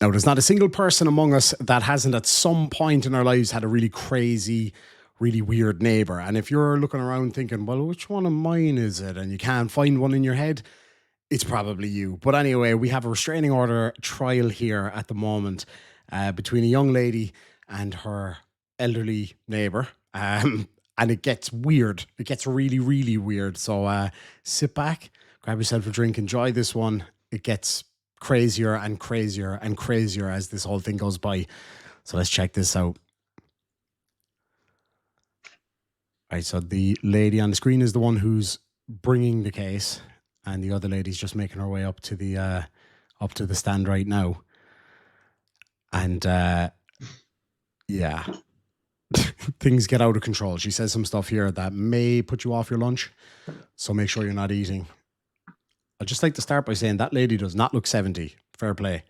Now, there's not a single person among us that hasn't at some point in our lives had a really crazy, really weird neighbor. And if you're looking around thinking, well, which one of mine is it? And you can't find one in your head, it's probably you. But anyway, we have a restraining order trial here at the moment between a young lady and her elderly neighbor. And it gets weird. It gets really, really weird. So sit back, grab yourself a drink, enjoy this one. It gets crazier and crazier and crazier as this whole thing goes by. So let's check this out. Right, so the lady on the screen is the one who's bringing the case, and the other lady's just making her way up to the stand right now. And yeah, things get out of control. She says some stuff here that may put you off your lunch, so make sure you're not eating. I'd just like to start by saying that lady does not look 70. Fair play.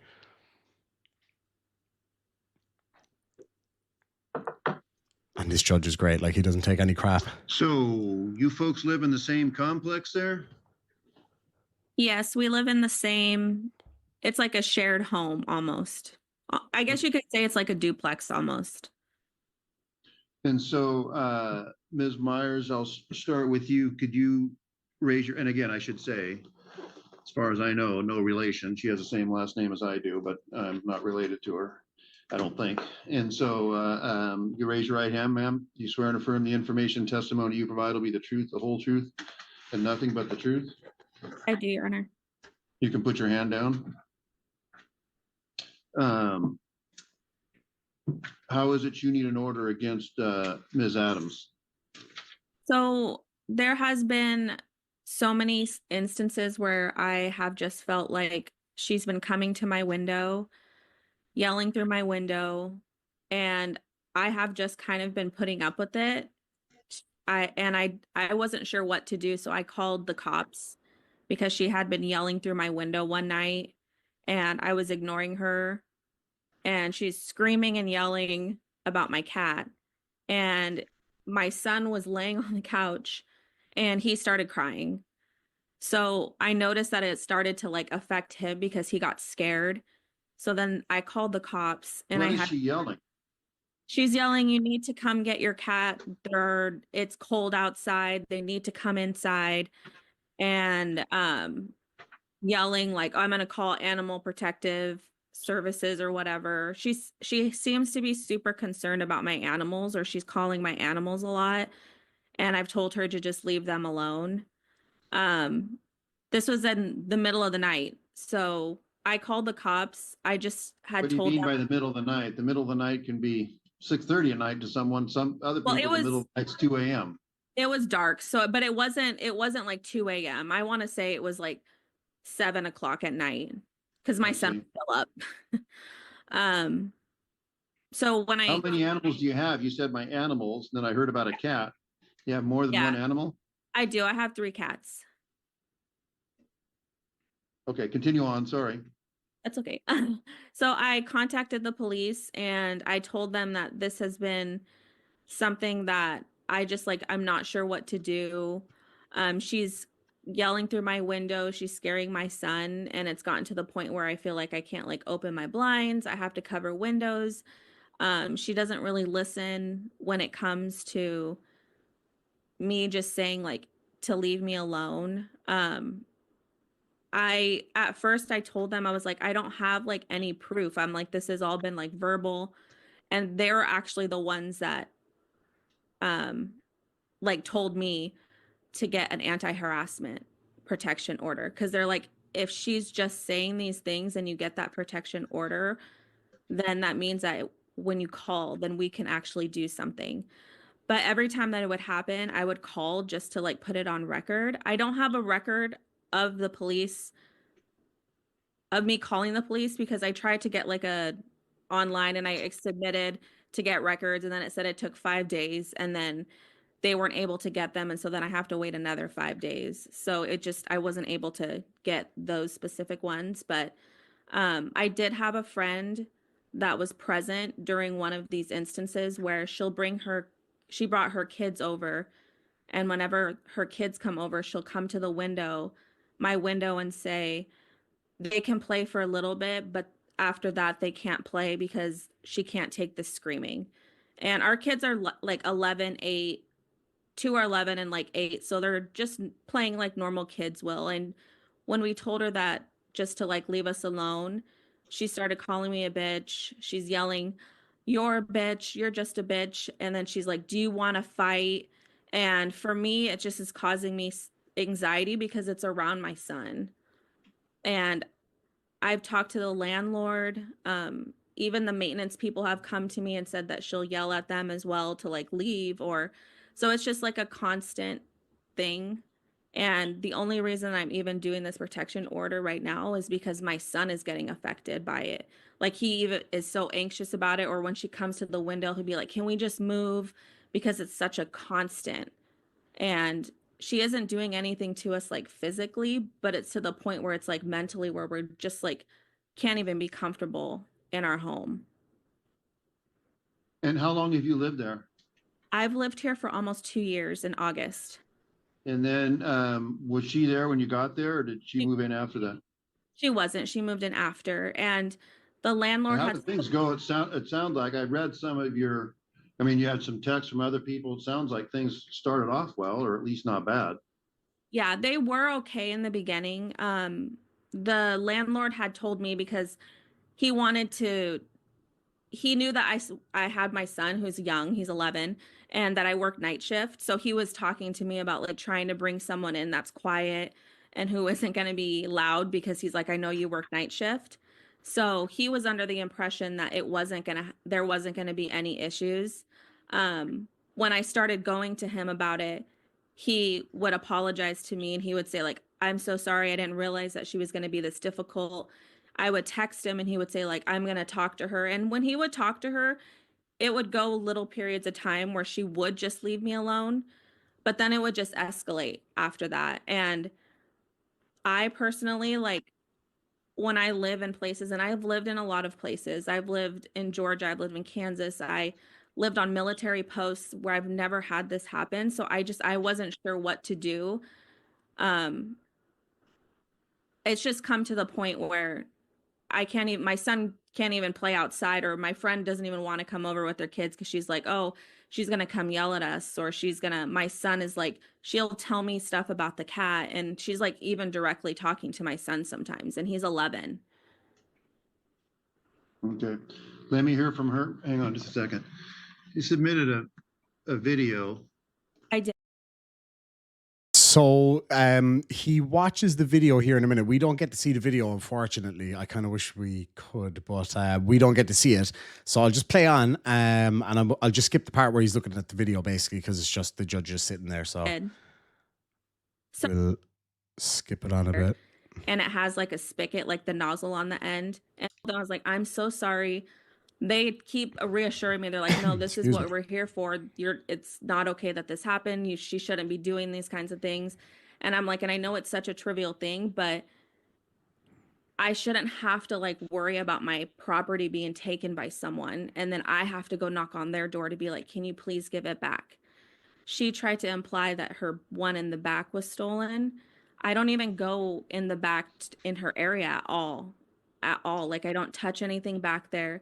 And this judge is great. Like, he doesn't take any crap. So you folks live in the same complex there? Yes, we live in the same, it's like a shared home almost. I guess you could say it's like a duplex almost. And so, Ms. Myers, I'll start with you. Could you raise your, and again, I should say, as far as I know, no relation. She has the same last name as I do, but I'm not related to her, I don't think. And so you raise your right hand, ma'am. You swear and affirm the information testimony you provide will be the truth, the whole truth, and nothing but the truth? I do, Your Honor. You can put your hand down. How is it you need an order against Ms. Adams? So there has been so many instances where I have just felt like she's been coming to my window, yelling through my window, and I have just kind of been putting up with it. I wasn't sure what to do, so I called the cops because she had been yelling through my window one night and I was ignoring her, and she's screaming and yelling about my cat. And my son was laying on the couch and he started crying. So I noticed that it started to like affect him because he got scared. So then I called the cops and What is she yelling? She's yelling, you need to come get your cat. It's cold outside. They need to come inside. And yelling like, I'm going to call Animal Protective Services or whatever. She seems to be super concerned about my animals, or she's calling my animals a lot. And I've told her to just leave them alone. This was in the middle of the night. So I called the cops. I just had told them. What do you mean by the middle of the night? The middle of the night can be 6:30 at night to someone. Some other people, the middle of the night's 2 a.m. It was dark. So, but it wasn't like 2 a.m. I want to say it was like 7 o'clock at night because my son was still up. So when How many animals do you have? You said my animals, and then I heard about a cat. You have more than one animal? I do. I have 3 cats. Okay, continue on. Sorry. That's okay. So I contacted the police and I told them that this has been something that I just like, I'm not sure what to do. She's yelling through my window. She's scaring my son. And it's gotten to the point where I feel like I can't like open my blinds. I have to cover windows. She doesn't really listen when it comes to me just saying like to leave me alone. At first I told them, I was like, I don't have like any proof. I'm like, this has all been like verbal. And they're actually the ones that like told me to get an anti-harassment protection order. Cause they're like, if she's just saying these things and you get that protection order, then that means that when you call, then we can actually do something. But every time that it would happen, I would call just to like put it on record. I don't have a record of the police, of me calling the police, because I tried to get like a online and I submitted to get records, and then it said it took 5 days, and then they weren't able to get them, and so then I have to wait another 5 days. So I wasn't able to get those specific ones. But I did have a friend that was present during one of these instances where she brought her kids over, and whenever her kids come over, she'll come to my window and say, they can play for a little bit, but after that, they can't play because she can't take the screaming. And our kids are like 11, 8, 2 are 11 and like 8. So they're just playing like normal kids will. And when we told her that just to like leave us alone, she started calling me a bitch. She's yelling, "You're a bitch. You're just a bitch." And then she's like, "Do you want to fight?" And for me, it just is causing me anxiety because it's around my son. And I've talked to the landlord. Even the maintenance people have come to me and said that she'll yell at them as well to like leave, or so it's just like a constant thing. And the only reason I'm even doing this protection order right now is because my son is getting affected by it. Like he even is so anxious about it, or when she comes to the window, he'll be like, "Can we just move?" Because it's such a constant. And she isn't doing anything to us like physically, but it's to the point where it's like mentally where we're just like can't even be comfortable in our home. And how long have you lived there? I've lived here for almost 2 years in August. And then was she there when you got there, or did she move in after that? She wasn't. She moved in after. And the landlord How had did things go? It sounds like I read some of your, I mean, you had some texts from other people. It sounds like things started off well, or at least not bad. Yeah, they were okay in the beginning. The landlord had told me because he wanted to he knew that I had my son who's young, he's 11, and that I work night shift. So he was talking to me about like trying to bring someone in that's quiet and who isn't going to be loud because he's like, "I know you work night shift." So he was under the impression that there wasn't going to be any issues. When I started going to him about it, he would apologize to me and he would say like, "I'm so sorry. I didn't realize that she was going to be this difficult." I would text him and he would say like, "I'm going to talk to her." And when he would talk to her, it would go little periods of time where she would just leave me alone, but then it would just escalate after that. And I personally like when I live in places, and I've lived in a lot of places. I've lived in Georgia, I've lived in Kansas. I lived on military posts where I've never had this happen. So I wasn't sure what to do. Um it's just come to the point where I can't even, my son can't even play outside, or my friend doesn't even want to come over with their kids because she's like, "Oh, she's going to come yell at us," or my son is like, she'll tell me stuff about the cat. And she's like, even directly talking to my son sometimes, and he's 11. Okay. Let me hear from her. Hang on just a second. You submitted a video. I did. So he watches the video here in a minute. We don't get to see the video, unfortunately. I kind of wish we could, but we don't get to see it. So I'll just play on, and I'll just skip the part where he's looking at the video, basically, because it's just the judge is sitting there. So So, we'll skip it on a bit. and it has like a spigot, like the nozzle on the end. And I was like, "I'm so sorry." They keep reassuring me. They're like, "No, this is Excuse what me. we're here for. It's not okay that this happened. She shouldn't be doing these kinds of things." And I'm like, and I know it's such a trivial thing, but I shouldn't have to like worry about my property being taken by someone. And then I have to go knock on their door to be like, "Can you please give it back?" She tried to imply that her one in the back was stolen. I don't even go in the back in her area at all. At all. Like I don't touch anything back there.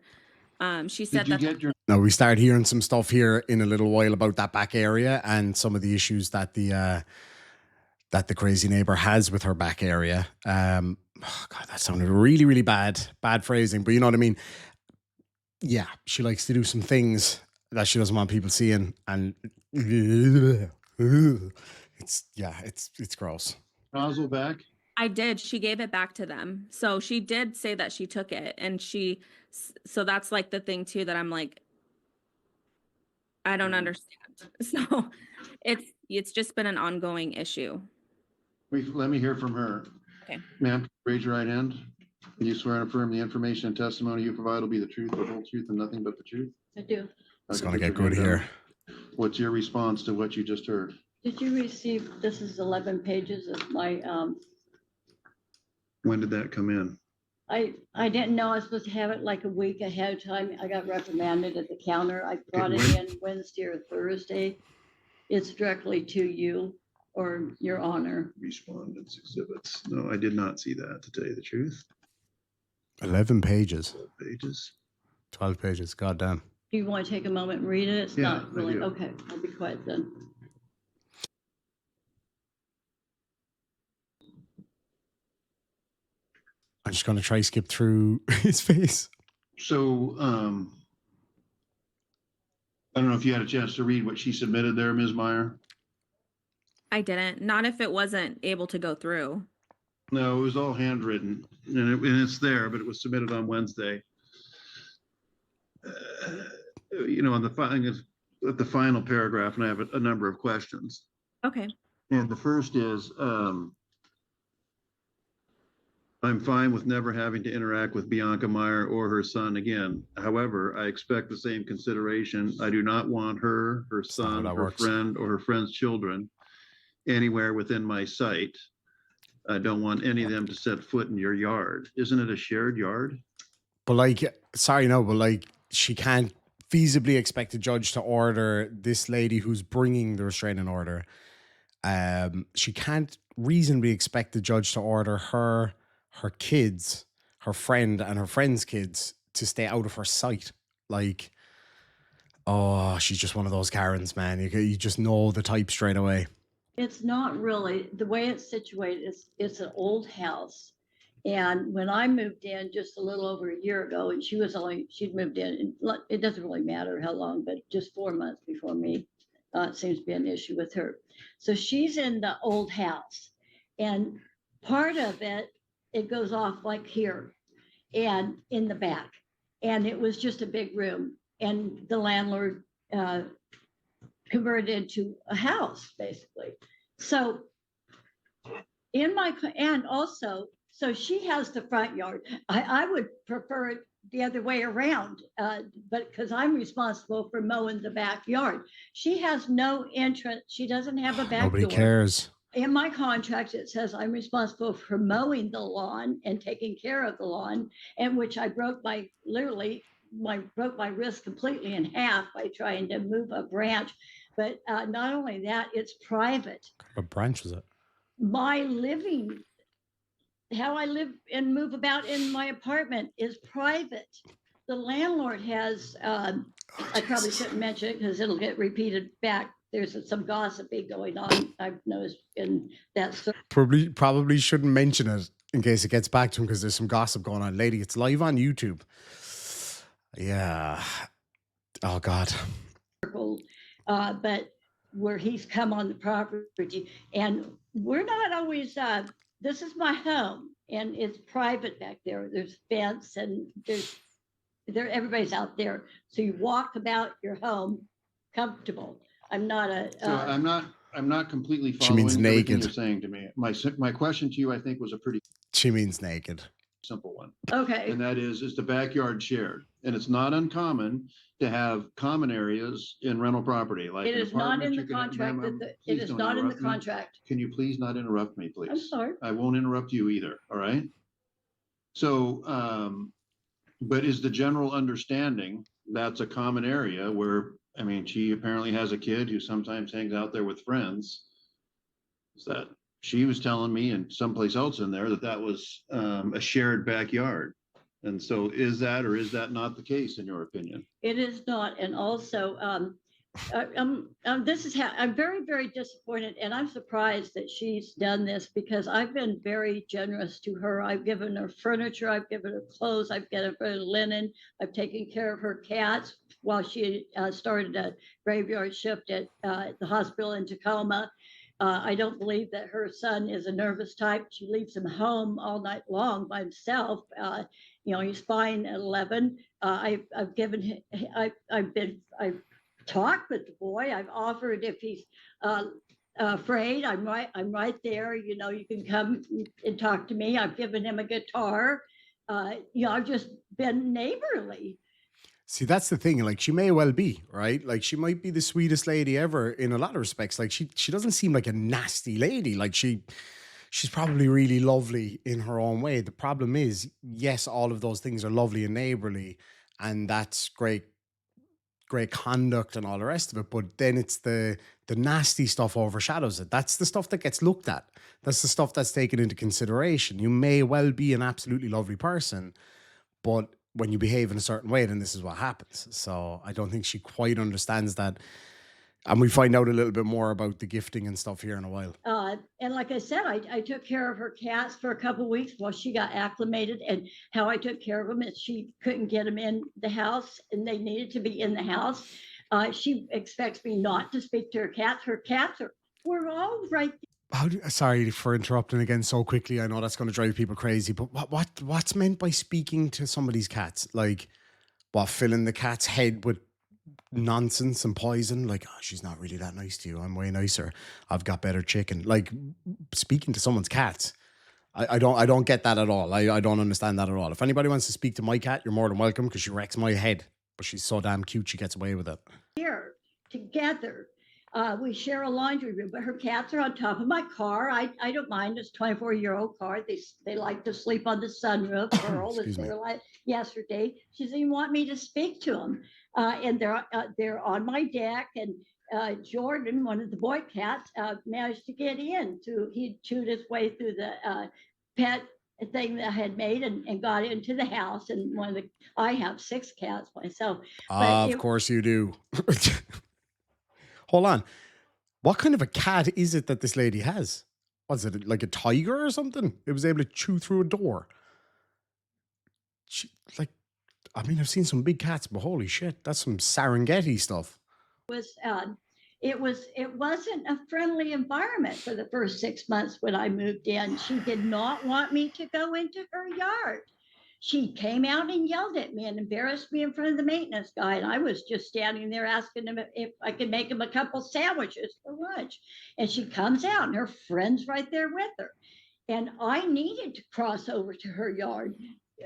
She said Did you that's get your, Now we start hearing some stuff here in a little while about that back area and some of the issues that the crazy neighbor has with her back area. Oh God, that sounded really, really bad phrasing, but you know what I mean? Yeah, she likes to do some things that she doesn't want people seeing, and it's gross. nozzle back? I did. She gave it back to them. So she did say that she took it. And so that's like the thing too that I'm like, I don't understand. So it's just been an ongoing issue. Let me hear from her. Okay. Ma'am, raise your right hand. Can you swear and affirm the information and testimony you provide will be the truth, the whole truth, and nothing but the truth? I do. It's Okay, gonna put get your good hand down. here. What's your response to what you just heard? Did you receive, this is 11 pages of my, When did that come in? I didn't know I was supposed to have it like a week ahead of time. I got reprimanded at the counter. I brought it in Wednesday or Thursday. It's directly to you or your honor. Respondents exhibits. No, I did not see that, to tell you the truth. 11 pages. Pages. 12 pages. God damn. Do you want to take a moment and read it? It's Yeah, not I really, do. okay, I'll be quiet then. I'm just going to try skip through his face. So, I don't know if you had a chance to read what she submitted there, Ms. Meyer. I didn't. Not if it wasn't able to go through. No, it was all handwritten, and it's there, but it was submitted on Wednesday. You know, on at the final paragraph, and I have a number of questions. Okay. And the first is, I'm fine with never having to interact with Bianca Meyer or her son again. However, I expect the same consideration. I do not want her, her That's not how son, that her works. friend, or her friend's children anywhere within my sight. I don't want any of them to set foot in your yard. Isn't it a shared yard? But like, sorry, no, but like, she can't feasibly expect a judge to order this lady who's bringing the restraining order. She can't reasonably expect the judge to order her kids, her friend, and her friend's kids to stay out of her sight. Like, oh, she's just one of those Karens, man. You just know the type straight away. It's not really, the way it's situated, it's an old house. And when I moved in just a little over a year ago, and she'd moved in, and it doesn't really matter how long, but just 4 months before me, it seems to be an issue with her. So she's in the old house, and part of it goes off like here and in the back. And it was just a big room, and the landlord converted into a house, basically. So and also, so she has the front yard. I would prefer it the other way around, but because I'm responsible for mowing the backyard. She has no entrance. She doesn't have a back Nobody door. cares. In my contract, it says I'm responsible for mowing the lawn and taking care of the lawn, and which I broke my wrist completely in half by trying to move a branch. But not only that, it's private. What branch was it? How I live and move about in my apartment is private. The landlord has, I probably shouldn't mention it because it'll get repeated back. There's some gossiping going on, I've noticed in that. Probably shouldn't mention it in case it gets back to him because there's some gossip going on. Lady, it's live on YouTube. Yeah. Oh, God. But where he's come on the property, and we're not always, this is my home, and it's private back there. There's fence, and everybody's out there. So you walk about your home comfortable. I'm not So I'm not completely She means following everything naked. you're saying to me. My question to you, I think, was a pretty She means naked. simple one. okay. And that is the backyard shared? And it's not uncommon to have common areas in rental property, like It an is not in apartment, the you can have- contract. ma'am, It please is don't not in the interrupt me. contract. Can you please not interrupt me, please? I'm sorry. I won't interrupt you either, all right? So, but is the general understanding that's a common area where, I mean, she apparently has a kid who sometimes hangs out there with friends. Is that, she was telling me and someplace else in there that was a shared backyard. And so is that or is that not the case in your opinion? It is not. And also, this is how I'm very, very disappointed, and I'm surprised that she's done this because I've been very generous to her. I've given her furniture, I've given her clothes, I've given her linen, I've taken care of her cats while she started a graveyard shift at the hospital in Tacoma. I don't believe that her son is a nervous type. She leaves him home all night long by himself. He's fine at 11. I've given him, I've talked with the boy. I've offered if he's afraid, I'm right there. You can come and talk to me. I've given him a guitar. I've just been neighborly. See, that's the thing. Like, she may well be, right? Like, she might be the sweetest lady ever in a lot of respects. Like, she doesn't seem like a nasty lady. Like, she's probably really lovely in her own way. The problem is, yes, all of those things are lovely and neighborly, and that's great conduct and all the rest of it. But then it's the nasty stuff overshadows it. That's the stuff that gets looked at. That's the stuff that's taken into consideration. You may well be an absolutely lovely person, but when you behave in a certain way, then this is what happens. So I don't think she quite understands that. And we find out a little bit more about the gifting and stuff here in a while. And like I said, I took care of her cats for a couple of weeks while she got acclimated, and how I took care of them is she couldn't get them in the house and they needed to be in the house. She expects me not to speak to her cats. Her cats were all right. Sorry for interrupting again so quickly. I know that's going to drive people crazy, but what's meant by speaking to somebody's cats? Like, what, filling the cat's head with nonsense and poison? Like, oh, she's not really that nice to you. I'm way nicer. I've got better chicken. Like, speaking to someone's cats. I don't get that at all. I don't understand that at all. If anybody wants to speak to my cat, you're more than welcome, because she wrecks my head. But she's so damn cute, she gets away with it. Here together. We share a laundry room, but her cats are on top of my car. I don't mind. It's a 24-year-old car. They like to sleep on the sunroof. Pearl is there like yesterday. She doesn't even want me to speak to them. And they're on my deck. And Jordan, one of the boy cats, managed to get in. He chewed his way through the pet thing that I had made and got into the house. And I have 6 cats myself. Of course you do. Hold on. What kind of a cat is it that this lady has? Was it like a tiger or something? It was able to chew through a door. I've seen some big cats, but holy shit, that's some Serengeti stuff. It wasn't a friendly environment for the first 6 months when I moved in. She did not want me to go into her yard. She came out and yelled at me and embarrassed me in front of the maintenance guy. And I was just standing there asking him if I could make him a couple sandwiches for lunch. And she comes out and her friend's right there with her. And I needed to cross over to her yard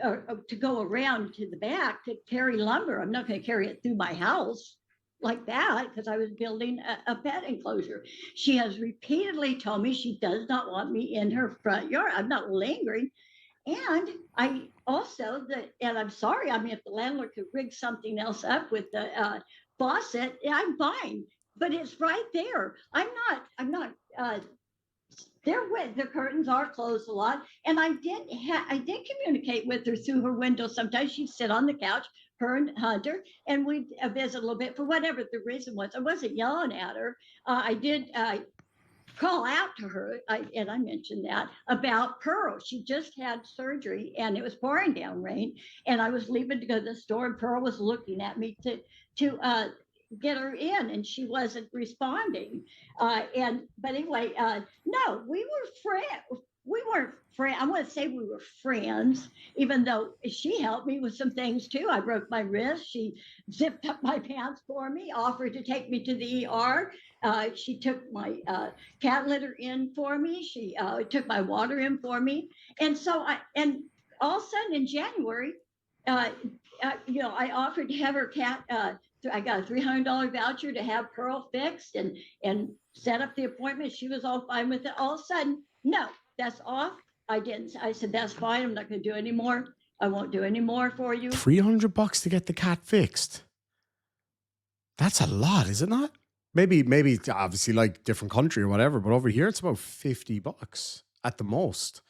to go around to the back to carry lumber. I'm not going to carry it through my house like that because I was building a pet enclosure. She has repeatedly told me she does not want me in her front yard. I'm not lingering. And I also, and I'm sorry, if the landlord could rig something else up with the faucet, I'm fine, but it's right there. I'm not, the curtains are closed a lot. And I did communicate with her through her window. Sometimes she'd sit on the couch, her and Hunter, and we'd visit a little bit for whatever the reason was. I wasn't yelling at her. I did call out to her, and I mentioned that about Pearl. She just had surgery and it was pouring down rain, and I was leaving to go to the store, and Pearl was looking at me to get her in, and she wasn't responding. But anyway, no, we were friends. We weren't friends. I want to say we were friends, even though she helped me with some things too. I broke my wrist. She zipped up my pants for me, offered to take me to the ER. She took my cat litter in for me. She took my water in for me. And so all of a sudden in January, I offered to have her cat, I got a $300 voucher to have Pearl fixed and set up the appointment. She was all fine with it. All of a sudden, no, that's off. I said, that's fine. I'm not going to do any more. I won't do any more for you. $300 to get the cat fixed. That's a lot, is it not? Maybe it's obviously like different country or whatever, but over here it's about $50 at the most.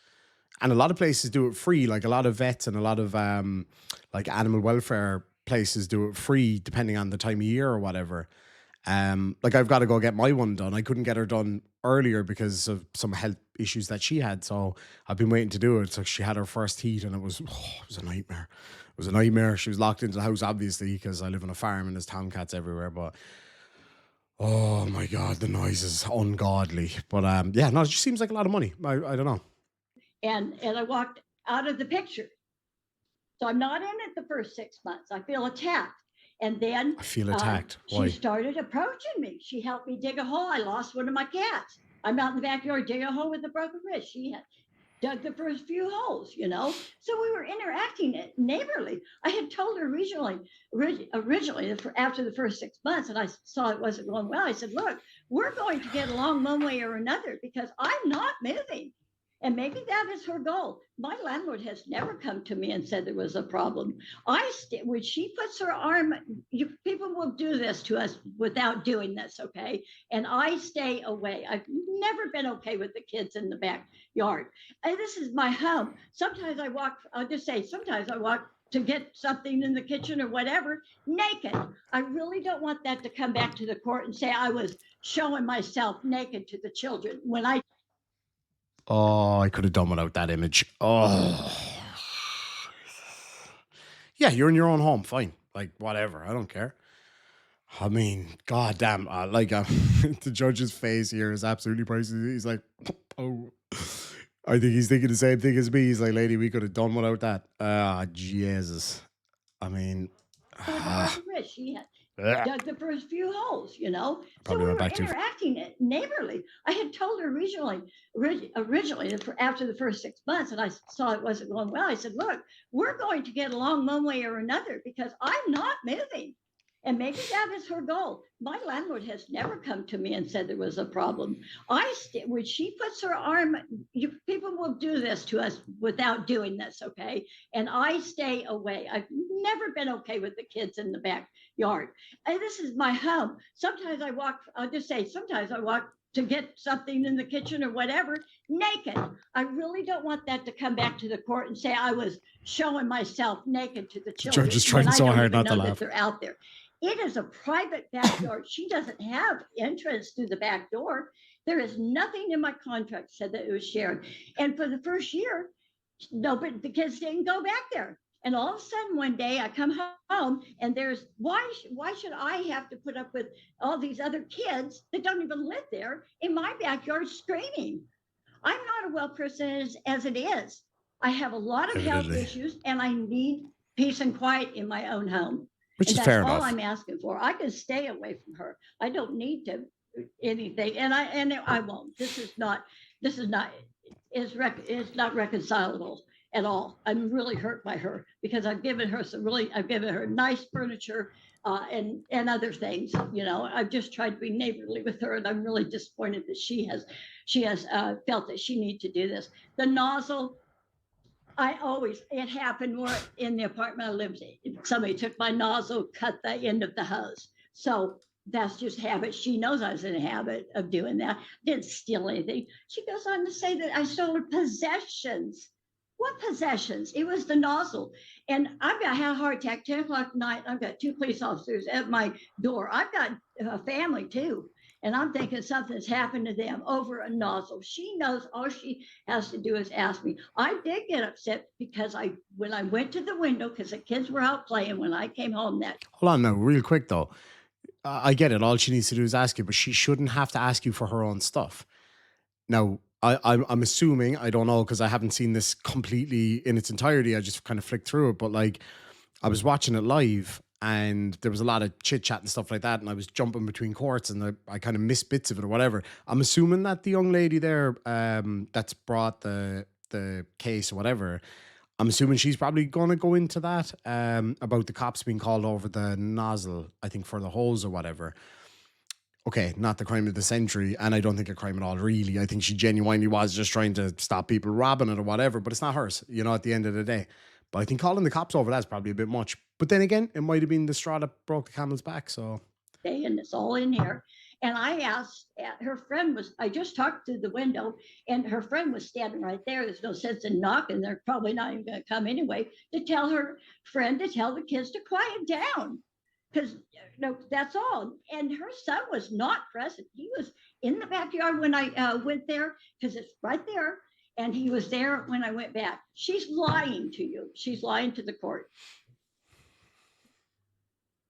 And a lot of places do it free. Like a lot of vets and a lot of like animal welfare places do it free depending on the time of year or whatever. Like I've got to go get my one done. I couldn't get her done earlier because of some health issues that she had. So I've been waiting to do it. So she had her first heat and it was a nightmare. It was a nightmare. She was locked into the house, obviously, because I live on a farm and there's tomcats everywhere. But oh my God, the noise is ungodly. But yeah, no, it just seems like a lot of money. I don't know. And I walked out of the picture. So I'm not in it the first 6 months. I feel attacked. And then I feel attacked. Why? She started approaching me. She helped me dig a hole. I lost one of my cats. I'm out in the backyard digging a hole with a broken wrist. She had dug the first few holes, So we were interacting neighborly. I had told her originally after the first 6 months, and I saw it wasn't going well. I said, look, we're going to get along one way or another because I'm not moving. And maybe that is her goal. My landlord has never come to me and said there was a problem. When she puts her arm, people will do this to us without doing this, okay? And I stay away. I've never been okay with the kids in the backyard. And this is my home. Sometimes I walk to to get something in the kitchen or whatever, naked. I really don't want that to come back to the court and say I was showing myself naked to the children when I. Oh, I could have done without that image. Oh. Yeah, you're in your own home. Fine. Like, whatever. I don't care. I mean, goddamn. The judge's face here is absolutely priceless. He's like, oh. I think he's thinking the same thing as me. He's like, lady, we could have done without that. Ah, Jesus. I mean, She had dug the first few holes, you know. Probably so we went were back to- interacting neighborly. I had told her originally after the first 6 months, and I saw it wasn't going well. I said, look, we're going to get along one way or another because I'm not moving. And maybe that is her goal. My landlord has never come to me and said there was a problem. When she puts her arm, people will do this to us without doing this, okay? And I stay away. I've never been okay with the kids in the backyard. And this is my home. Sometimes I walk to get something in the kitchen or whatever, naked. I really don't want that to come back to the court and say I was showing myself naked to the children. Judge is trying so hard not to laugh. They're out there. It is a private backyard. She doesn't have entrance through the back door. There is nothing in my contract said that it was shared. And for the first year, but the kids didn't go back there. And all of a sudden one day I come home and there's, why should I have to put up with all these other kids that don't even live there in my backyard screaming? I'm not a well person as it is. I have a lot of health issues and I need peace and quiet in my own home. Which is fair enough. That's all I'm asking for. I can stay away from her. I don't need to anything, and I won't. It's not reconcilable at all. I'm really hurt by her because I've given her nice furniture and other things. You know, I've just tried to be neighborly with her, and I'm really disappointed that she has felt that she needs to do this. The nozzle. It happened more in the apartment I lived in. Somebody took my nozzle, cut the end of the hose. So that's just habit. She knows I was in a habit of doing that. Didn't steal anything. She goes on to say that I stole her possessions. What possessions? It was the nozzle. And I had a heart attack, 10 o'clock at night. I've got 2 police officers at my door. I've got a family too. And I'm thinking something's happened to them over a nozzle. She knows all she has to do is ask me. I did get upset because when I went to the window, because the kids were out playing when I came home Hold on now, real quick though. I get it. All she needs to do is ask you, but she shouldn't have to ask you for her own stuff. Now, I'm assuming, I don't know, because I haven't seen this completely in its entirety. I just kind of flicked through it, but like I was watching it live and there was a lot of chit chat and stuff like that. And I was jumping between courts and I kind of missed bits of it or whatever. I'm assuming that the young lady there that's brought the case or whatever, I'm assuming she's probably going to go into that about the cops being called over the nozzle, I think for the hose or whatever. Okay, not the crime of the century, and I don't think a crime at all, really. I think she genuinely was just trying to stop people robbing it or whatever, but it's not hers, you know, at the end of the day. But I think calling the cops over, that's probably a bit much. But then again, it might have been the straw that broke the camel's back, so. And it's all in here. And I asked, her friend I just talked through the window, and her friend was standing right there. There's no sense in knocking. They're probably not even going to come anyway, to tell her friend to tell the kids to quiet down. Because that's all. And her son was not present. He was in the backyard when I went there, because it's right there. And he was there when I went back. She's lying to you. She's lying to the court.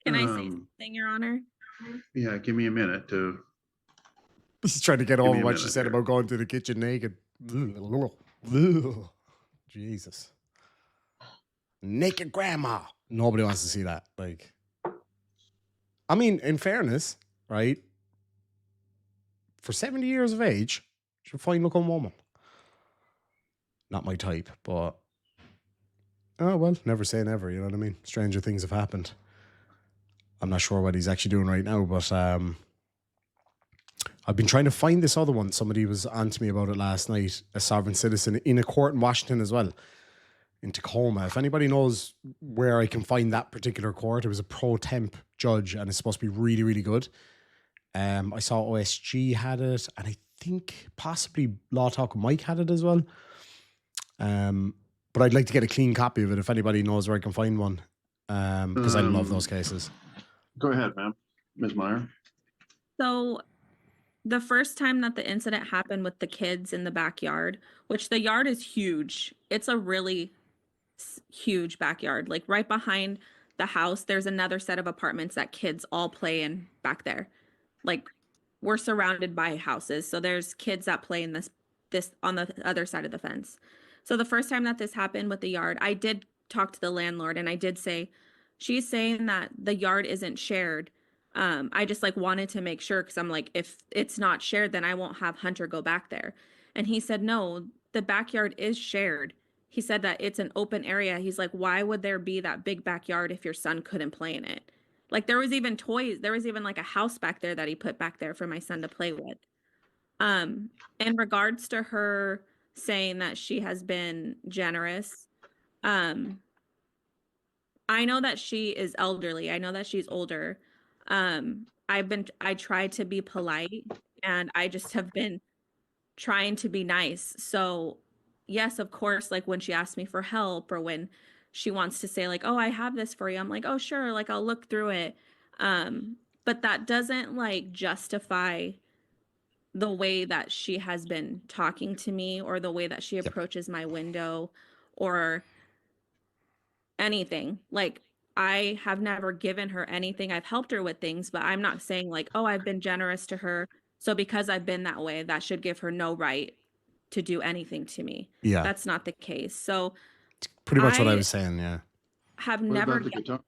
Can I say something, Your Honor? Yeah, give me a minute to. He's trying to get over me a what she minute said here. about going to the kitchen naked. Jesus. Naked grandma. Nobody wants to see that. Like, I mean, in fairness, right? For 70 years of age, she's a fine looking woman. Not my type, but oh well, never say never, you know what I mean? Stranger things have happened. I'm not sure what he's actually doing right now, but I've been trying to find this other one. Somebody was on to me about it last night, a sovereign citizen in a court in Washington as well, in Tacoma. If anybody knows where I can find that particular court, it was a pro temp judge and it's supposed to be really, really good. I saw OSG had it, and I think possibly Law Talk Mike had it as well. But But I'd like to get a clean copy of it if anybody knows where I can find one. Because I love those cases. Go ahead, ma'am. Ms. Meyer. So the first time that the incident happened with the kids in the backyard, which the yard is huge. It's a really huge backyard. Like right behind the house, there's another set of apartments that kids all play in back there. Like we're surrounded by houses. So there's kids that play in this on the other side of the fence. So the first time that this happened with the yard, I did talk to the landlord and I did say, she's saying that the yard isn't shared. I just like wanted to make sure because I'm like, if it's not shared, then I won't have Hunter go back there. And he said, no, the backyard is shared. He said that it's an open area. He's like, why would there be that big backyard if your son couldn't play in it? Like there was even toys. There was even like a house back there that he put back there for my son to play with. In regards to her saying that she has been generous, I know that she is elderly. I know that she's older. I tried to be polite and I just have been trying to be nice. So yes, of course, like when she asks me for help or when she wants to say like, oh, I have this for you. I'm like, oh, sure. Like I'll look through it. But that doesn't like justify the way that she has been talking to me or the way that she approaches my window or anything. Like I have never given her anything. I've helped her with things, but I'm not saying like, oh, I've been generous to her. So because I've been that way, that should give her no right to do anything to me. Yeah. That's not the case. So Pretty much what I was saying, yeah. have What never about the guitar?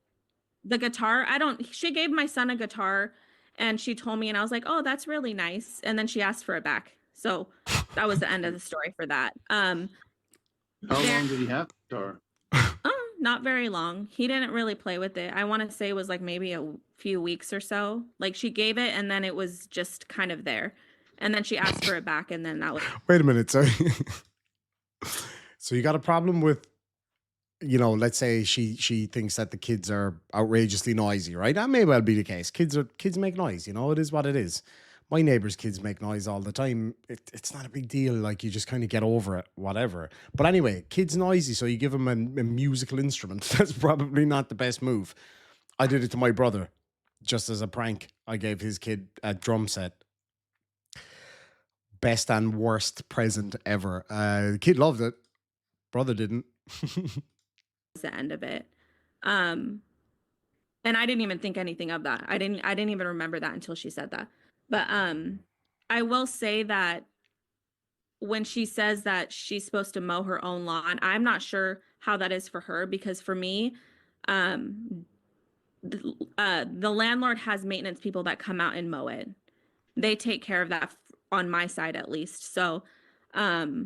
the guitar. She gave my son a guitar and she told me and I was like, oh, that's really nice. And then she asked for it back. So that was the end of the story for that. How long did he have the guitar? Not very long. He didn't really play with it. I want to say it was like maybe a few weeks or so. Like she gave it and then it was just kind of there. And then she asked for it back and then that was Wait a minute. So, so you got a problem with, let's say she thinks that the kids are outrageously noisy, right? That may well be the case. Kids make noise, it is what it is. My neighbors' kids make noise all the time. It's not a big deal. Like you just kind of get over it, whatever. But anyway, kids noisy, so you give them a musical instrument. That's probably not the best move. I did it to my brother, just as a prank. I gave his kid a drum set. Best and worst present ever. The kid loved it. Brother didn't. the end of it. And I didn't even think anything of that. I didn't even remember that until she said that. But I will say that when she says that she's supposed to mow her own lawn, I'm not sure how that is for her because for me, the landlord has maintenance people that come out and mow it. They take care of that on my side at least. So there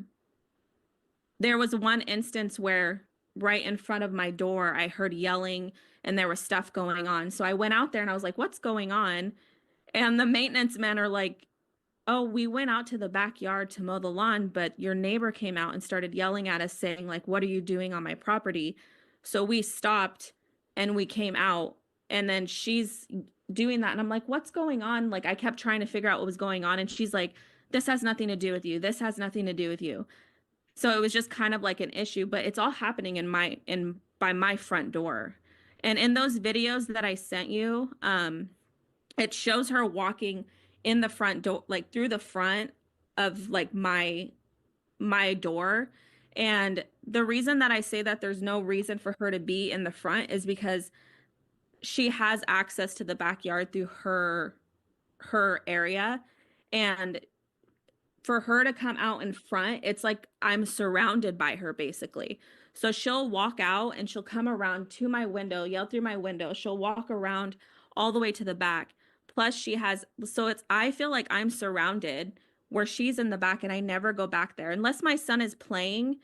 was one instance where right in front of my door, I heard yelling and there was stuff going on. So I went out there and I was like, what's going on? And the maintenance men are like, oh, we went out to the backyard to mow the lawn, but your neighbor came out and started yelling at us saying like, what are you doing on my property? So we stopped and we came out and then she's doing that. And I'm like, what's going on? Like I kept trying to figure out what was going on. And she's like, this has nothing to do with you. This has nothing to do with you. So it was just kind of like an issue, but it's all happening by my front door. And in those videos that I sent you, it shows her walking in the front door, like through the front of like my door. And the reason that I say that there's no reason for her to be in the front is because she has access to the backyard through her area. And for her to come out in front, it's like I'm surrounded by her basically. So she'll walk out and she'll come around to my window, yell through my window. She'll walk around all the way to the back. Plus I feel like I'm surrounded where she's in the back and I never go back there unless my son is playing.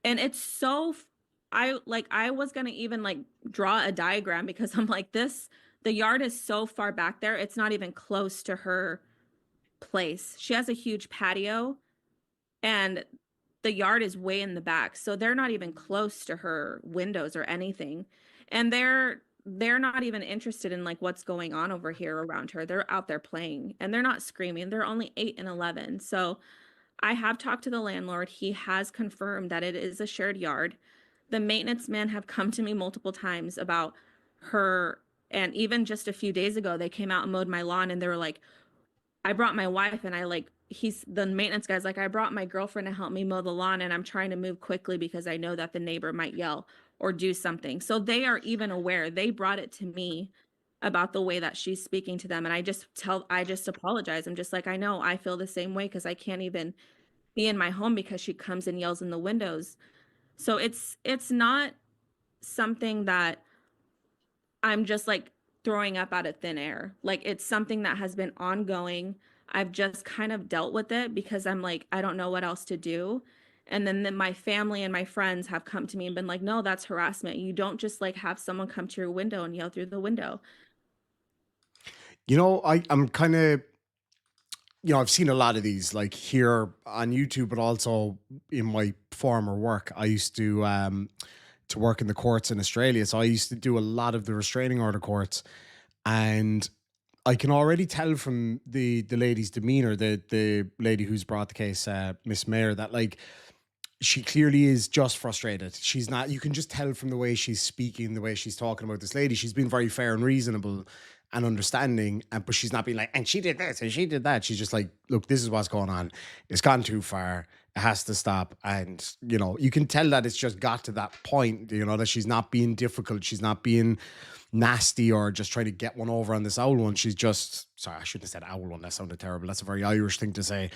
And it's so, I was going to even like draw a diagram because I'm like the yard is so far back there. It's not even close to her place. She has a huge patio and the yard is way in the back. So they're not even close to her windows or anything. And they're not even interested in like what's going on over here around her. They're out there playing and they're not screaming. They're only 8 and 11. So I have talked to the landlord. He has confirmed that it is a shared yard. The maintenance men have come to me multiple times about her. And even just a few days ago, they came out and mowed my lawn and they were like, I brought my wife and the maintenance guy's like, I brought my girlfriend to help me mow the lawn and I'm trying to move quickly because I know that the neighbor might yell or do something. So they are even aware. They brought it to me about the way that she's speaking to them. And I just apologize. I'm just like, I know I feel the same way because I can't even be in my home because she comes and yells in the windows. So it's not something that I'm just like throwing up out of thin air. Like it's something that has been ongoing. I've just kind of dealt with it because I'm like, I don't know what else to do. And then my family and my friends have come to me and been like, no, that's harassment. You don't just like have someone come to your window and yell through the window. You know, I'm kind of, you know, I've seen a lot of these like here on YouTube, but also in my former work. I used to work in the courts in Australia. So I used to do a lot of the restraining order courts. And I can already tell from the lady's demeanor, the lady who's brought the case, Miss Mayer, that like she clearly is just frustrated. She's not, you can just tell from the way she's speaking, the way she's talking about this lady. She's been very fair and reasonable and understanding, but she's not being like, and she did this and she did that. She's just like, look, this is what's going on. It's gone too far. It has to stop. And, you know, you can tell that it's just got to that point, you know, that she's not being difficult. She's not being nasty or just trying to get one over on this owl one. She's just, sorry, I shouldn't have said owl one. That sounded terrible. That's a very Irish thing to say.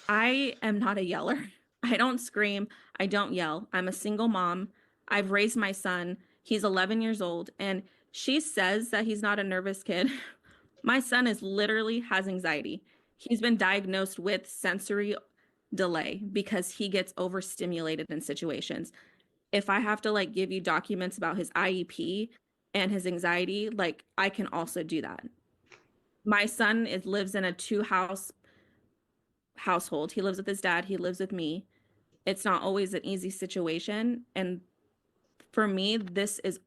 I am not a yeller. I don't scream. I don't yell. I'm a single mom. I've raised my son. He's 11 years old. And she says that he's not a nervous kid. My son literally has anxiety. He's been diagnosed with sensory delay because he gets overstimulated in situations. If I have to like give you documents about his IEP and his anxiety, like I can also do that. My son lives in a household. He lives with his dad. He lives with me. It's not always an easy situation. And for me, this is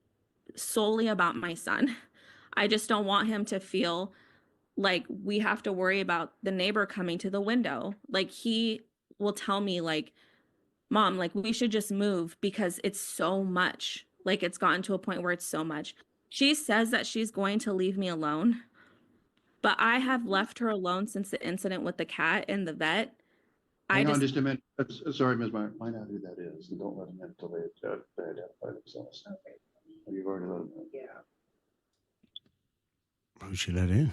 solely about my son. I just don't want him to feel like we have to worry about the neighbor coming to the window. Like he will tell me like, Mom, like we should just move because it's so much. Like it's gotten to a point where it's so much. She says that she's going to leave me alone, but I have left her alone since the incident with the cat and the vet. Hang on just a minute. Sorry, Ms. Meyer. Find out who that is and don't let them in until they identify themselves. Okay. You've already let them in. Yeah. Who'd she let in?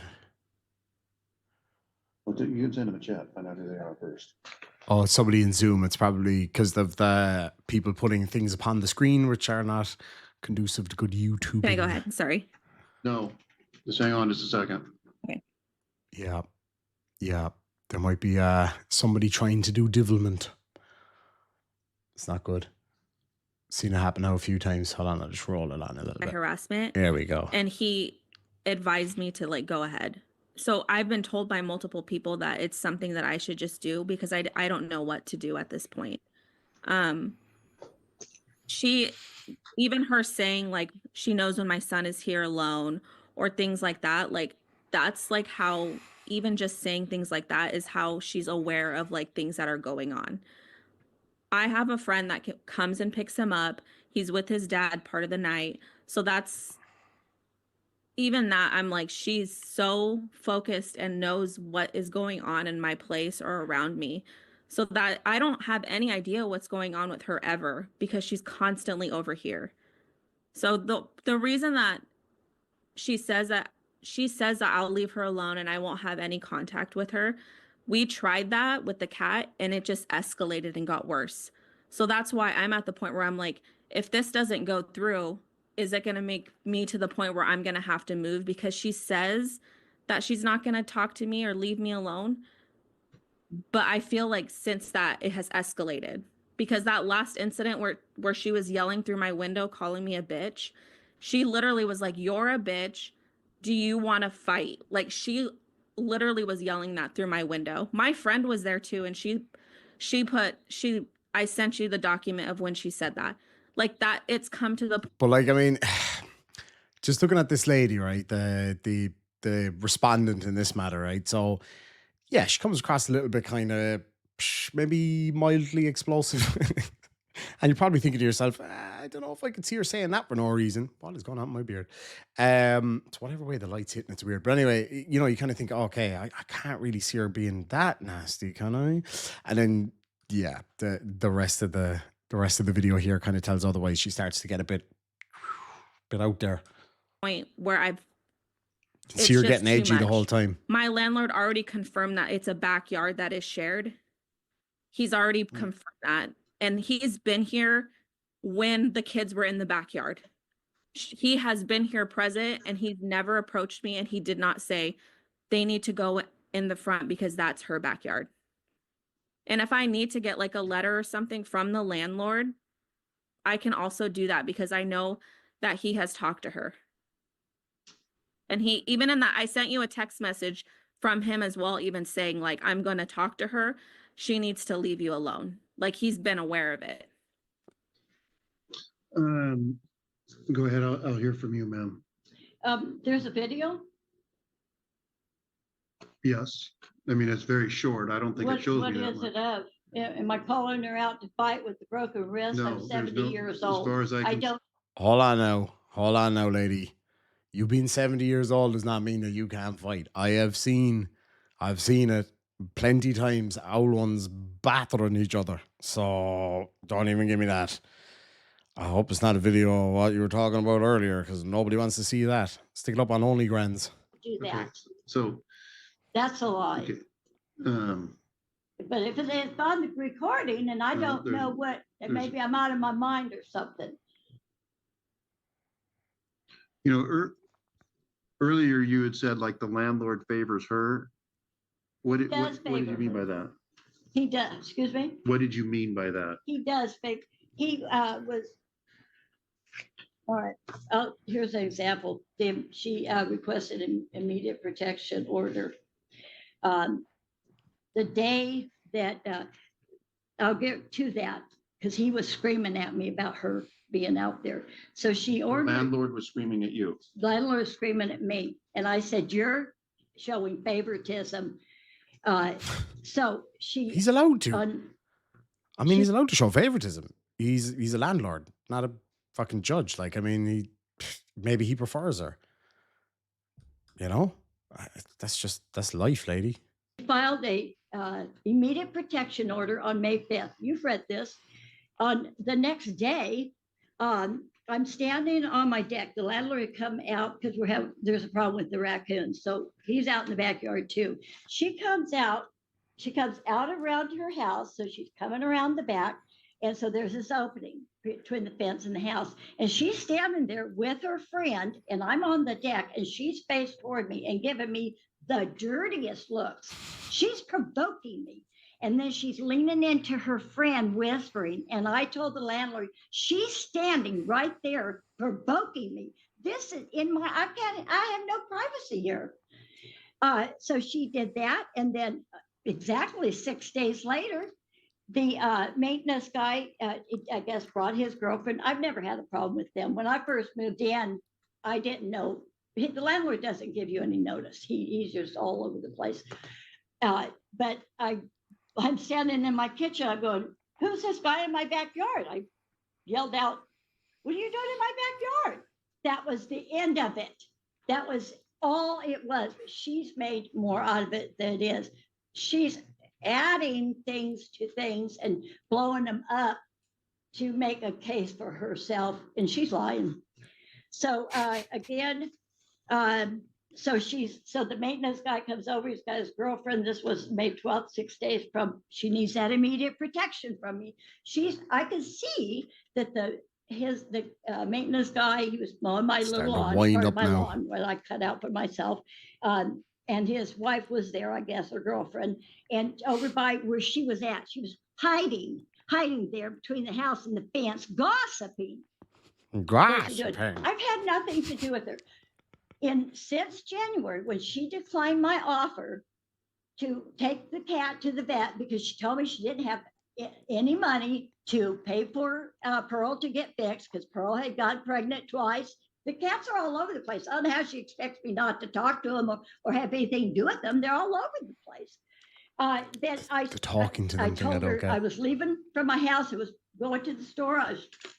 Well, you can send them a chat. Find out who they are first. Oh, it's somebody in Zoom. It's probably because of the people putting things upon the screen which are not conducive to good YouTube. Can I go ahead? Sorry. No, just hang on just a second. Okay. Yeah. Yeah. There might be somebody trying to do Devilment. It's not good. Seen it happen now a few times. Hold on, I'll just roll it on a little bit. Harassment. There we go. And he advised me to like go ahead. So I've been told by multiple people that it's something that I should just do because I don't know what to do at this point. She, even her saying like she knows when my son is here alone or things like that, like that's like how even just saying things like that is how she's aware of like things that are going on. I have a friend that comes and picks him up. He's with his dad part of the night. So that's even that I'm like, she's so focused and knows what is going on in my place or around me. So that I don't have any idea what's going on with her ever because she's constantly over here. So the reason that she says that I'll leave her alone and I won't have any contact with her. We tried that with the cat and it just escalated and got worse. So that's why I'm at the point where I'm like, if this doesn't go through, is it going to make me to the point where I'm going to have to move? Because she says that she's not going to talk to me or leave me alone. But I feel like since that it has escalated because that last incident where she was yelling through my window, calling me a bitch, she literally was like, you're a bitch. Do you want to fight? Like she literally was yelling that through my window. My friend was there too. And I sent you the document of when she said that. Like that, it's come to the. But like, I mean, just looking at this lady, right? The respondent in this matter, right? So yeah, she comes across a little bit kind of maybe mildly explosive. And you're probably thinking to yourself, I don't know if I could see her saying that for no reason. What is going on with my beard? It's whatever way the light's hitting, it's weird. But anyway, you know, you kind of think, okay, I can't really see her being that nasty, can I? And then, yeah, the rest of the video here kind of tells otherwise. She starts to get a bit out there. Point where You can it's see her just getting too edgy the whole much. time. My landlord already confirmed that it's a backyard that is shared. He's already confirmed that. And he's been here when the kids were in the backyard. He has been here present and he's never approached me and he did not say they need to go in the front because that's her backyard. And if I need to get like a letter or something from the landlord, I can also do that because I know that he has talked to her. And he, even in that, I sent you a text message from him as well, even saying like, I'm going to talk to her. She needs to leave you alone. Like he's been aware of it. Go ahead. I'll hear from you, ma'am. There's a video. Yes. I mean, it's very short. I don't think it shows What me that is much. it of? Am I calling her out to fight with the broken wrist? No, I'm there's 70 no- years as old. far as I can- don't. Hold on now, lady. You being 70 years old does not mean that you can't fight. I've seen it plenty times. Owl ones battering each other. So don't even give me that. I hope it's not a video of what you were talking about earlier, because nobody wants to see that. Stick it up on OnlyGrans. Do Okay, that. so, That's a lie. okay. But if it's on the recording and I No, don't there's- know what, there's- and maybe I'm out of my mind or something. You know, earlier you had said like the landlord favors her. What did Does you favor mean her. by that? He does, excuse me? What did you mean by that? He does favor. He was. All right, here's an example. She requested an immediate protection order. The day that, I'll get to that, because he was screaming at me about her being out there. So she The ordered, landlord was screaming at you. landlord was screaming at me, and I said, "You're showing favoritism." So she. He's allowed to. I mean, she- he's allowed to show favoritism. He's a landlord, not a fucking judge. Like, I mean, maybe he prefers her. You know, that's life, lady. filed a immediate protection order on May 5th. You've read this. On the next day, I'm standing on my deck. The landlord had come out because there's a problem with the raccoons. So he's out in the backyard too. She comes out around her house. So she's coming around the back. And so there's this opening between the fence and the house. And she's standing there with her friend, and I'm on the deck, and she's faced toward me and giving me the dirtiest looks. She's provoking me. And then she's leaning into her friend, whispering. And I told the landlord, she's standing right there, provoking me. This is I have no privacy here. So she did that. And then exactly 6 days later, the maintenance guy, I guess, brought his girlfriend. I've never had a problem with them. When I first moved in, I didn't know. The landlord doesn't give you any notice. He's just all over the place. But I'm standing in my kitchen. I'm going, who's this guy in my backyard? I yelled out, what are you doing in my backyard? That was the end of it. That was all it was. She's made more out of it than it is. She's adding things to things and blowing them up to make a case for herself. And she's lying. So again, so the maintenance guy comes over. He's got his girlfriend. This was May 12th, 6 days from. She needs that immediate protection from me. I can see that the maintenance guy, he was mowing my Starting little to lawn, wind part of up my now. lawn, what I cut out for myself. And his wife was there, I guess, her girlfriend, and over by where she was at, she was hiding there between the house and the fence, gossiping. Gossiping. I've had nothing to do with her. Since January, when she declined my offer to take the cat to the vet because she told me she didn't have any money to pay for Pearl to get fixed because Pearl had gotten pregnant twice. The cats are all over the place. I don't know how she expects me not to talk to them or have anything to do with them. They're all over the place. Then The talking to I them thing I told don't her I get. was leaving from my house. It was going to the store.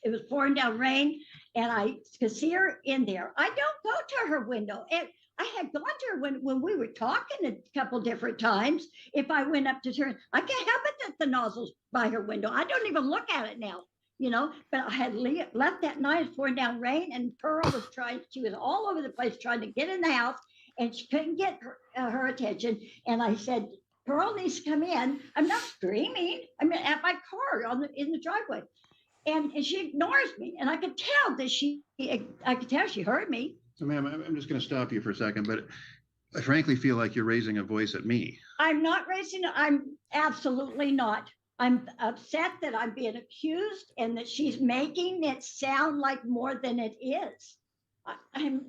It was pouring down rain, and I could see her in there. I don't go to her window. And I had gone to her when we were talking a couple different times. If I went up to her, I can't help it that the nozzle's by her window. I don't even look at it now, you know. But I had left that night. It's pouring down rain, and Pearl was trying. She was all over the place trying to get in the house, and she couldn't get her attention. And I said, Pearl needs to come in. I'm not screaming. I'm at my car in the driveway. And she ignores me. And I could tell that I could tell she heard me. So ma'am, I'm just gonna stop you for a second, but I frankly feel like you're raising a voice at me. I'm not raising, I'm absolutely not. I'm upset that I'm being accused and that she's making it sound like more than it is.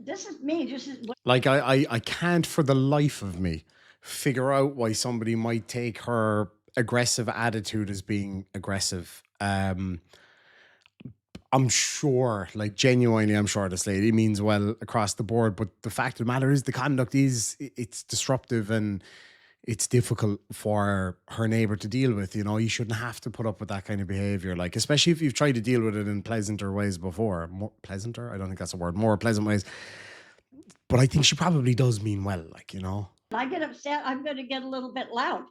This is me. This is what Like I can't for the life of me figure out why somebody might take her aggressive attitude as being aggressive. I'm sure, like genuinely, I'm sure this lady means well across the board. But the fact of the matter is, the conduct it's disruptive and it's difficult for her neighbor to deal with. You know, you shouldn't have to put up with that kind of behavior. Like, especially if you've tried to deal with it in pleasanter ways before. More pleasanter? I don't think that's a word. More pleasant ways. But I think she probably does mean well. Like, you know. I get upset, I'm going to get a little bit loud.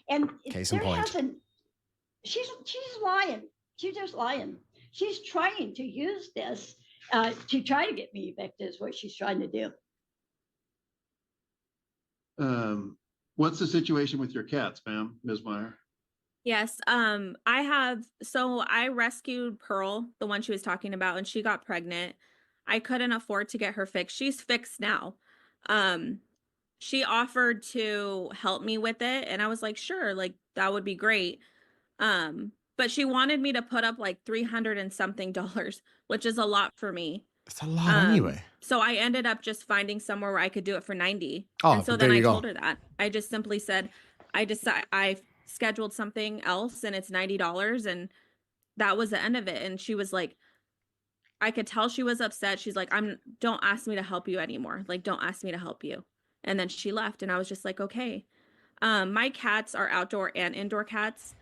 And Case in there point. hasn't. She's lying. She's just lying. She's trying to use this to try to get me evicted. Is what she's trying to do. What's the situation with your cats, ma'am, Ms. Meyer? Yes. I rescued Pearl, the one she was talking about, and she got pregnant. I couldn't afford to get her fixed. She's fixed now. She offered to help me with it, and I was like, sure, like that would be great. But she wanted me to put up like $300 and something, which is a lot for me. It's a lot anyway. So I ended up just finding somewhere where I could do it for 90. Oh, And so but then there I you go. told her that. I just simply said, I scheduled something else and it's $90, and that was the end of it. And she was like, I could tell she was upset. She's like, don't ask me to help you anymore. Like, don't ask me to help you. And then she left, and I was just like, okay. My cats are outdoor and indoor cats.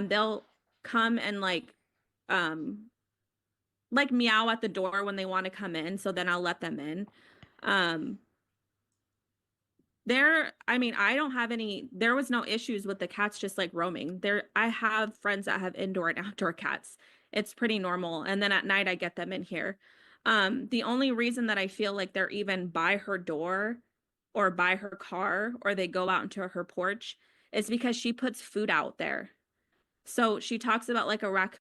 They'll come and like meow at the door when they want to come in. So then I'll let them in. I don't have there was no issues with the cats just like roaming. I have friends that have indoor and outdoor cats. It's pretty normal. And then at night I get them in here. The only reason that I feel like they're even by her door or by her car or they go out into her porch is because she puts food out there. So she talks about like a raccoon.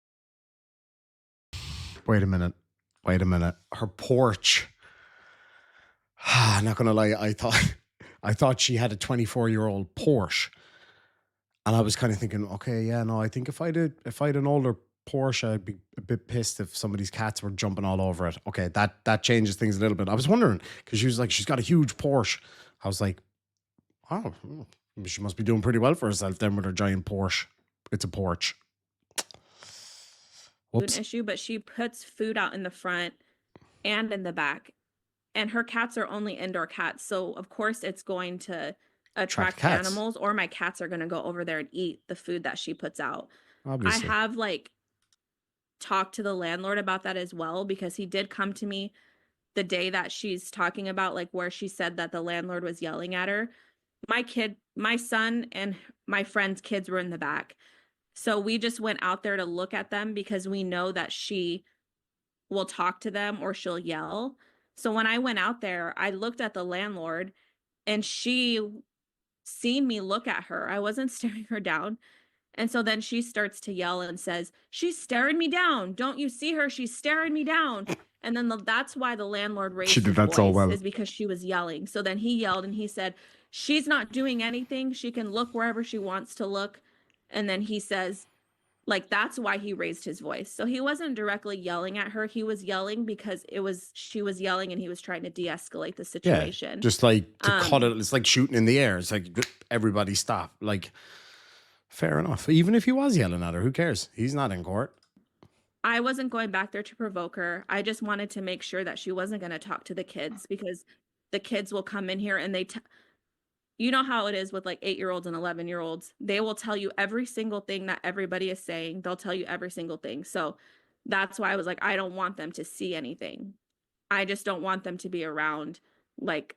Wait a minute. Her porch. I'm not gonna lie. I thought she had a 24-year-old Porsche, and I was kind of thinking, okay, yeah, no, I think if I had an older Porsche, I'd be a bit pissed if somebody's cats were jumping all over it. Okay, that changes things a little bit. I was wondering because she was like, she's got a huge Porsche. I was like, oh, she must be doing pretty well for herself then with her giant Porsche. It's a porch. Whoops. Issue, but she puts food out in the front and in the back. And her cats are only indoor cats. So of course it's going to attract cats. animals, or my cats are going to go over there and eat the food that she puts out. Obviously. I have like talked to the landlord about that as well, because he did come to me the day that she's talking about, like where she said that the landlord was yelling at her. My son and my friend's kids were in the back. So we just went out there to look at them because we know that she will talk to them or she'll yell. So when I went out there, I looked at the landlord and she seen me look at her. I wasn't staring her down. And so then she starts to yell and says, she's staring me down. Don't you see her? She's staring me down. And then that's why the landlord raised his voice, is because she was yelling. So then he yelled and he said, she's not doing anything. She can look wherever she wants to look. And then he says, like, that's why he raised his voice. So he wasn't directly yelling at her. He was yelling because she was yelling and he was trying to de-escalate the situation. Yeah, just like to cut it. It's like shooting in the air. It's like, everybody stop. Like, fair enough. Even if he was yelling at her, who cares? He's not in court. I wasn't going back there to provoke her. I just wanted to make sure that she wasn't going to talk to the kids, because the kids will come in here and you know how it is with like 8-year-olds and 11-year-olds. They will tell you every single thing that everybody is saying. They'll tell you every single thing. So that's why I was like, I don't want them to see anything. I just don't want them to be around like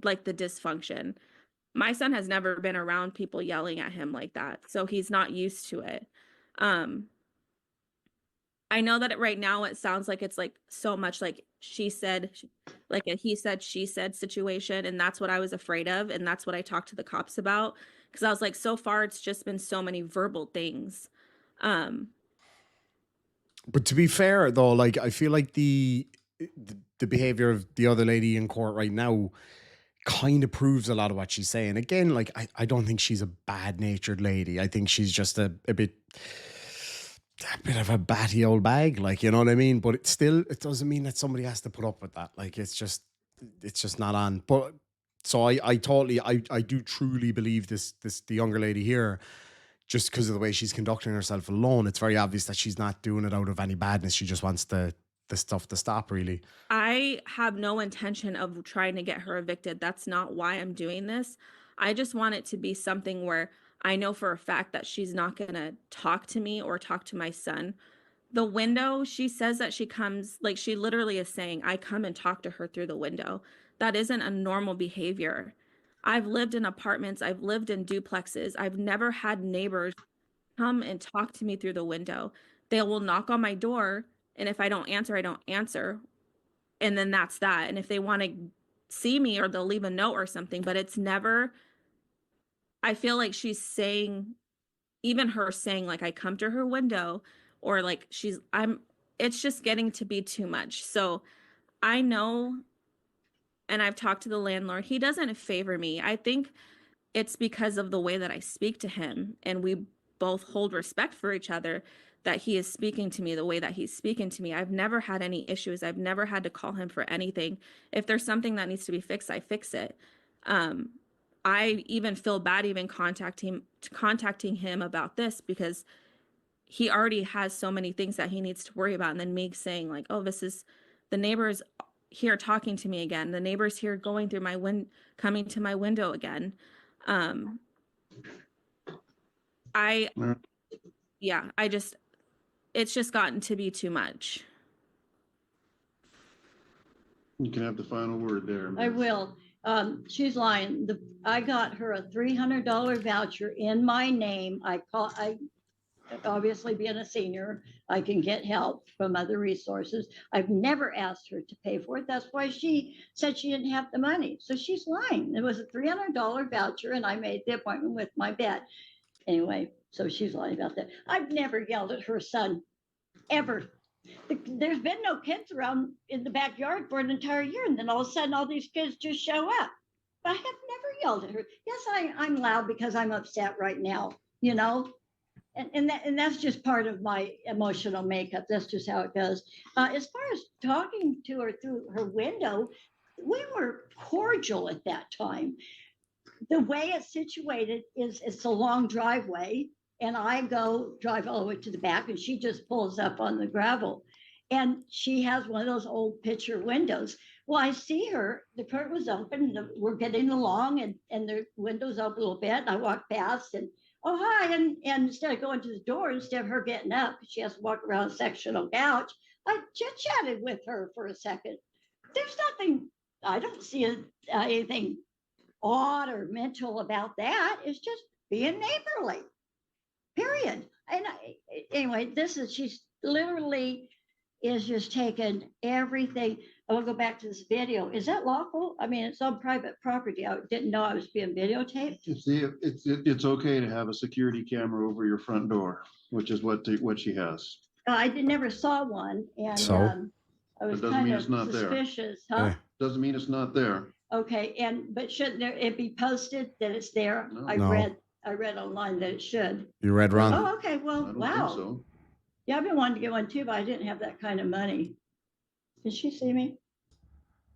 like the dysfunction. My son has never been around people yelling at him like that, so he's not used to it. I know that right now it sounds like it's like so much like she said, like a he said, she said situation. And that's what I was afraid of. And that's what I talked to the cops about. Cause I was like, so far, it's just been so many verbal things. But to be fair, though, like I feel like the behavior of the other lady in court right now kind of proves a lot of what she's saying. Again, like I don't think she's a bad natured lady. I think she's just a bit of a batty old bag, like, you know what I mean? But it doesn't mean that somebody has to put up with that. Like it's just not on. But so I do truly believe the younger lady here, just because of the way she's conducting herself alone, it's very obvious that she's not doing it out of any badness. She just wants the stuff to stop, really. I have no intention of trying to get her evicted. That's not why I'm doing this. I just want it to be something where I know for a fact that she's not going to talk to me or talk to my son. The window, she says that she comes, like she literally is saying, I come and talk to her through the window. That isn't a normal behavior. I've lived in apartments, I've lived in duplexes. I've never had neighbors come and talk to me through the window. They will knock on my door, and if I don't answer, I don't answer. And then that's that. And if they want to see me, or they'll leave a note or something, but it's never, I feel like she's saying, even her saying like I come to her window, or like it's just getting to be too much. So I know, and I've talked to the landlord, he doesn't favor me. I think it's because of the way that I speak to him, and we both hold respect for each other, that he is speaking to me the way that he's speaking to me. I've never had any issues. I've never had to call him for anything. If there's something that needs to be fixed, I fix it. I even feel bad even contacting him about this, because he already has so many things that he needs to worry about. And then me saying like, oh, this is the neighbors here talking to me again. The neighbors here going through coming to my window again. It's just gotten to be too much. You can have the final word there. I will. She's lying. I got her a $300 voucher in my name. I obviously being a senior, I can get help from other resources. I've never asked her to pay for it. That's why she said she didn't have the money. So she's lying. It was a $300 voucher, and I made the appointment with my vet. Anyway, so she's lying about that. I've never yelled at her son, ever. There's been no kids around in the backyard for an entire year, and then all of a sudden all these kids just show up. But I have never yelled at her. Yes, I'm loud because I'm upset right now, you know, and that's just part of my emotional makeup. That's just how it goes. As far as talking to her through her window, we were cordial at that time. The way it's situated is it's a long driveway, and I drive all the way to the back, and she just pulls up on the gravel. And she has one of those old picture windows. Well, I see her, the curtain was open, we're getting along, and the window's open a little bit. And I walk past, and oh, hi. And instead of going to the door, instead of her getting up, she has to walk around a sectional couch, I chit-chatted with her for a second. There's nothing, I don't see anything odd or mental about that. It's just being neighborly, period. And anyway, she's literally is just taking everything. I will go back to this video. Is that lawful? I mean, it's on private property. I didn't know I was being videotaped. See, it's okay to have a security camera over your front door, which is what she has. I never saw one, and So? I was That doesn't kind mean of it's not there. suspicious, huh? Doesn't mean it's not there. Okay, but shouldn't it be posted that it's there? No. I No. read online that it should. You read wrong. Oh, okay. I Well, don't wow. think so. Yeah, I've been wanting to get one too, but I didn't have that kind of money. Did she see me?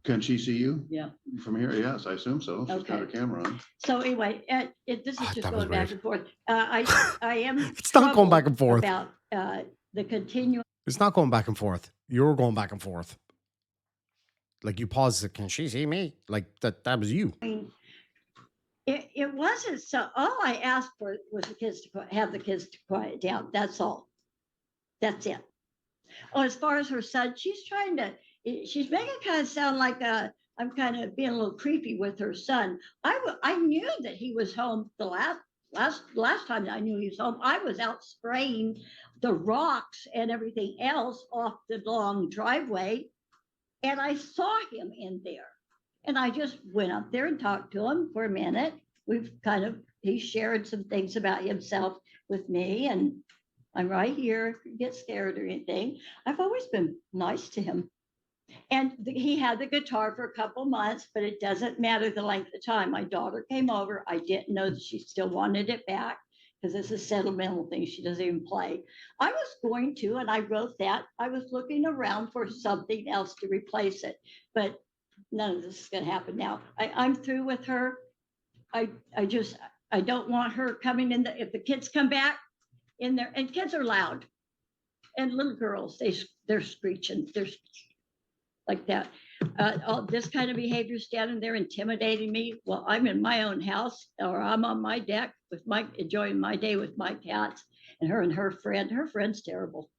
Can she see you Yeah. from here? Yes, I assume so. She's got her Okay. camera on. So anyway, this is just that was going back weird. and forth. I am. It's not going back and troubled forth. About the continuing. It's not going back and forth. You're going back and forth. Like you paused it, can she see me? Like that was you. I mean, it wasn't so, all I asked for was the kids to have the kids to quiet down. That's all. That's it. Oh, as far as her son, she's making it kind of sound like I'm kind of being a little creepy with her son. I knew that he was home the last time that I knew he was home. I was out spraying the rocks and everything else off the long driveway, and I saw him in there. And I just went up there and talked to him for a minute. He shared some things about himself with me, and I'm right here if you get scared or anything. I've always been nice to him. And he had the guitar for a couple months, but it doesn't matter the length of time. My daughter came over. I didn't know that she still wanted it back because it's a sentimental thing. She doesn't even play. I was going to, and I wrote that. I was looking around for something else to replace it, but none of this is going to happen now. I'm through with her. I don't want her coming in. If the kids come back in there, and kids are loud, and little girls, they're screeching. They're like that. All this kind of behavior, standing there intimidating me. Well, I'm in my own house, or I'm on my deck enjoying my day with my cats, and her friend's terrible.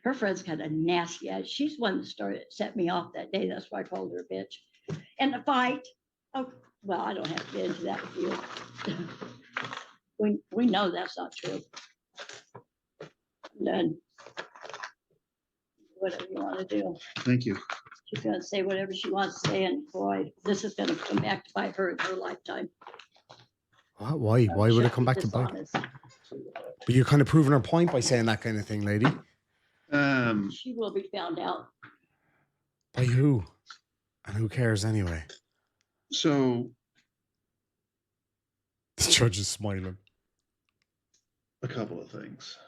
Her friend's kind of nasty. She's one that set me off that day. That's why I called her a bitch. And the fight. Oh, well, I don't have to get into that with you. we know that's not true. And then whatever you want to do. Thank you. She's going to say whatever she wants to say, and boy, this is going to come back to bite her in her lifetime. Why? Why would it come back to bite? But you're kind of proving her point by saying that kind of thing, lady. She will be found out. By who? And who cares anyway? So the judge is smiling. A couple of things.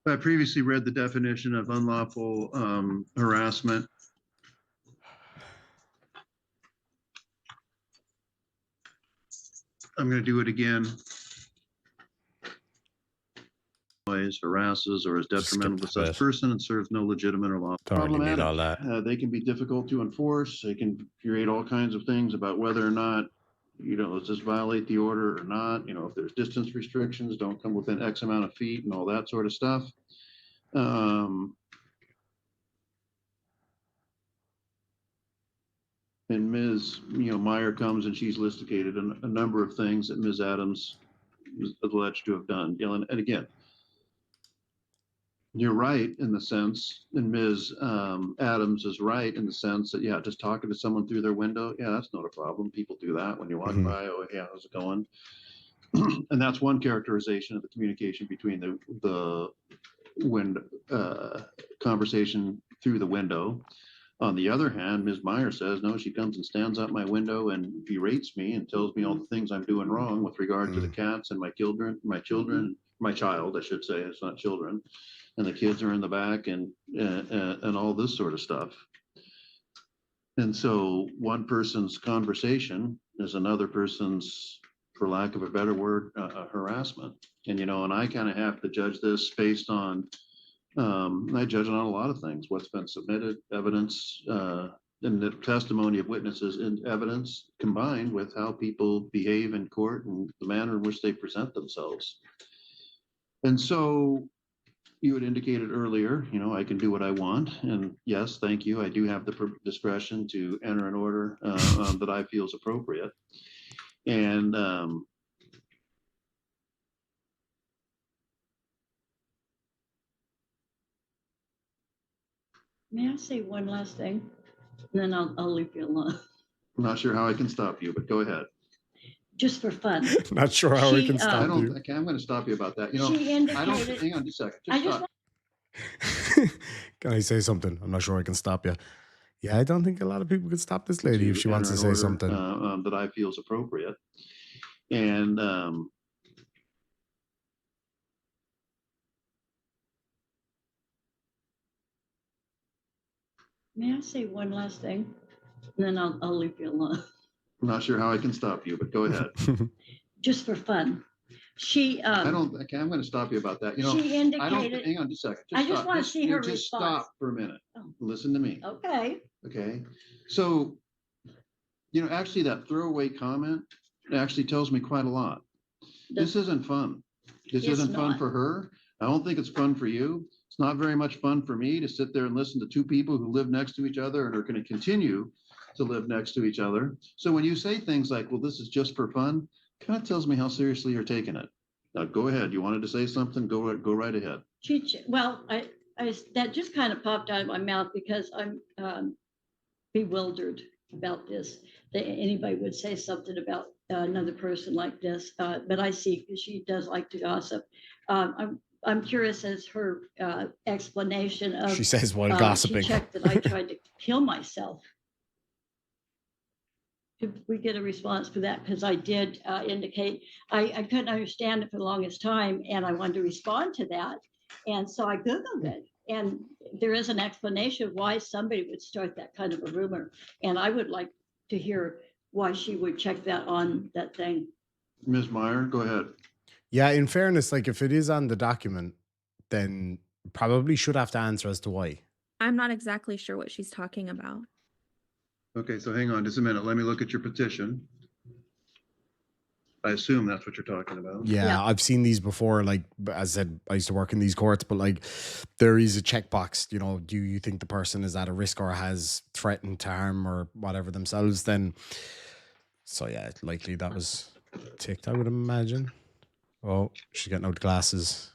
I previously read the definition of unlawful harassment. I'm going to do it again. Harasses or is detrimental to such person and serves no legitimate or lawful. Don't really need all that. They can be difficult to enforce. They can create all kinds of things about whether or not, does this violate the order or not? If there's distance restrictions, don't come within X amount of feet and all that sort of stuff. And Ms. Meyer comes and she's listed a number of things that Ms. Adams is alleged to have done. And again, you're right in the sense, and Ms. Adams is right in the sense that, yeah, just talking to someone through their window, yeah, that's not a problem. People do that when you walk by. Oh, yeah, how's it going? And that's one characterization of the communication between the conversation through the window. On the other hand, Ms. Meyer says, no, she comes and stands at my window and berates me and tells me all the things I'm doing wrong with regard to the cats and my child, I should say, it's not children. And the kids are in the back and all this sort of stuff. And so one person's conversation is another person's, for lack of a better word, harassment. And, and I kind of have to judge this based on, I judge it on a lot of things, what's been submitted, evidence, and the testimony of witnesses and evidence combined with how people behave in court and the manner in which they present themselves. And so you had indicated earlier, I can do what I want. And yes, thank you. I do have the discretion to enter an order that I feel is appropriate. And may I say one last thing? And then I'll leave you alone. I'm not sure how I can stop you, but go ahead. Just for fun. Not sure how we can stop you. Okay, I'm going to stop you about that. She indicated, hang on just a second. Can I say something? I'm not sure I can stop you. Yeah, I don't think a lot of people can stop this lady if she wants to say something. That I feel is appropriate. And may I say one last thing? And then I'll leave you alone. I'm not sure how I can stop you, but go ahead. Just for fun. I'm going to stop you about that. She indicated. hang on just a second. I just want to see her just response. stop for a minute. Oh. Listen to me. Okay. Okay, so, actually that throwaway comment actually tells me quite a lot. This isn't fun. This It's isn't fun not. for her. I don't think it's fun for you. It's not very much fun for me to sit there and listen to two people who live next to each other and are going to continue to live next to each other. So when you say things like, well, this is just for fun, kind of tells me how seriously you're taking it. Now, go ahead. You wanted to say something? Go right ahead. Well, that just kind of popped out of my mouth because I'm bewildered about this, that anybody would say something about another person like this. But I see she does like to gossip. I'm curious as her explanation of. She says while She gossiping. checked that I tried to kill myself. Could we get a response for that? Because I did indicate, I couldn't understand it for the longest time, and I wanted to respond to that. And so I Googled it, and there is an explanation why somebody would start that kind of a rumor. And I would like to hear why she would check that on that thing. Ms. Meyer, go ahead. Yeah, in fairness, like if it is on the document, then probably should have to answer as to why. I'm not exactly sure what she's talking about. Okay, so hang on just a minute. Let me look at your petition. I assume that's what you're talking about. Yeah, I've seen these before. Like, as I said, I used to work in these courts, but like there is a checkbox, do you think the person is at a risk or has threatened to harm or whatever themselves? Then, so yeah, likely that was ticked, I would imagine. Oh, she's getting out the glasses,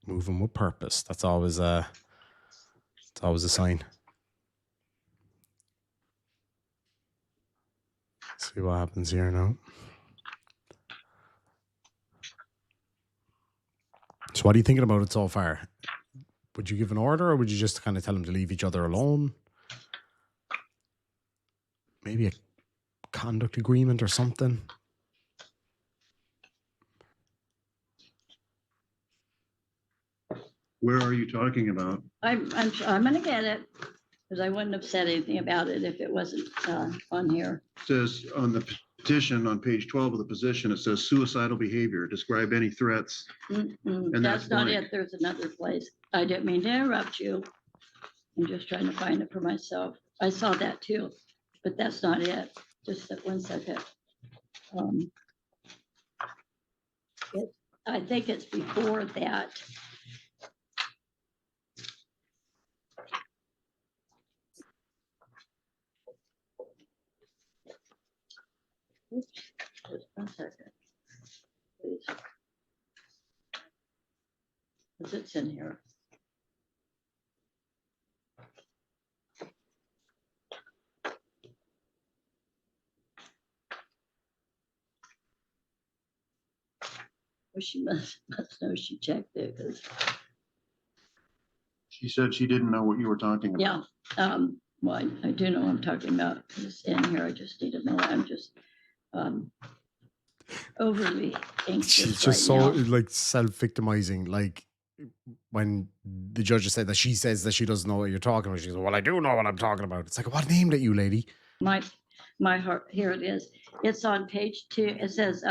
moving with purpose. That's always a sign. See what happens here now. So what are you thinking about it so far? Would you give an order or would you just kind of tell them to leave each other alone? Maybe a conduct agreement or something? Where are you talking about? I'm gonna get it, because I wouldn't have said anything about it if it wasn't on here. It says on the petition on page 12 of the position, it says suicidal behavior. Describe any threats. And That's not blank. it. There's another place. I didn't mean to interrupt you. I'm just trying to find it for myself. I saw that too, but that's not it. Just 1 second. I think it's before that. Oops, just 1 second, please. Because it's in here. Well, she must know she checked it, because, She said she didn't know what you were talking about. yeah. Well, I do know what I'm talking about. It's in here. I just need to know. I'm just overly anxious She's just right so now. like self-victimizing. Like when the judge said that she says that she doesn't know what you're talking about. She goes, well, I do know what I'm talking about. It's like, what named it, you lady? My heart, here it is. It's on page 2. It says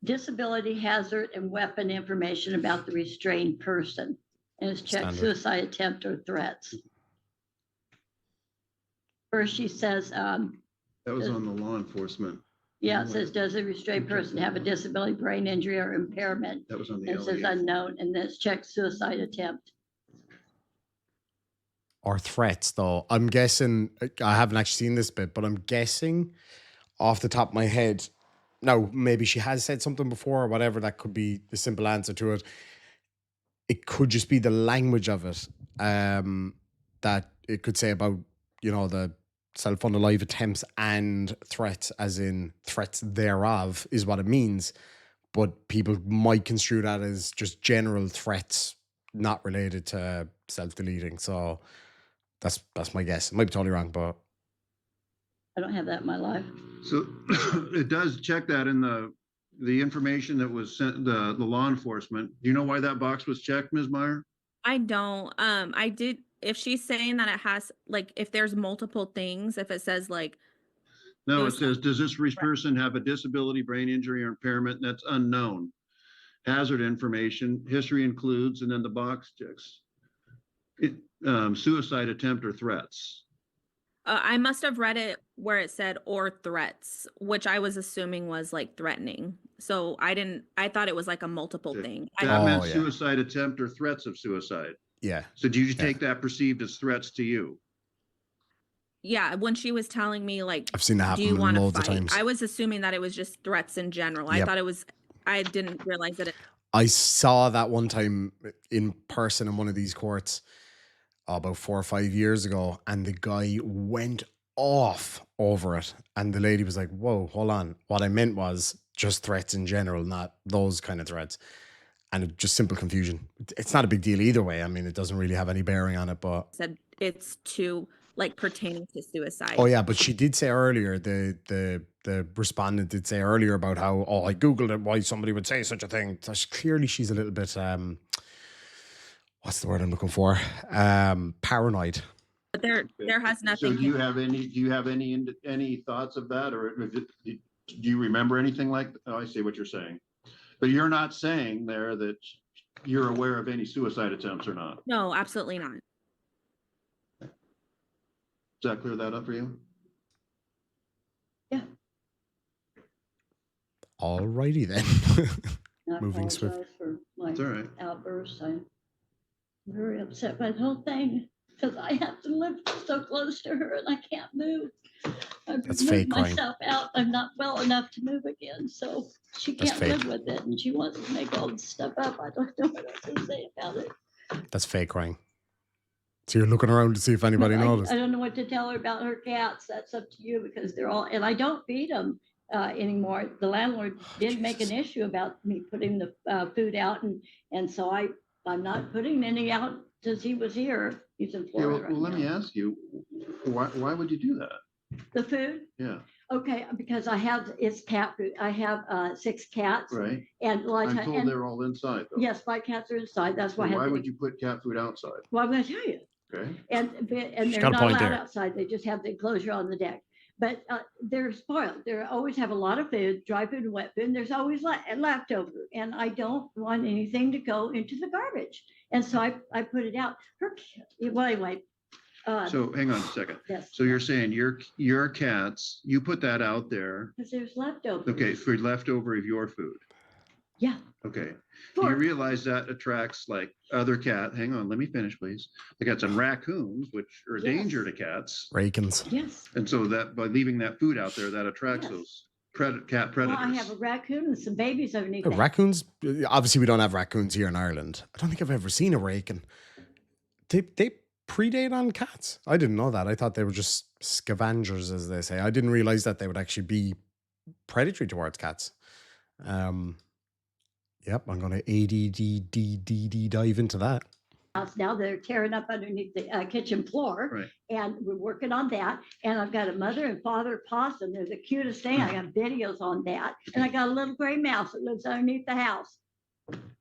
disability, hazard, and weapon information about the restrained person. And it's checked Standard. suicide attempt or threats. First, she says, That was on the law enforcement. yeah, it says, does a restrained person have a disability, brain injury, or impairment? That was on the It says LEA. unknown, and then it's checked suicide attempt. Or threats, though. I'm guessing, I haven't actually seen this bit, but I'm guessing off the top of my head, now maybe she has said something before or whatever, that could be the simple answer to it. It could just be the language of it, that it could say about, the self-unalive attempts and threats, as in threats thereof, is what it means. But people might construe that as just general threats, not related to self-deleting. So that's my guess. It might be totally wrong, but I don't have that in my life. So it does check that in the information that was sent, the law enforcement. Do you know why that box was checked, Ms. Meyer? I don't. I did. If she's saying that it has, like, if there's multiple things, if it says like, No, it Suicide. says, does this person have a disability, brain injury, or impairment? That's unknown. Hazard information, history includes, and then the box checks. Suicide attempt or threats. I must have read it where it said or threats, which I was assuming was like threatening. So I thought it was like a multiple Okay. thing. That meant yeah. suicide attempt or threats of suicide. Yeah. So do you Yeah. take that perceived as threats to you? Yeah, when she was telling me like, I've seen that do you happen want to loads of fight? times. I was assuming that it was just threats in general. I Yep. thought it was, I didn't realize that it, I saw that one time in person in one of these courts about 4 or 5 years ago, and the guy went off over it. And the lady was like, whoa, hold on. What I meant was just threats in general, not those kind of threats. And just simple confusion. It's not a big deal either way. I mean, it doesn't really have any bearing on it, but said it's to like pertaining to suicide. oh yeah, but she did say earlier, the respondent did say earlier about how, oh, I Googled it, why somebody would say such a thing. So clearly she's a little bit what's the word I'm looking for? Paranoid. But there has So nothing. do you have any thoughts of that, or do you remember anything like, oh, I see what you're saying. But you're not saying there that you're aware of any suicide attempts or not. No, absolutely not. Does that clear that up for you? Yeah. Alrighty then. I Moving swift. apologize for my It's all right. outburst. I'm very upset by the whole thing because I have to live so close to her and I can't move. I've That's moved fake crying. myself out. I'm not well enough to move again, so she That's can't fake. live with it, and she wants to make all this stuff up. I don't know what else to say about it. That's fake crying. So you're looking around to see if anybody noticed. I don't know what to tell her about her cats. That's up to you because they're all, and I don't feed them anymore. The landlord did make an issue about me putting the food out, and so I'm not putting any out since he was here. He's in Yeah, Florida well, right let me now. ask you, why would you do that? The food? Yeah, Okay, because it's cat food. I have 6 cats. right. And a lot of I'm times, told and they're all inside though. yes, my cats are inside. That's why I So have. why would you put cat food outside? Well, I'm going to tell you. Okay. And She's they're got a not point allowed there. outside. They just have the enclosure on the deck. But they're spoiled. They always have a lot of food, dry food and wet food. And there's always leftover. And I don't want anything to go into the garbage. And so I put it out. Well, anyway. So hang on a second. Yes. So you're saying your cats, you put that out there, Because there's leftovers. okay, for leftover of your food. Yeah. Okay. Do you realize that attracts like other cat? Hang on, let me finish, please. I got some raccoons, which are a danger to cats. Rakins. Yes. And so that by leaving that food out there, that attracts those cat predators. Well, I have a raccoon and some babies underneath Oh, that. raccoons? Obviously, we don't have raccoons here in Ireland. I don't think I've ever seen a rakin. They predate on cats. I didn't know that. I thought they were just scavengers, as they say. I didn't realize that they would actually be predatory towards cats. Yep, I'm going to ADD dive into that. Now they're tearing up underneath the kitchen floor, Right. and we're working on that. And I've got a mother and father possum. They're the cutest thing. I got videos on that, and I got a little gray mouse that lives underneath the house.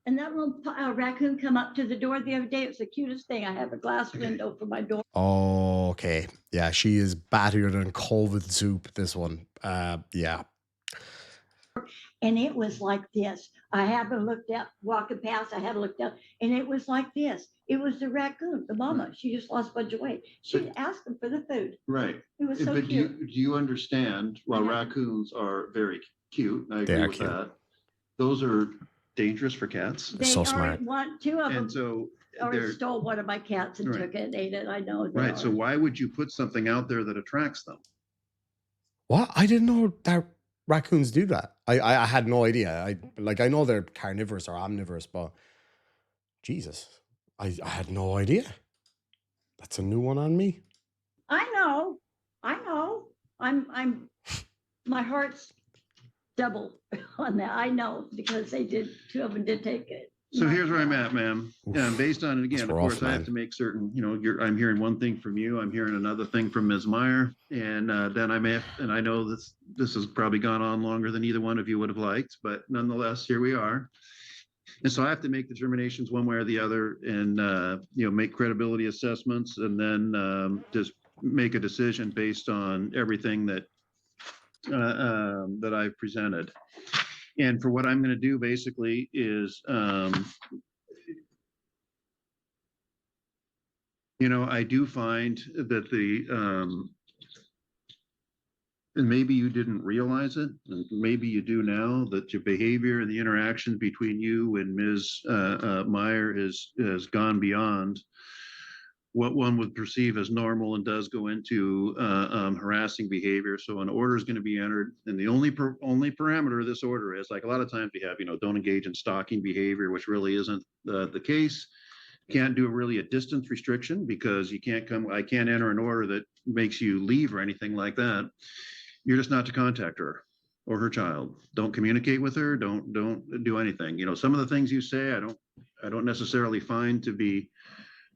And that little raccoon come up to the door the other day. It was the cutest thing. I have a glass window for my door. Okay. Yeah, she is battier than COVID soup, this one. Yeah. And it was like this. I haven't looked up, walking past, I had looked up, and it was like this. It was the raccoon, the mama. She just lost a bunch of weight. She'd ask them for the food. Right. It was so But cute. do you understand, while Yeah. raccoons are very cute, I They agree are with cute. that, those are dangerous for cats. They so already smart. want 2 of them. And so Already they're, stole one of my cats and Right. took it and ate it. I know. they right, so are. why would you put something out there that attracts them? What? I didn't know that raccoons do that. I had no idea. I know they're carnivorous or omnivorous, but Jesus, I had no idea. That's a new one on me. I know. I'm my heart's double on that. I know because 2 of them did take it. So here's where I'm at, ma'am. Yeah, and based on it again, That's of rough, course, I have man. to make certain, I'm hearing one thing from you, I'm hearing another thing from Ms. Meyer, and then and I know this has probably gone on longer than either one of you would have liked, but nonetheless, here we are. And so I have to make determinations one way or the other and, make credibility assessments and then just make a decision based on everything that I've presented. And for what I'm going to do basically is, I do find that and maybe you didn't realize it, and maybe you do now, that your behavior and the interaction between you and Ms. Meyer has gone beyond what one would perceive as normal and does go into harassing behavior. So an order is going to be entered, and the only parameter of this order is, like a lot of times we have, don't engage in stalking behavior, which really isn't the case. Can't do really a distance restriction, because I can't enter an order that makes you leave or anything like that. You're just not to contact her or her child. Don't communicate with her. Don't do anything. Some of the things you say, I don't necessarily find to be,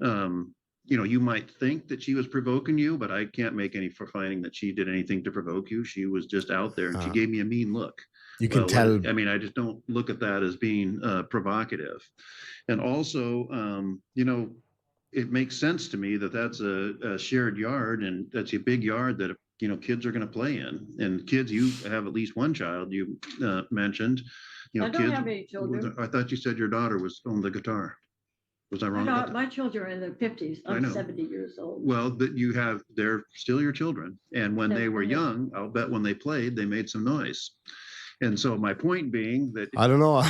you might think that she was provoking you, but I can't make any for finding that she did anything to provoke you. She was just out there, and she gave me a mean look. You can tell. I just don't look at that as being provocative. And also, it makes sense to me that that's a shared yard, and that's a big yard that, kids are going to play in. And kids, you have at least one child you mentioned. I don't have any children. I thought you said your daughter was on the guitar. Was I wrong about that? My children are in their 50s. I'm 70 years old. Well, but they're still your children. And when they were young, I'll bet when they played, they made some noise. And so my point being that I don't know.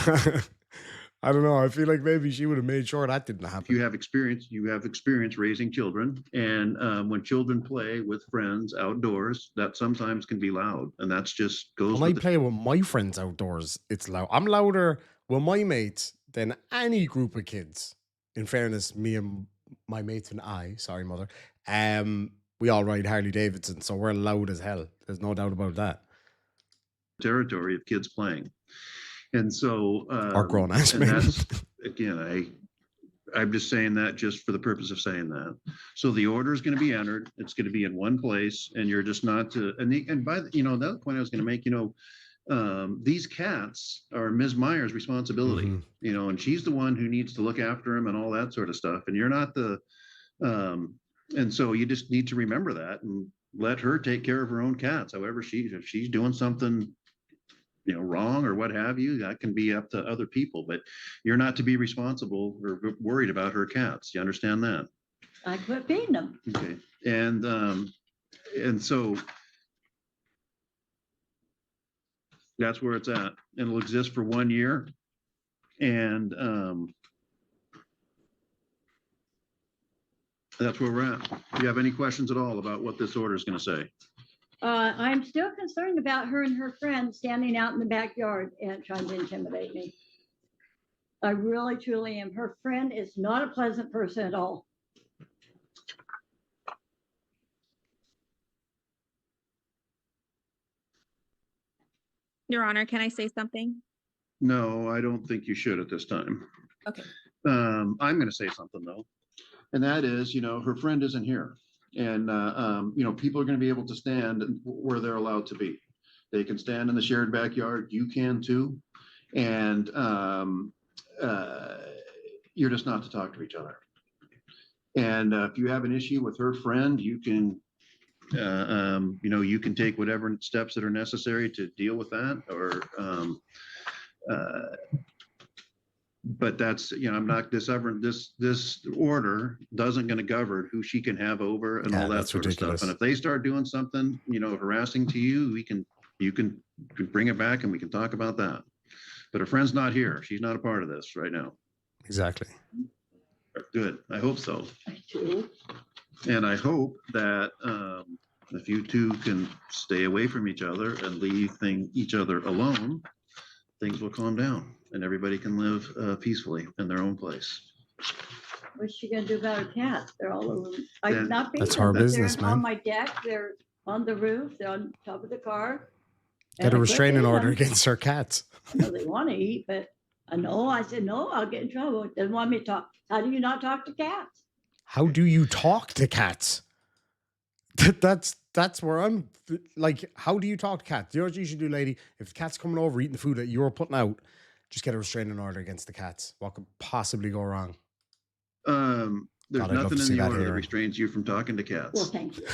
I don't know. I feel like maybe she would have made sure that didn't happen. you have experience raising children. And when children play with friends outdoors, that sometimes can be loud. And that's just goes When I play with my friends outdoors, it's loud. I'm louder with my mates than any group of kids. In fairness, me and my mates and sorry, mother, we all ride Harley Davidson, so we're loud as hell. There's no doubt about that. Territory of kids playing. And so Or grown ass and men. that's, again, I'm just saying that just for the purpose of saying that. So the order is going to be entered. It's going to be in one place, and you're just not to. And by the other point I was going to make, these cats are Ms. Meyer's responsibility. Mm-hmm. And she's the one who needs to look after them and all that sort of stuff. And you're not the. And so you just need to remember that and let her take care of her own cats. However, if she's doing something, wrong or what have you, that can be up to other people, but you're not to be responsible or worried about her cats. You understand that? I quit feeding them. Okay. And so that's where it's at, and it'll exist for 1 year. And that's where we're at. Do you have any questions at all about what this order is going to say? I'm still concerned about her and her friends standing out in the backyard and trying to intimidate me. I really, truly am. Her friend is not a pleasant person at all. Your Honor, can I say something? No, I don't think you should at this time. Okay. I'm going to say something though, and that is, her friend isn't here. And, people are going to be able to stand where they're allowed to be. They can stand in the shared backyard. You can too. And you're just not to talk to each other. And if you have an issue with her friend, you can, you can take whatever steps that are necessary to deal with that. Or, but that's, I'm not this order doesn't going to govern who she can have over and all that sort of stuff. And if they start doing something, harassing to you, you can bring it back and we can talk about that. But her friend's not here. She's not a part of this right now. Exactly. Good. I hope so. I do. And I hope that if you two can stay away from each other and leave each other alone, things will calm down and everybody can live peacefully in their own place. What's she gonna do about her cats? They're all over. I'm not being. That's her business, they're man. on my deck. They're on the roof. They're on top of the car. Get a restraining order against her cats. I know they want to eat, but I said, no, I'll get in trouble. Doesn't want me to talk. How do you not talk to cats? How do you talk to cats? That's where I'm like, how do you talk to cats? You know what you should do, lady? If the cat's coming over eating the food that you're putting out, just get a restraining order against the cats. What could possibly go wrong? There's God, nothing in the order that here. restrains you from talking to cats. Well, thank you.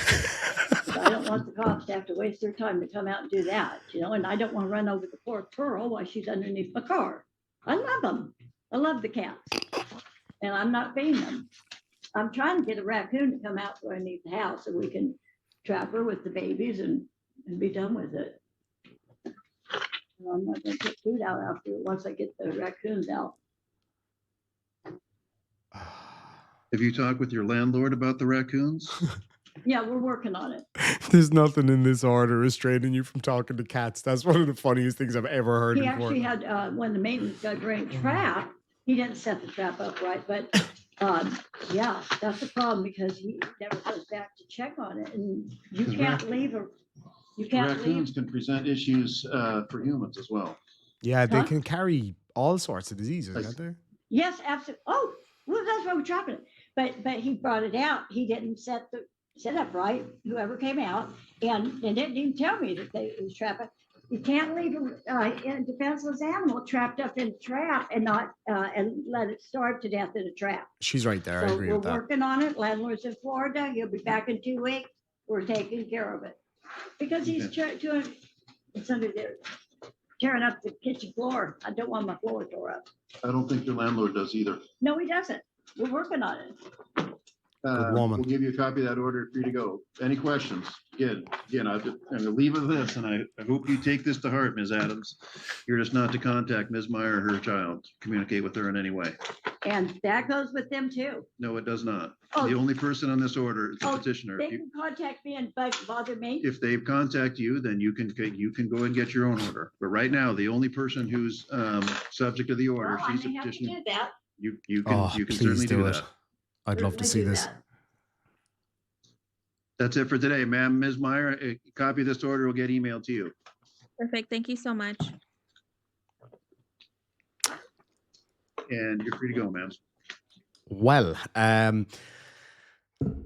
I don't want the cops to have to waste their time to come out and do that, and I don't want to run over the poor Pearl while she's underneath my car. I love them. I love the cats. And I'm not feeding them. I'm trying to get a raccoon to come out underneath the house so we can trap her with the babies and and be done with it. I'm not gonna put food out after, once I get the raccoons out. Have you talked with your landlord about the raccoons? Yeah, we're working on it. There's nothing in this order restraining you from talking to cats. That's one of the funniest things I've ever heard He before. actually had, when the maintenance guy bring trap, he didn't set the trap up right, but, yeah, that's the problem, because he never goes back to check on it, and you 'Cause can't leave her. You can't leave. Raccoons can present issues for humans as well. Yeah, they Huh? can carry all sorts of diseases, Like- can't they? Yes, absolutely. Oh, well, that's why we're trapping it. But he brought it out. He didn't set up right, whoever came out, and didn't even tell me that it was trapping. You can't leave a defenseless animal trapped up in a trap and not, and let it starve to death in a trap. She's right there. I So agree we're with that. working on it. Landlord's in Florida. He'll be back in 2 weeks. We're taking care of it. Because he's doing, it's under there, tearing up the kitchen floor. I don't want my floor tore up. I don't think your landlord does either. No, he doesn't. We're working on it. woman. We'll give you a copy of that order for you to go. Any questions? Again, I'm gonna leave with this, and I hope you take this to heart, Ms. Adams. You're just not to contact Ms. Meyer or her child, communicate with her in any way. And that goes with them too. No, it does not. Oh. The only person on this order is the Oh, petitioner. They If you- can contact me and bother me. If they contact you, then you can go and get your own order. But right now, the only person who's subject to the order, Well, I she's the may have to petitioner. do that. You Oh, can please certainly do do it. that. I'd love to see Certainly do this. that. That's it for today, ma'am. Ms. Meyer, a copy of this order will get emailed to you. Perfect. Thank you so much. And you're free to go, ma'am. Well,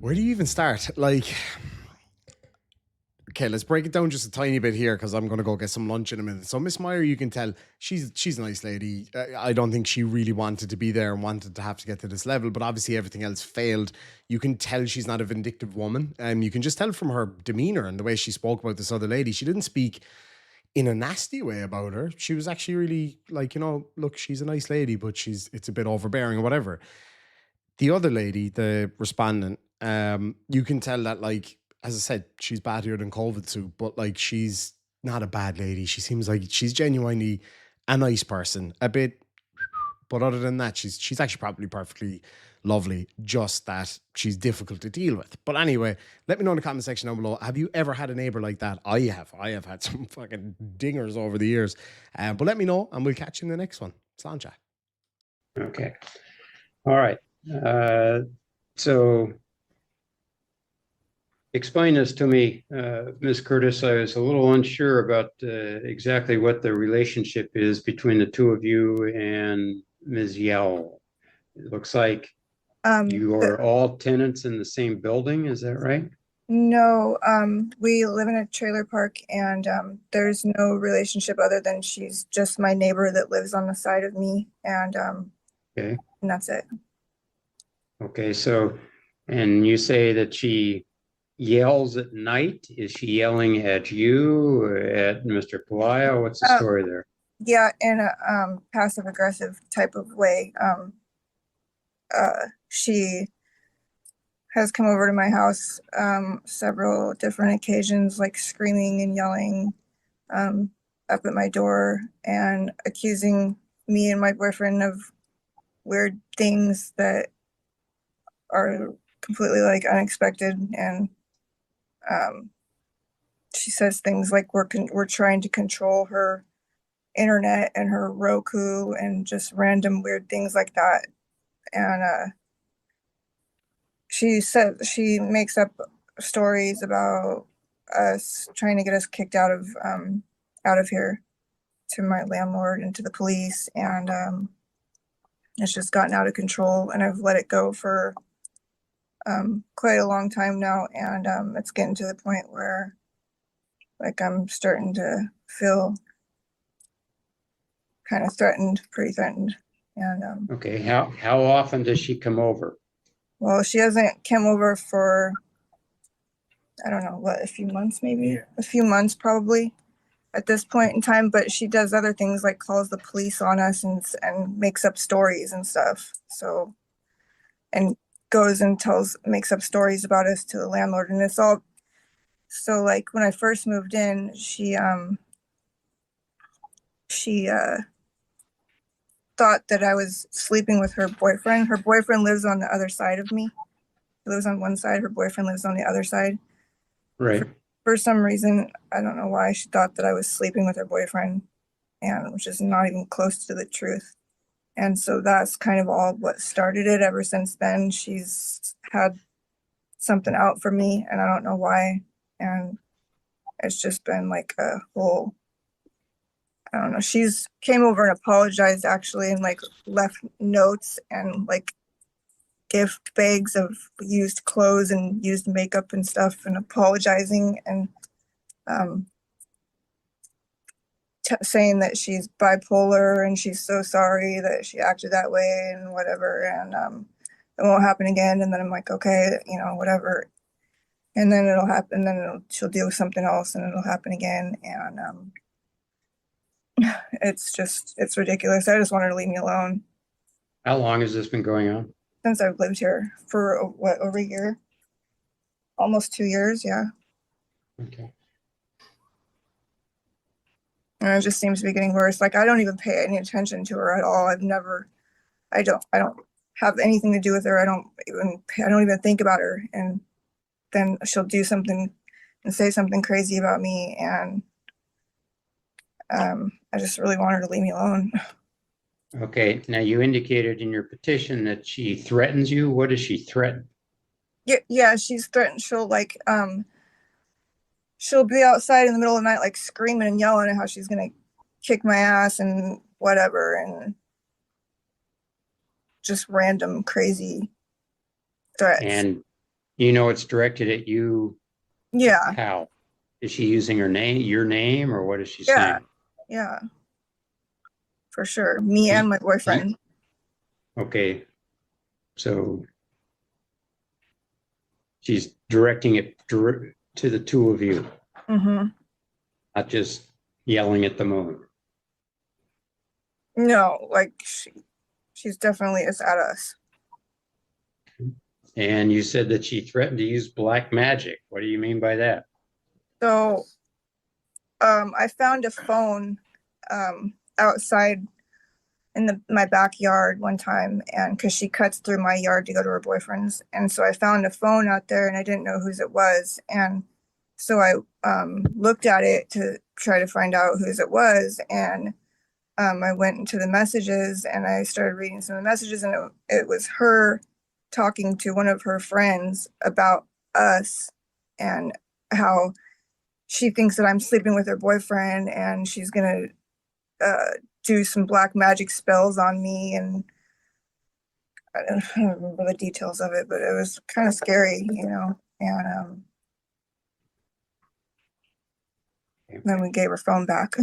where do you even start? Like, okay, let's break it down just a tiny bit here because I'm going to go get some lunch in a minute. So Miss Meyer, you can tell she's a nice lady. I don't think she really wanted to be there and wanted to have to get to this level, but obviously everything else failed. You can tell she's not a vindictive woman. You can just tell from her demeanor and the way she spoke about this other lady. She didn't speak in a nasty way about her. She was actually really like, look, she's a nice lady, but it's a bit overbearing or whatever. The other lady, the respondent, you can tell that, like, as I said, she's battier than COVID soup, but like she's not a bad lady. She seems like she's genuinely a nice person, a bit, but other than that, she's actually probably perfectly lovely, just that she's difficult to deal with. But anyway, let me know in the comment section down below. Have you ever had a neighbor like that? I have had some fucking dingers over the years. But let me know and we'll catch you in the next one. Sláinte. Okay. All right. So explain this to me, Ms. Curtis. I was a little unsure about exactly what the relationship is between the two of you and Ms. Yell. It looks like you are all tenants in the same building. Is that right? No, we live in a trailer park and there's no relationship other than she's just my neighbor that lives on the side of me and Okay. and that's it. Okay. So, and you say that she yells at night. Is she yelling at you or at Mr. Pelayo? What's the story there? Yeah, in a passive aggressive type of way. She has come over to my house several different occasions, like screaming and yelling up at my door and accusing me and my boyfriend of weird things that are completely like unexpected. And she says things like we're trying to control her internet and her Roku and just random weird things like that. And she said she makes up stories about us trying to get us kicked out of here to my landlord and to the police, and it's just gotten out of control, and I've let it go for quite a long time now, and it's getting to the point where like I'm starting to feel kind of pretty threatened. And Okay. How often does she come over? well, she hasn't come over for, I don't know, what, a few months maybe? Yeah. A few months probably at this point in time, but she does other things like calls the police on us and makes up stories and stuff. So, and goes and makes up stories about us to the landlord, and it's all So like when I first moved in, she thought that I was sleeping with her boyfriend. Her boyfriend lives on the other side of me. He lives on one side, her boyfriend lives on the other side. Right. For some reason, I don't know why, she thought that I was sleeping with her boyfriend, and which is not even close to the truth. And so that's kind of all what started it. Ever since then, she's had something out for me, and I don't know why. And it's just been like a whole, I don't know. She's came over and apologized actually, and like left notes and like gift bags of used clothes and used makeup and stuff, and apologizing and saying that she's bipolar and she's so sorry that she acted that way and whatever, and it won't happen again. And then I'm like, okay, you know, whatever. And then it'll happen, then she'll deal with something else and it'll happen again. And it's ridiculous. I just want her to leave me alone. How long has this been going on? Since I've lived here for what, over a year? Almost 2 years, yeah. Okay. And it just seems to be getting worse. Like I don't even pay any attention to her at all. I don't have anything to do with her. I don't even think about her. And then she'll do something and say something crazy about me. And I just really want her to leave me alone. Okay. Now you indicated in your petition that she threatens you. What does she threaten? Yeah, she's threatened. She'll like, she'll be outside in the middle of the night, like screaming and yelling at how she's gonna kick my ass and whatever, and just random crazy threats. And you know it's directed at you. Yeah. How? Is she using her name, your name, or what is she Yeah. saying? Yeah. For sure. Me and my boyfriend. Okay. So she's directing it to the two of you, Mm-hmm. not just yelling at the moon. No, like she's definitely is at us. And you said that she threatened to use black magic. What do you mean by that? So I found a phone outside in my backyard one time, and because she cuts through my yard to go to her boyfriend's, and so I found a phone out there and I didn't know whose it was, and so I looked at it to try to find out whose it was, and I went into the messages and I started reading some of the messages, and it was her talking to one of her friends about us and how she thinks that I'm sleeping with her boyfriend and she's gonna do some black magic spells on me. And I don't remember the details of it, but it was kind of scary, you know. And then we gave her phone back.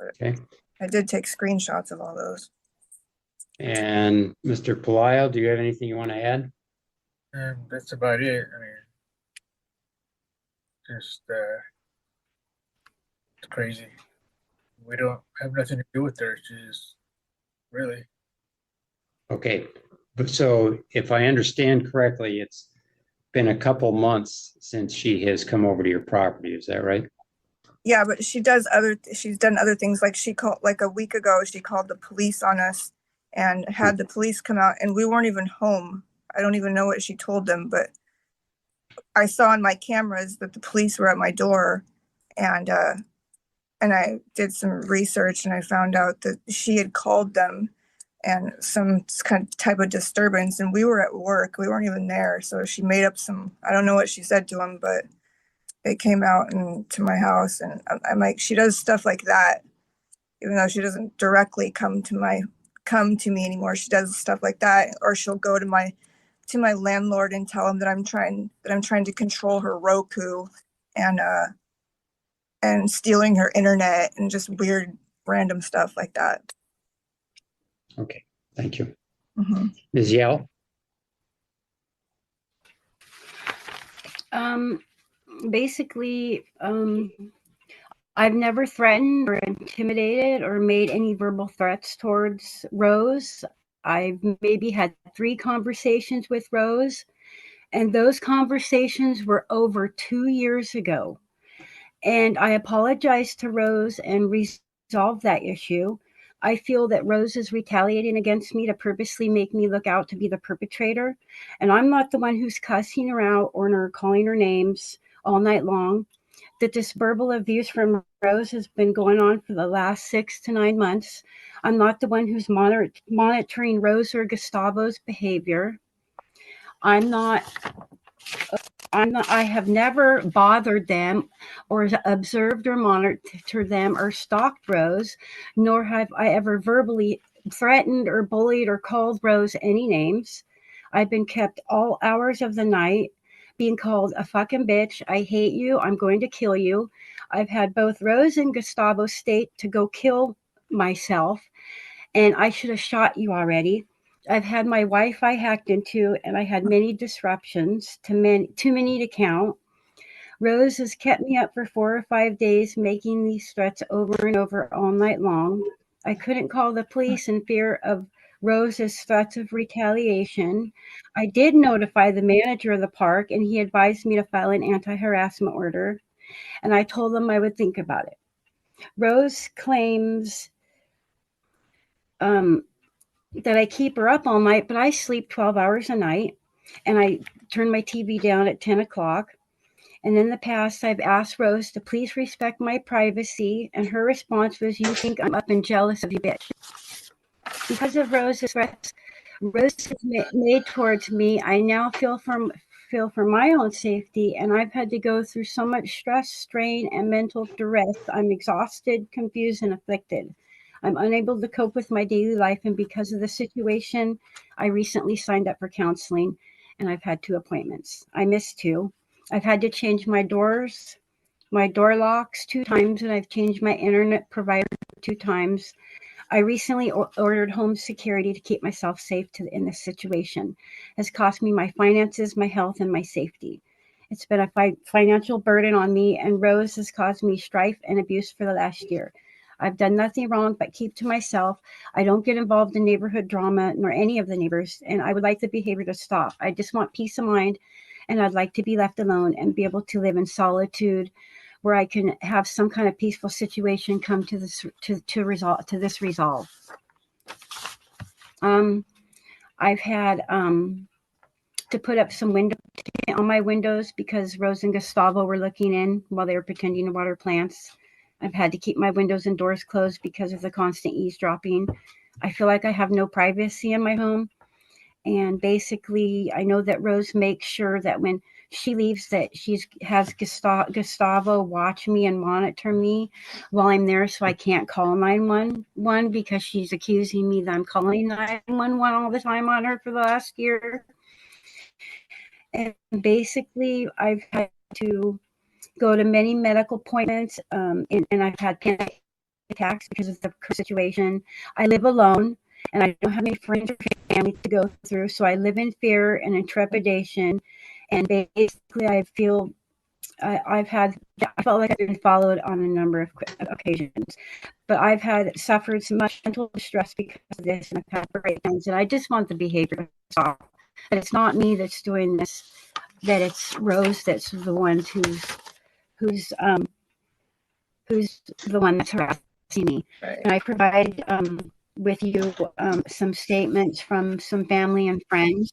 Okay. I did take screenshots of all those. And Mr. Palaio, do you have anything you want to add? That's about it. I mean, just it's crazy. We don't have nothing to do with her. She's really. Okay. But so if I understand correctly, it's been a couple months since she has come over to your property. Is that right? Yeah, but she's done other things. Like she called, like a week ago, she called the police on us and had the police come out, and we weren't even home. I don't even know what she told them, but I saw on my cameras that the police were at my door, and I did some research and I found out that she had called them and some kind of type of disturbance, and we were at work. We weren't even there. So she made up some, I don't know what she said to them, but they came out and to my house, and I'm like, she does stuff like that, even though she doesn't directly come to me anymore. She does stuff like that, or she'll go to my landlord and tell him that I'm trying to control her Roku and stealing her internet and just weird random stuff like that. Okay. Thank you. Mm-hmm. Ms. Yell? Basically, I've never threatened or intimidated or made any verbal threats towards Rose. I've maybe had 3 conversations with Rose, And those conversations were over 2 years ago. And I apologized to Rose and resolved that issue. I feel that Rose is retaliating against me to purposely make me look out to be the perpetrator. And I'm not the one who's cussing her out or calling her names all night long. That this verbal abuse from Rose has been going on for the last 6 to 9 months. I'm not the one who's monitoring Rose or Gustavo's behavior. I have never bothered them or observed or monitored them or stalked Rose, nor have I ever verbally threatened or bullied or called Rose any names. I've been kept all hours of the night, being called a fucking bitch. I hate you. I'm going to kill you. I've had both Rose and Gustavo state to go kill myself, and I should have shot you already. I've had my Wi-Fi hacked into, and I had many disruptions, too many to count. Rose has kept me up for 4 or 5 days, making these threats over and over all night long. I couldn't call the police in fear of Rose's threats of retaliation. I did notify the manager of the park, and he advised me to file an anti-harassment order, and I told him I would think about it. Rose claims that I keep her up all night, but I sleep 12 hours a night, and I turn my TV down at 10 o'clock. And in the past, I've asked Rose to please respect my privacy, and her response was, "You think I'm up and jealous of you, bitch." Because of Rose's threats Rose has made towards me, I now feel for my own safety, and I've had to go through so much stress, strain, and mental duress. I'm exhausted, confused, and afflicted. I'm unable to cope with my daily life, and because of the situation, I recently signed up for counseling, and I've had 2 appointments. I missed 2. I've had to change my door locks 2 times, and I've changed my internet provider 2 times. I recently ordered home security to keep myself safe in this situation. It has cost me my finances, my health, and my safety. It's been a financial burden on me, and Rose has caused me strife and abuse for the last year. I've done nothing wrong but keep to myself. I don't get involved in neighborhood drama nor any of the neighbors, and I would like the behavior to stop. I just want peace of mind, and I'd like to be left alone and be able to live in solitude where I can have some kind of peaceful situation come to this resolve. I've had to put up some windows on my windows because Rose and Gustavo were looking in while they were pretending to water plants. I've had to keep my windows and doors closed because of the constant eavesdropping. I feel like I have no privacy in my home. And basically, I know that Rose makes sure that when she leaves that she has Gustavo watch me and monitor me while I'm there, so I can't call 911 because she's accusing me that I'm calling 911 all the time on her for the last year. And basically, I've had to go to many medical appointments, and I've had panic attacks because of the situation. I live alone, and I don't have any friends or family to go through, so I live in fear and in trepidation. And basically, I felt like I've been followed on a number of occasions. But I've suffered so much mental distress because of this, and I've had breakdowns, and I just want the behavior to stop. But it's not me that's doing this; that it's Rose that's the one who's the one that's harassing me. Right. And I provided with you some statements from some family and friends,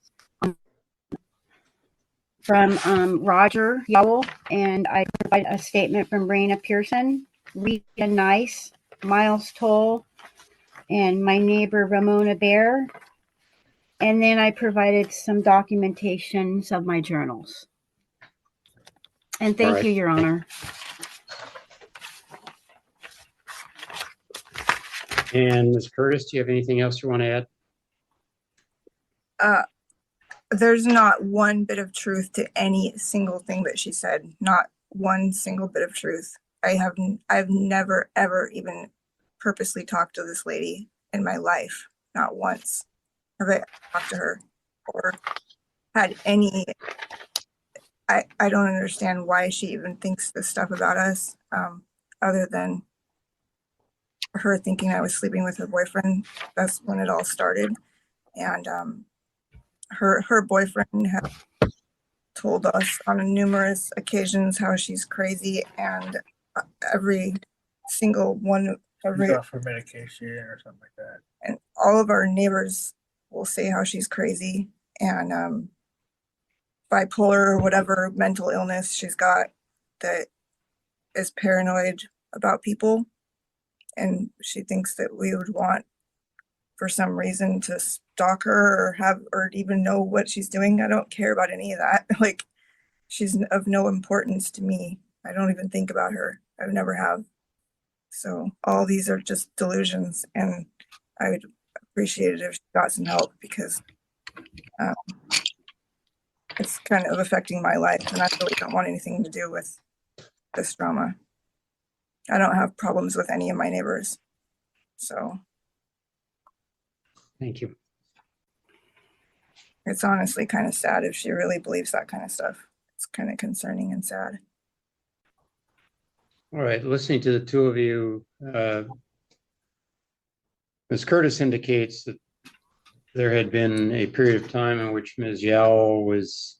from Roger Yowell, and I provided a statement from Raina Pearson, Rita Nice, Miles Toll, and my neighbor Ramona Bear. And then I provided some documentations of my journals. And thank you, Your Honor. And Ms. Curtis, do you have anything else you want to add? There's not one bit of truth to any single thing that she said. Not one single bit of truth. I've never ever even purposely talked to this lady in my life. Not once have I talked to her or had any. I don't understand why she even thinks this stuff about us, other than her thinking I was sleeping with her boyfriend. That's when it all started. And her boyfriend told us on numerous occasions how she's crazy, and every single one, She's off her medication or something like that. and all of our neighbors will say how she's crazy and bipolar or whatever mental illness she's got that is paranoid about people. And she thinks that we would want, for some reason, to stalk her or even know what she's doing. I don't care about any of that. Like, she's of no importance to me. I don't even think about her. I never have. So all these are just delusions, and I would appreciate it if she got some help, because it's kind of affecting my life, and I really don't want anything to do with this drama. I don't have problems with any of my neighbors. So Thank you. it's honestly kind of sad if she really believes that kind of stuff. It's kind of concerning and sad. All right, listening to the two of you, Ms. Curtis indicates that there had been a period of time in which Ms. Yao was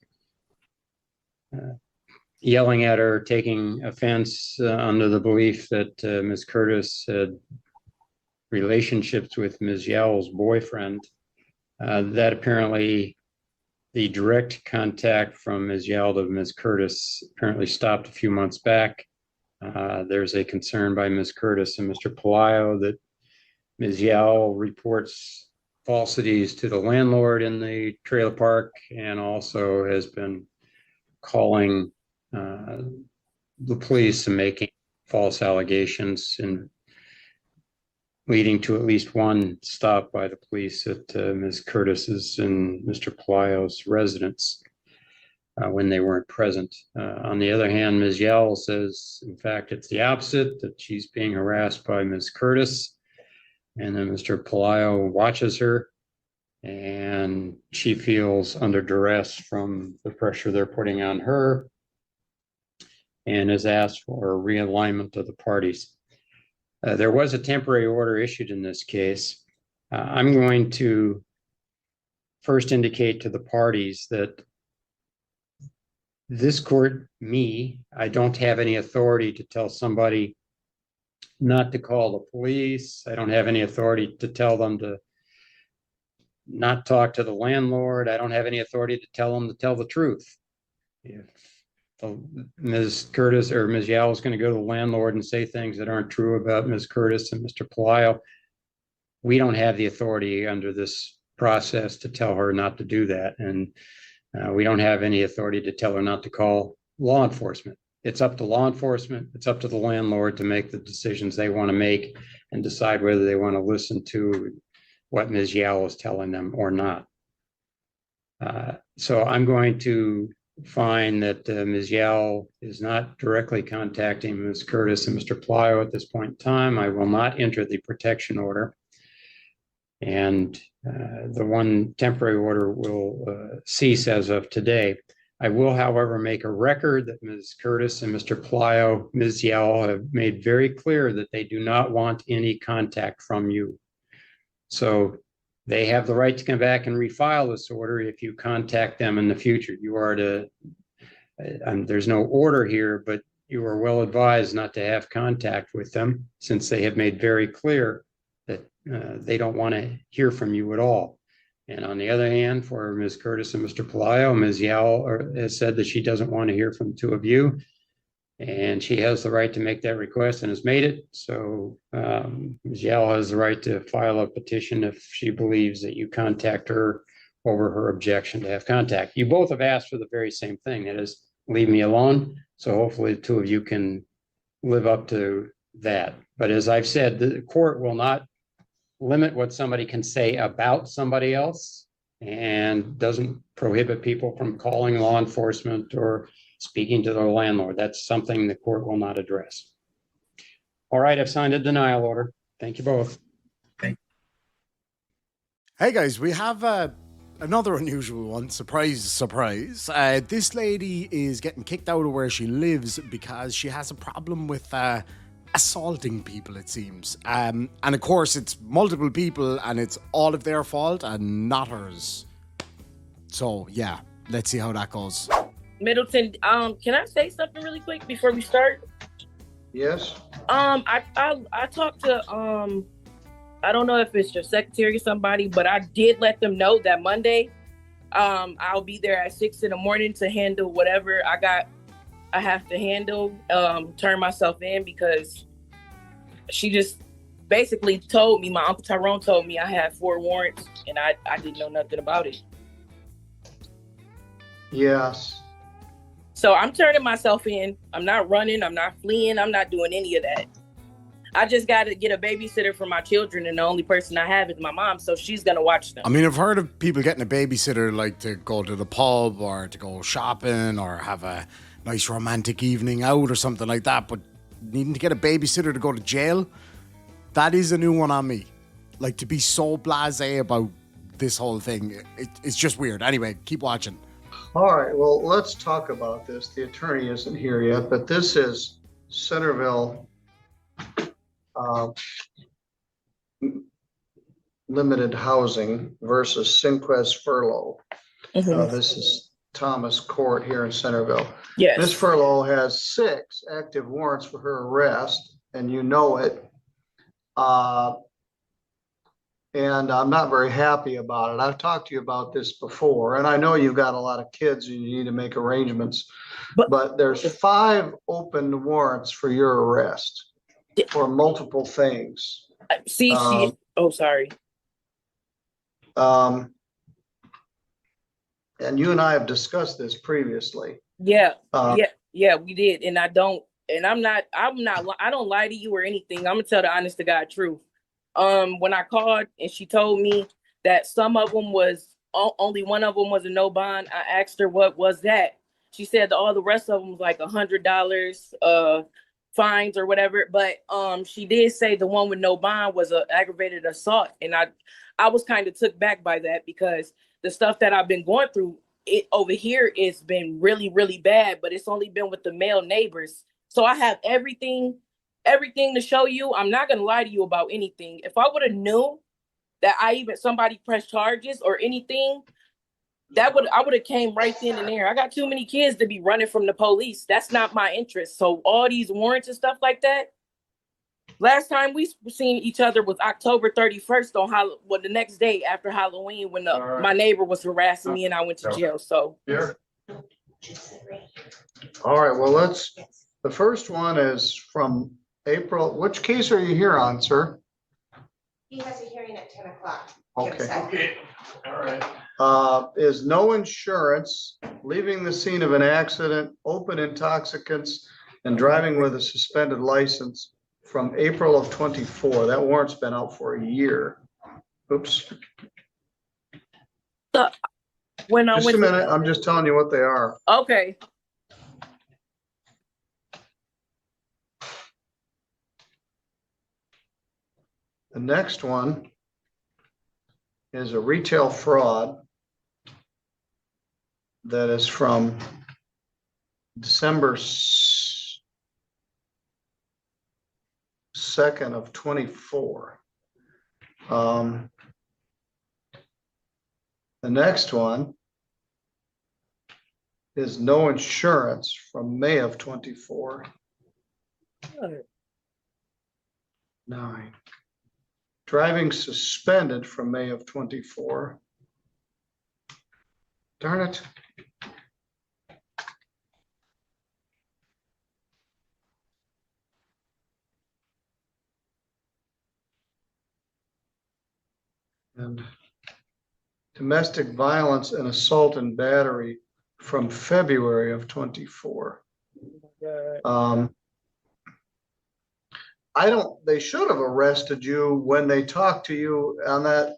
yelling at her, taking offense under the belief that Ms. Curtis had relationships with Ms. Yao's boyfriend. That apparently, the direct contact from Ms. Yao to Ms. Curtis apparently stopped a few months back. There's a concern by Ms. Curtis and Mr. Pelayo that Ms. Yao reports falsities to the landlord in the trailer park, and also has been calling the police and making false allegations, and leading to at least one stop by the police at Ms. Curtis's and Mr. Pelayo's residence when they weren't present. On the other hand, Ms. Yao says, in fact, it's the opposite, that she's being harassed by Ms. Curtis, and then Mr. Pelayo watches her, and she feels under duress from the pressure they're putting on her, and has asked for a realignment of the parties. There was a temporary order issued in this case. I'm going to first indicate to the parties that this court, I don't have any authority to tell somebody not to call the police. I don't have any authority to tell them to not talk to the landlord. I don't have any authority to tell them to tell the truth. If Ms. Curtis or Ms. Yao is going to go to the landlord and say things that aren't true about Ms. Curtis and Mr. Pelayo, we don't have the authority under this process to tell her not to do that. And we don't have any authority to tell her not to call law enforcement. It's up to law enforcement. It's up to the landlord to make the decisions they want to make and decide whether they want to listen to what Ms. Yao is telling them or not. So I'm going to find that Ms. Yao is not directly contacting Ms. Curtis and Mr. Pelayo at this point in time. I will not enter the protection order. And the one temporary order will cease as of today. I will, however, make a record that Ms. Curtis and Mr. Pelayo, Ms. Yao have made very clear that they do not want any contact from you. So they have the right to come back and refile this order if you contact them in the future. You are to, there's no order here, but you are well advised not to have contact with them, since they have made very clear that they don't want to hear from you at all. And on the other hand, for Ms. Curtis and Mr. Pelayo, Ms. Yao has said that she doesn't want to hear from the two of you, and she has the right to make that request and has made it. So Ms. Yao has the right to file a petition if she believes that you contact her over her objection to have contact. You both have asked for the very same thing, that is, leave me alone. So hopefully the two of you can live up to that. But as I've said, the court will not limit what somebody can say about somebody else, and doesn't prohibit people from calling law enforcement or speaking to their landlord. That's something the court will not address. All right, I've signed a denial order. Thank you both. Hey guys, we have another unusual one. Surprise, surprise. This lady is getting kicked out of where she lives because she has a problem with assaulting people, it seems. And of course, it's multiple people and it's all of their fault and not hers. So yeah, let's see how that goes. Middleton, can I say something really quick before we start? Yes? I talked to I don't know if it's your secretary or somebody, but I did let them know that Monday, I'll be there at 6 a.m. to handle whatever I have to handle, turn myself in, because she just basically told me, my Uncle Tyrone told me I had 4 warrants and I didn't know nothing about it. Yes. So I'm turning myself in. I'm not running. I'm not fleeing. I'm not doing any of that. I just got to get a babysitter for my children, and the only person I have is my mom, so she's going to watch them. I mean, I've heard of people getting a babysitter like to go to the pub or to go shopping or have a nice romantic evening out or something like that, but needing to get a babysitter to go to jail, that is a new one on me. Like, to be so blasé about this whole thing, it's just weird. Anyway, keep watching. All right, well, let's talk about this. The attorney isn't here yet, but this is Centerville Limited Housing versus Sinquest Furlough. This is Thomas Court here in Centerville. Yes. Ms. Furlow has 6 active warrants for her arrest, and you know it. And I'm not very happy about it. I've talked to you about this before, and I know you've got a lot of kids and you need to make arrangements, but there's 5 open warrants for your arrest for multiple things. Sorry. And you and I have discussed this previously. Yeah, we did. And I don't lie to you or anything. I'm gonna tell the honest to God truth. When I called and she told me that some of them only one of them was a no bond, I asked her what was that. She said that all the rest of them was like $100 fines or whatever. But she did say the one with no bond was an aggravated assault, and I was kind of took back by that, because the stuff that I've been going through over here, it's been really, really bad, but it's only been with the male neighbors. So I have everything to show you. I'm not going to lie to you about anything. If I would have knew that somebody pressed charges or anything, I would have came right then and there. I got too many kids to be running from the police. That's not my interest. So all these warrants and stuff like that. Last time we seen each other was October 31st the next day after Halloween, when my neighbor was harassing me and I went to jail. So Here. All right, well, the first one is from April. Which case are you here on, sir? He has a hearing at 10 o'clock. Okay. All right. Is no insurance, leaving the scene of an accident, open intoxicants, and driving with a suspended license from April of 24. That warrant's been out for a year. Oops. Just a minute. I'm just telling you what they are. Okay. The next one is a retail fraud that is from December 2nd of 24. The next one is no insurance from May of 24. 9. Driving suspended from May of 24. Darn it. And domestic violence and assault and battery from February of 24. They should have arrested you when they talked to you on that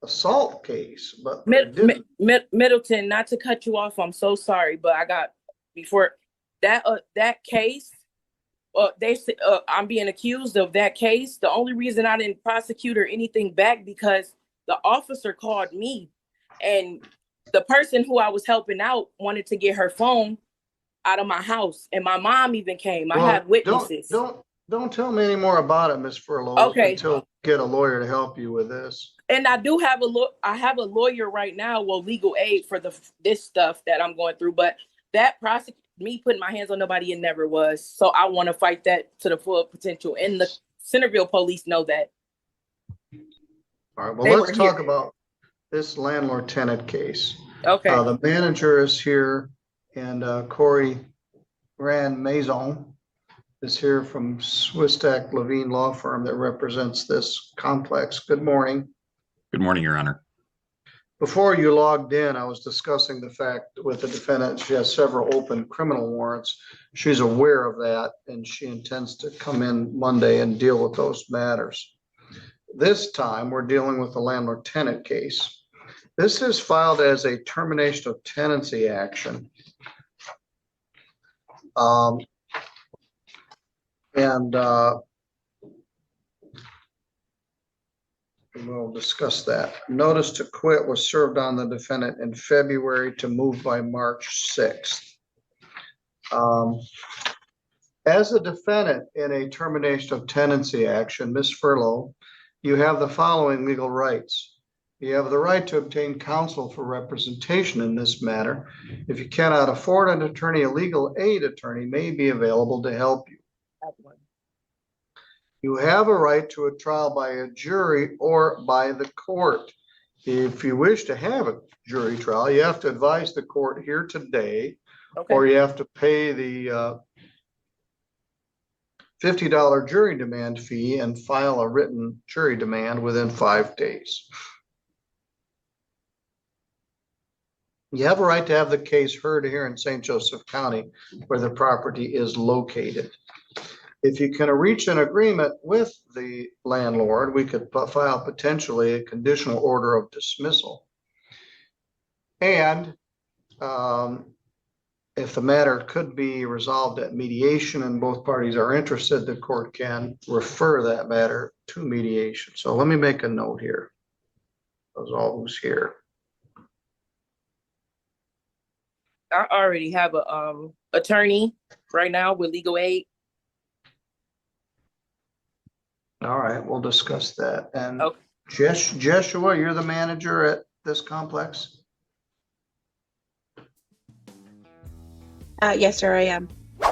assault case, but Middleton, not to cut you off, I'm so sorry, but I got before that case, I'm being accused of that case. The only reason I didn't prosecute or anything back, because the officer called me, and the person who I was helping out wanted to get her phone out of my house, and my mom even came. I have witnesses. Don't tell me any more about it, Miss Furlow. Okay. Until we get a lawyer to help you with this. And I do have I have a lawyer right now, legal aid for this stuff that I'm going through. But that me putting my hands on nobody, it never was. So I want to fight that to the full potential. And the Centerville police know that. All right, well, They let's were talk here. about this landlord tenant case. Okay. The manager is here, and Corey Grand Maison is here from Swistak Levine Law Firm that represents this complex. Good morning. Good morning, Your Honor. Before you logged in, I was discussing the fact with the defendant, she has several open criminal warrants. She's aware of that, and she intends to come in Monday and deal with those matters. This time, we're dealing with the landlord tenant case. This is filed as a termination of tenancy action. We'll discuss that. Notice to quit was served on the defendant in February to move by March 6th. As a defendant in a termination of tenancy action, Ms. Furlow, you have the following legal rights. You have the right to obtain counsel for representation in this matter. If you cannot afford an attorney, a legal aid attorney may be available to help you. You have a right to a trial by a jury or by the court. If you wish to have a jury trial, you have to advise the court here today, or you have to pay the $50 jury demand fee and file a written jury demand within 5 days. You have a right to have the case heard here in St. Joseph County, where the property is located. If you can reach an agreement with the landlord, we could file potentially a conditional order of dismissal. And if the matter could be resolved at mediation and both parties are interested, the court can refer that matter to mediation. So let me make a note here. That's all who's here. I already have a attorney right now with legal aid. All right, we'll discuss that. And Okay. Joshua, you're the manager at this complex? Yes, sir, I am.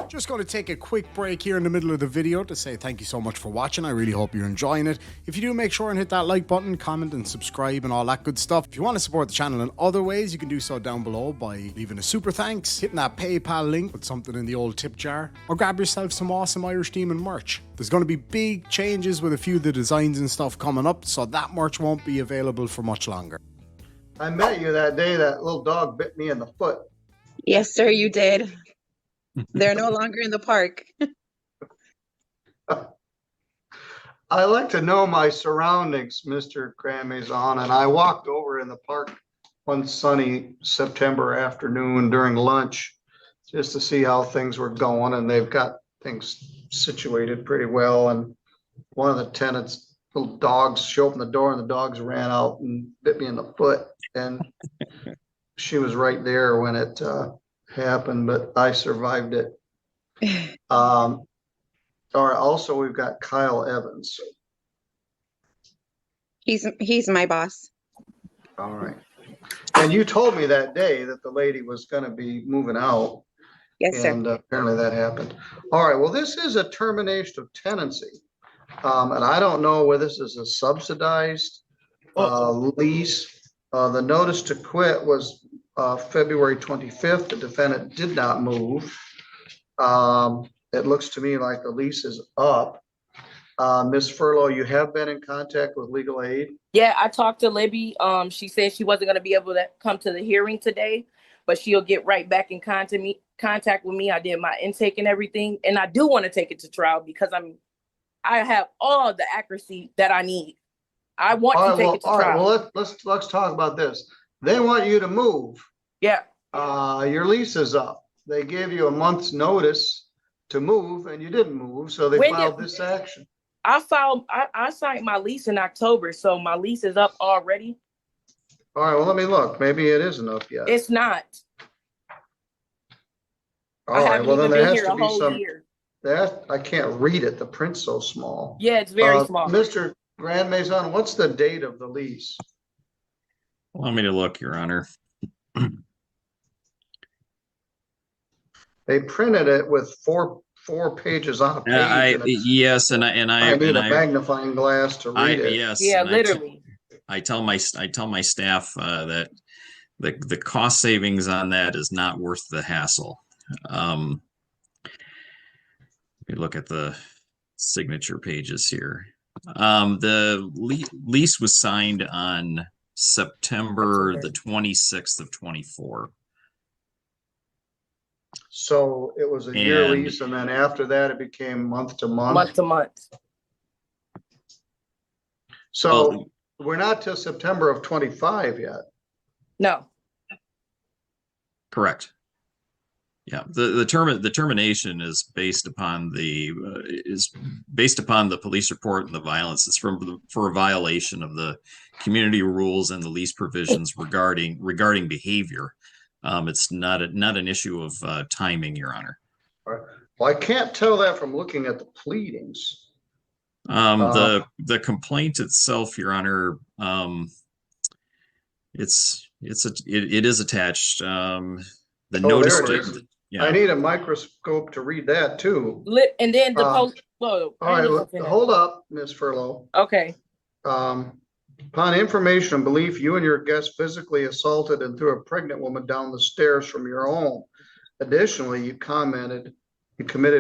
Just going to take a quick break here in the middle of the video to say thank you so much for watching. I really hope you're enjoying it. If you do, make sure and hit that like button, comment and subscribe and all that good stuff. If you want to support the channel in other ways, you can do so down below by leaving a super thanks, hitting that PayPal link with something in the old tip jar, or grab yourself some awesome Irish Demon merch. There's going to be big changes with a few of the designs and stuff coming up, so that merch won't be available for much longer. I met you that day that little dog bit me in the foot. Yes, sir, you did. They're no longer in the park. I like to know my surroundings, Mr. Grand-Maison, and I walked over in the park one sunny September afternoon during lunch just to see how things were going, and they've got things situated pretty well. And one of the tenants, little dogs, she opened the door and the dogs ran out and bit me in the foot, and she was right there when it happened, but I survived it. All right, also we've got Kyle Evans. He's my boss. All right. And you told me that day that the lady was going to be moving out. Yes, sir. And apparently that happened. All right, well, this is a termination of tenancy. And I don't know whether this is a subsidized lease. The notice to quit was February 25th. The defendant did not move. It looks to me like the lease is up. Ms. Furlow, you have been in contact with legal aid? Yeah, I talked to Libby. She said she wasn't going to be able to come to the hearing today, but she'll get right back in contact with me. I did my intake and everything, and I do want to take it to trial because I have all the accuracy that I need. I want to take it to trial. All right, well, let's talk about this. They want you to move. Yeah. Your lease is up. They gave you a month's notice to move, and you didn't move, so they filed this action. I signed my lease in October, so my lease is up already. All right, well, let me look. Maybe it isn't up yet. It's not. All right, well, then there has to be some. Year. I can't read it. The print's so small. Yeah, it's very small. Mr. Grand-Maison, what's the date of the lease? Allow me to look, Your Honor. They printed it with four pages on a page. and it's- yes, and I need a magnifying glass to read it. yes, Yeah, and literally. I tell my staff that the cost savings on that is not worth the hassle. Let me look at the signature pages here. The lease was signed on September the 26th of 24. So it was a year And- lease, and then after that, it became month to month. Month to month. So Well- we're not till September of 25 yet. No. Correct. Yeah, the termination is based upon the police report and the violence. It's for a violation of the community rules and the lease provisions regarding behavior. It's not an issue of timing, Your Honor. Well, I can't tell that from looking at the pleadings. The complaint itself, Your Honor, it is attached. The notice. There it is. Yeah. I need a microscope to read that too. And then the post. Whoa. All right, hold up, Ms. Furlow. Okay. Upon information and belief, you and your guest physically assaulted and threw a pregnant woman down the stairs from your home. Additionally, you committed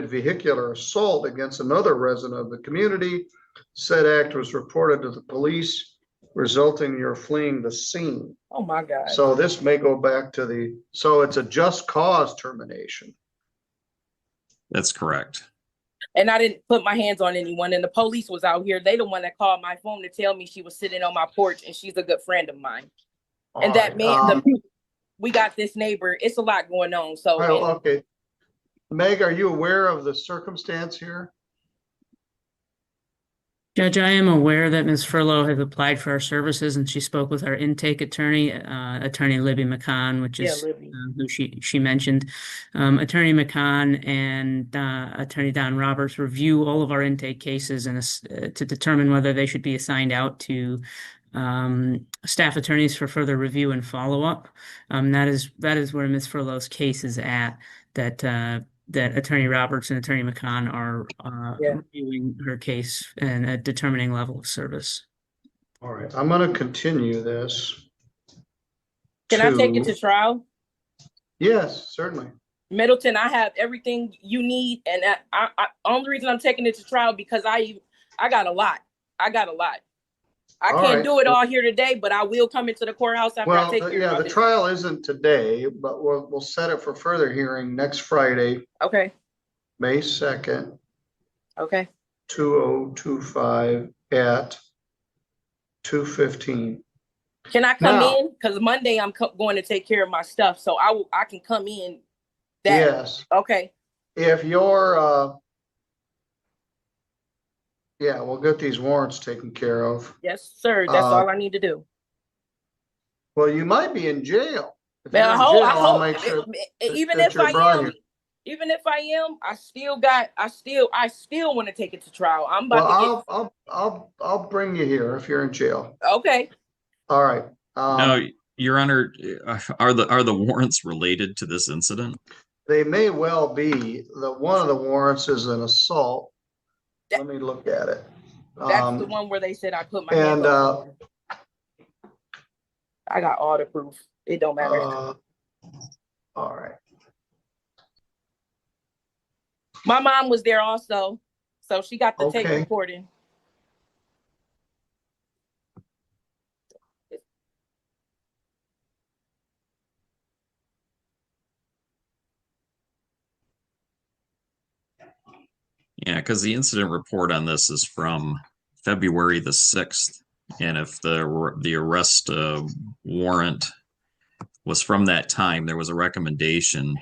vehicular assault against another resident of the community. Said act was reported to the police, resulting in your fleeing the scene. Oh my God. So this may go back to so it's a just cause termination. That's correct. And I didn't put my hands on anyone, and the police was out here. They the one that called my phone to tell me she was sitting on my porch, and she's a good friend of mine. And that man, we got this neighbor. It's a lot going on. So okay. Meg, are you aware of the circumstance here? Judge, I am aware that Ms. Furlow has applied for our services, and she spoke with our intake attorney, Attorney Libby McCann, which is who she mentioned. Attorney McCann and Attorney Don Roberts review all of our intake cases and to determine whether they should be assigned out to staff attorneys for further review and follow-up. That is where Ms. Furlow's case is at. That Attorney Roberts and Attorney McCann are reviewing her case and determining level of service. All right, I'm going to continue this. Can I take it to trial? Yes, certainly. Middleton, I have everything you need, and I only reason I'm taking it to trial because I got a lot. I can't do it all here today, but I will come into the courthouse after I take care of the trial isn't today, but we'll set it for further hearing next Friday. Okay. May 2nd. Okay. 2025 at 2:15. Can I come in? Because Monday I'm going to take care of my stuff, so I can come in. Yes. Okay. If you're yeah, we'll get these warrants taken care of. Yes, sir. That's all I need to do. Well, you might be in jail. Man, I'll make sure even if I am, I still want to take it to trial. I'm about to I'll bring you here if you're in jail. Okay. All right. Now, Your Honor, are the warrants related to this incident? They may well be. One of the warrants is an assault. Let me look at it. That's the one where they said I put my hands on. I got all the proof. It don't matter. All right. My mom was there also, so she got the tape recording. Yeah, because the incident report on this is from February the 6th. And if the arrest warrant was from that time, there was a recommendation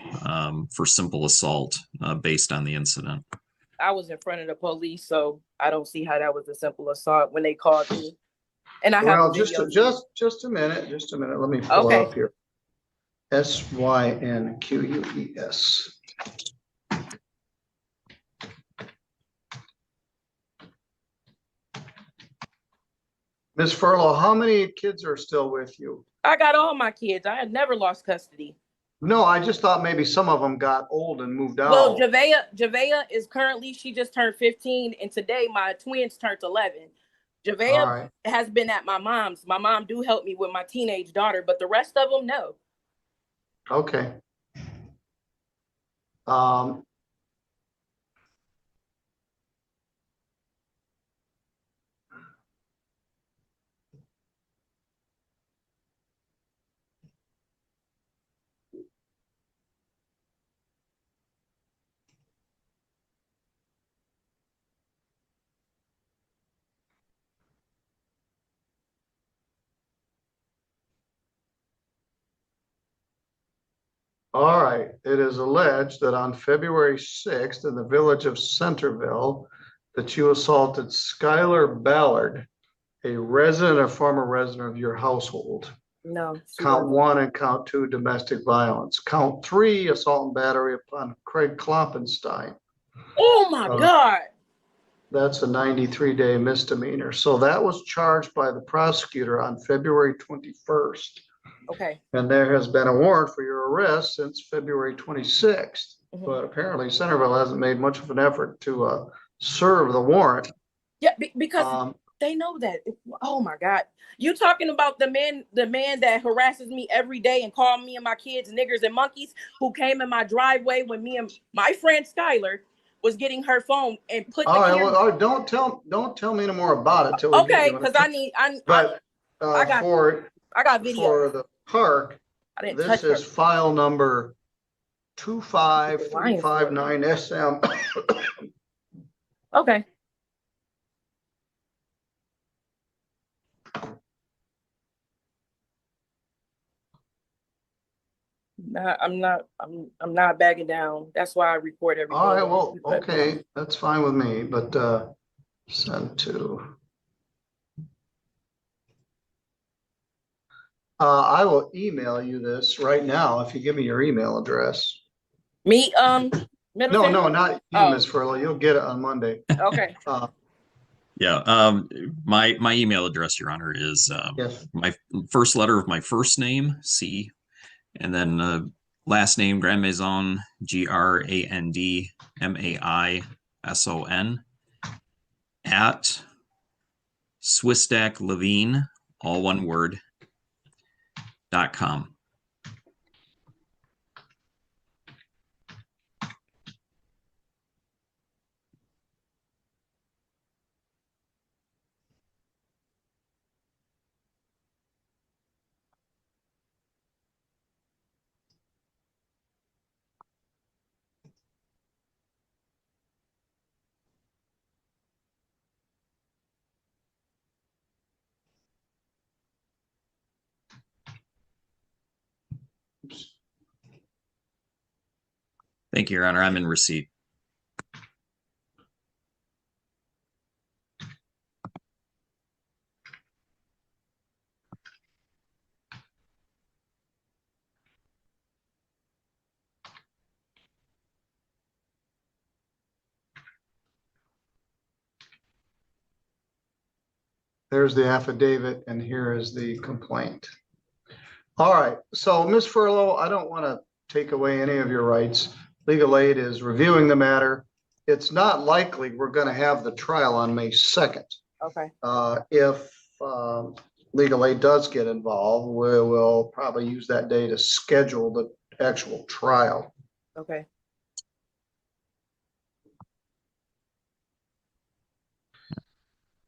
for simple assault based on the incident. I was in front of the police, so I don't see how that was a simple assault when they called me. And I have just a minute. Let me pull up here. SYNQUES. Ms. Furlow, how many kids are still with you? I got all my kids. I had never lost custody. No, I just thought maybe some of them got old and moved Well, out. Javea is currently, she just turned 15, and today my twins turned 11. All Javea right. has been at my mom's. My mom do help me with my teenage daughter, but the rest of them, no. Okay. Um, All right, it is alleged that on February 6th in the village of Centerville, that you assaulted Skylar Ballard, a resident or former resident of your household. No. Count 1 and count 2, domestic violence. Count 3, assault and battery upon Craig Kloppenstein. Oh my God. That's a 93-day misdemeanor. So that was charged by the prosecutor on February 21st. Okay. And there has been a warrant for your arrest since February 26th. But apparently Centerville hasn't made much of an effort to serve the warrant. Yeah, because they know that. Oh my God. You talking about the man that harasses me every day and call me and my kids niggers and monkeys, who came in my driveway when me and my friend Skylar was getting her phone and put the camera. Well, don't tell me no more about it till we Okay, get because I got video for the park. I didn't This touch is her. file number 25359 SM. Okay. I'm not backing down. That's why I record everything. All right, well, okay, that's fine with me, but send to. I will email you this right now if you give me your email address. Me, No, Middleton? not you, Ms. Furlow. You'll get it on Monday. Okay. Yeah. My email address, Your Honor, is Yes. my first letter of my first name, C, and then last name, Grand Maison, GRANDMAISON, at Swisstack Levine, all one word, .com. Thank you, Your Honor. I'm in receipt. There's the affidavit, and here is the complaint. All right, so Ms. Furlow, I don't want to take away any of your rights. Legal aid is reviewing the matter. It's not likely we're going to have the trial on May 2nd. Okay. If legal aid does get involved, we will probably use that day to schedule the actual trial. Okay.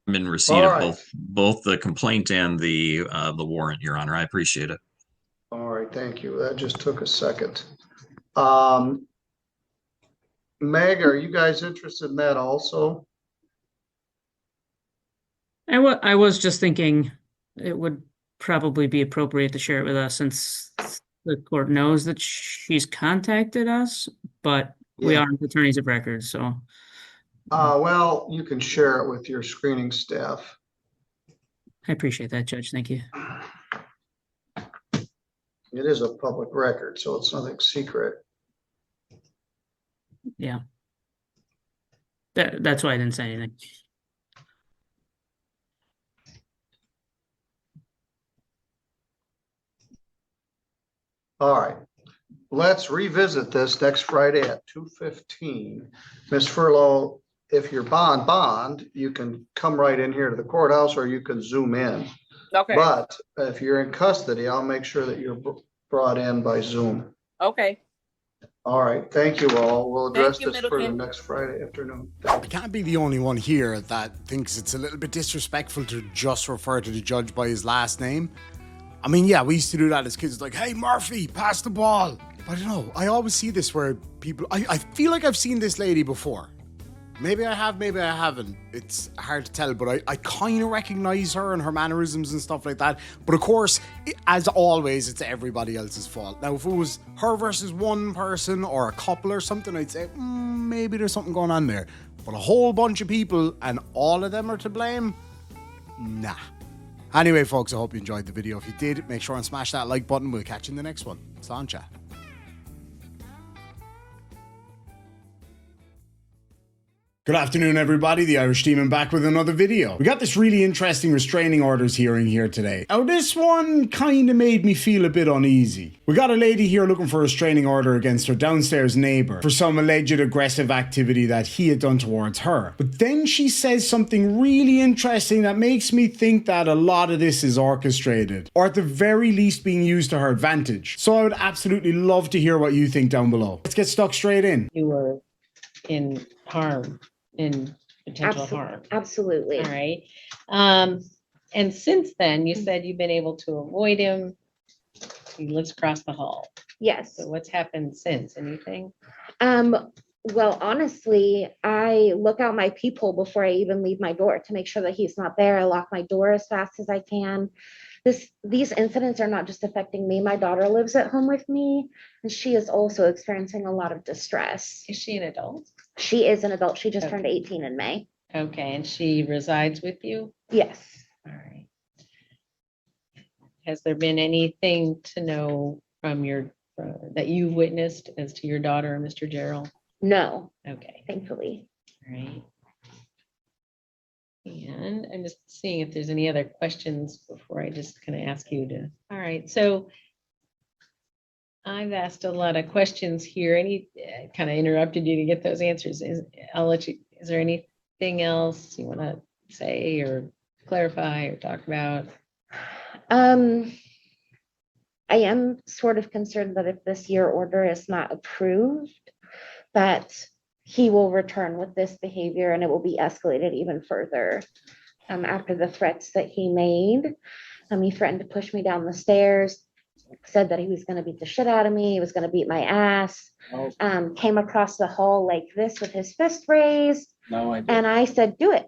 I'm in receipt of both the complaint and the warrant, Your Honor. I appreciate it. All right, thank you. That just took a second. Meg, are you guys interested in that also? I was just thinking it would probably be appropriate to share it with us since the court knows that she's contacted us, but we aren't attorneys of record, so. Well, you can share it with your screening staff. I appreciate that, Judge. Thank you. It is a public record, so it's nothing secret. Yeah. That's why I didn't say anything. All right. let's revisit this next Friday at 2:15. Ms. Furlow, if you're bond, you can come right in here to the courthouse or you can zoom in. Okay. But if you're in custody, I'll make sure that you're brought in by Zoom. Okay. All right, thank you all. We'll address Thank you, this further Middleton. next Friday afternoon. I can't be the only one here that thinks it's a little bit disrespectful to just refer to the judge by his last name. I mean, yeah, we used to do that as kids, like, hey, Murphy, pass the ball. But I don't know, I always see this where people, I feel like I've seen this lady before. Maybe I have, maybe I haven't. It's hard to tell, but I kind of recognize her and her mannerisms and stuff like that. But of course, as always, it's everybody else's fault. Now, if it was her versus one person or a couple or something, I'd say, maybe there's something going on there. But a whole bunch of people and all of them are to blame? Nah. Anyway, folks, I hope you enjoyed the video. If you did, make sure and smash that like button. We'll catch you in the next one. Sancha. Good afternoon, everybody. The Irish Demon back with another video. We got this really interesting restraining orders hearing here today. Now, this one kind of made me feel a bit uneasy. We got a lady here looking for a restraining order against her downstairs neighbor for some alleged aggressive activity that he had done towards her. But then she says something really interesting that makes me think that a lot of this is orchestrated, or at the very least being used to her advantage. So I would absolutely love to hear what you think down below. Let's get stuck straight in. You were in harm. In potential harm. Absolutely. All right. And since then, you said you've been able to avoid him. He lives across the hall. Yes. So what's happened since? Anything? Well, honestly, I look out my peephole before I even leave my door to make sure that he's not there. I lock my door as fast as I can. These incidents are not just affecting me. My daughter lives at home with me, and she is also experiencing a lot of distress. Is she an adult? She is an adult. She just turned 18 in May. Okay, and she resides with you? Yes. All right. Has there been anything to know from your that you've witnessed as to your daughter and Mr. Gerald? No. Okay. Thankfully. All right. And I'm just seeing if there's any other questions before I just kind of ask you to. All right, so I've asked a lot of questions here. Any kind of interrupted you to get those answers. I'll let you. Is there anything else you want to say or clarify or talk about? I am sort of concerned that if this year order is not approved, that he will return with this behavior and it will be escalated even further. After the threats that he made, he threatened to push me down the stairs, said that he was going to beat the shit out of me, he was going to beat my ass, came across the hall like this with his fist raised. No, I didn't. And I said, do it,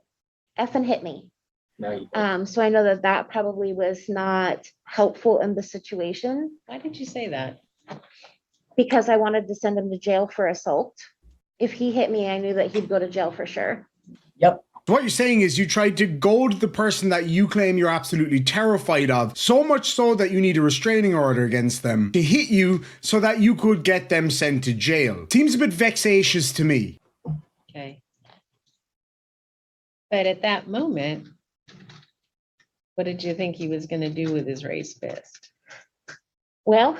effing hit me. No, you didn't. So I know that that probably was not helpful in the situation. Why did you say that? Because I wanted to send him to jail for assault. If he hit me, I knew that he'd go to jail for sure. Yep. So what you're saying is you tried to goad the person that you claim you're absolutely terrified of, so much so that you need a restraining order against them to hit you so that you could get them sent to jail. Seems a bit vexatious to me. Okay. But at that moment, what did you think he was going to do with his raised fist? Well,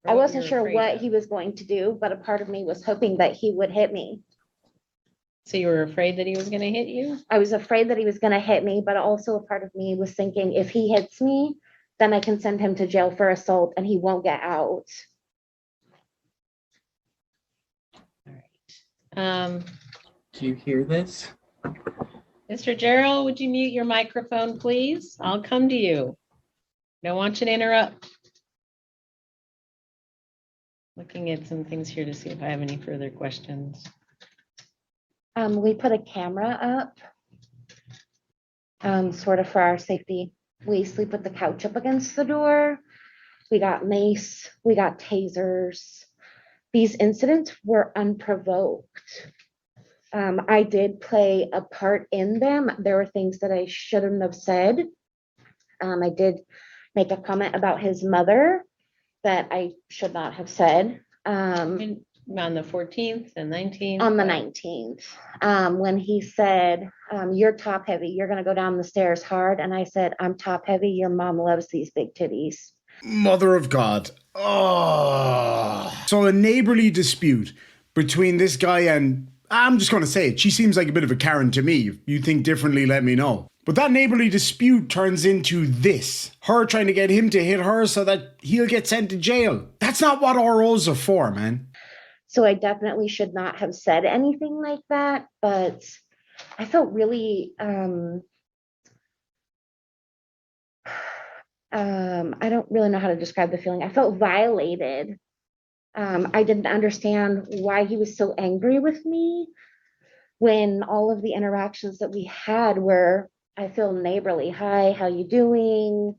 I What wasn't you're sure afraid what of? he was going to do, but a part of me was hoping that he would hit me. So you were afraid that he was going to hit you? I was afraid that he was going to hit me, but also a part of me was thinking if he hits me, then I can send him to jail for assault and he won't get out. Do you hear this? Mr. Gerald, would you mute your microphone, please? I'll come to you. Don't want you to interrupt. Looking at some things here to see if I have any further questions. We put a camera up, sort of for our safety. We sleep with the couch up against the door. We got mace, we got tasers. These incidents were unprovoked. I did play a part in them. There were things that I shouldn't have said. I did make a comment about his mother that I should not have said. On the 14th and 19th? On the 19th, when he said, you're top heavy, you're going to go down the stairs hard. And I said, I'm top heavy, your mom loves these big titties. Mother of God. Oh. So a neighborly dispute between this guy and, I'm just going to say it, she seems like a bit of a Karen to me. If you think differently, let me know. But that neighborly dispute turns into this. Her trying to get him to hit her so that he'll get sent to jail. That's not what ROs are for, man. So I definitely should not have said anything like that, but I felt really, I don't really know how to describe the feeling. I felt violated. I didn't understand why he was so angry with me when all of the interactions that we had were, I feel neighborly. Hi, how you doing?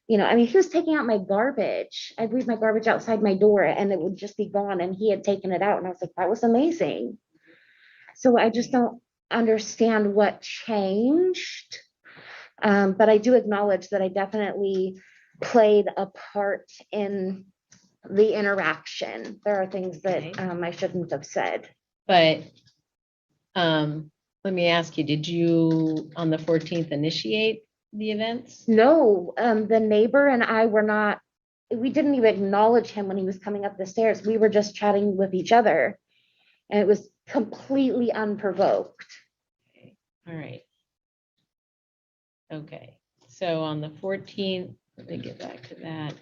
You know, I mean, he was taking out my garbage. I'd leave my garbage outside my door and it would just be gone. And he had taken it out. And I was like, that was amazing. So I just don't understand what changed. But I do acknowledge that I definitely played a part in the interaction. There are things that I shouldn't have said. But let me ask you, did you on the 14th initiate the events? No, the neighbor and I were not, we didn't even acknowledge him when he was coming up the stairs. We were just chatting with each other. And it was completely unprovoked. All right. Okay, so on the 14th, let me get back to that.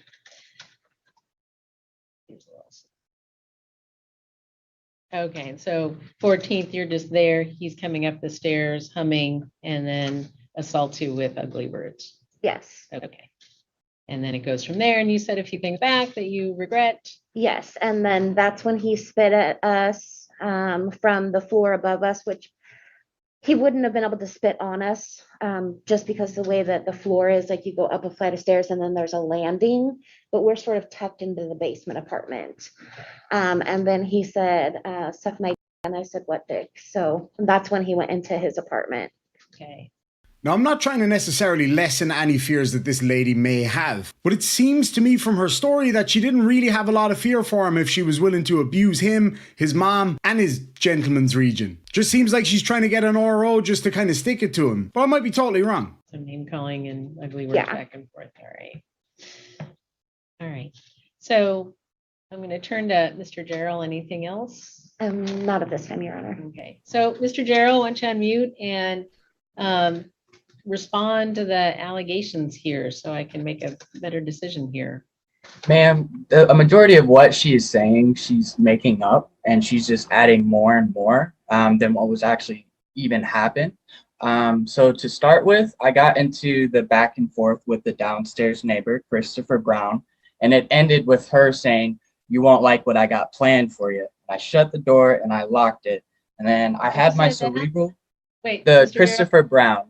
Okay, so 14th, you're just there. He's coming up the stairs, humming, and then assaults you with ugly words. Yes. Okay. And then it goes from there, and you said a few things back that you regret. Yes, and then that's when he spit at us from the floor above us, which he wouldn't have been able to spit on us just because the way that the floor is, like you go up a flight of stairs and then there's a landing, but we're sort of tucked into the basement apartment. And then he said, suck my dick, and I said, what dick? So that's when he went into his apartment. Okay. Now, I'm not trying to necessarily lessen any fears that this lady may have, but it seems to me from her story that she didn't really have a lot of fear for him if she was willing to abuse him, his mom, and his gentleman's region. Just seems like she's trying to get an RO just to kind of stick it to him, but I might be totally wrong. Some name calling and ugly words back and forth. All right. All right. So I'm going to turn to Mr. Gerald. Anything else? Not at this time, Your Honor. Okay. So Mr. Gerald, why don't you unmute and respond to the allegations here so I can make a better decision here. Ma'am, a majority of what she is saying, she's making up, and she's just adding more and more than what was actually even happened. So to start with, I got into the back and forth with the downstairs neighbor, Christopher Brown, and it ended with her saying, "You won't like what I got planned for you." I shut the door and I locked it. And then I had my cerebral. Wait, the Mr. Christopher Brown.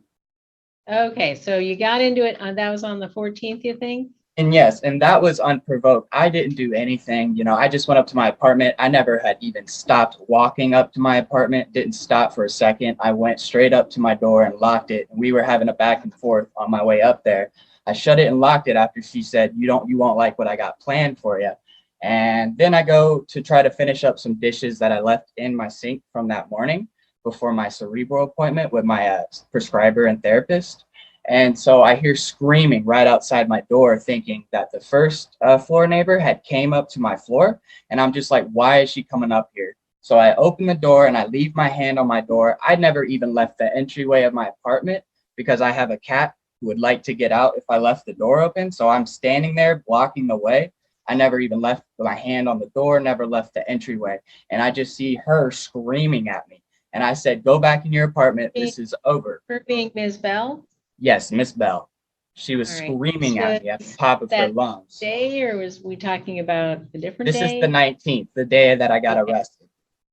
Okay, so you got into it. That was on the 14th, you think? And yes, and that was unprovoked. I didn't do anything. You know, I just went up to my apartment. I never had even stopped walking up to my apartment. Didn't stop for a second. I went straight up to my door and locked it. And we were having a back and forth on my way up there. I shut it and locked it after she said, you won't like what I got planned for you. And then I go to try to finish up some dishes that I left in my sink from that morning before my cerebral appointment with my prescriber and therapist. And so I hear screaming right outside my door, thinking that the first floor neighbor had came up to my floor. And I'm just like, why is she coming up here? So I open the door and I leave my hand on my door. I never even left the entryway of my apartment because I have a cat who would like to get out if I left the door open. So I'm standing there blocking the way. I never even left my hand on the door, never left the entryway. And I just see her screaming at me. And I said, go back in your apartment. This is over. Her being Ms. Bell? Yes, Miss Bell. She was screaming at me at the top of her lungs. Day, or was we talking about a different This day? is the 19th, the day that I got arrested.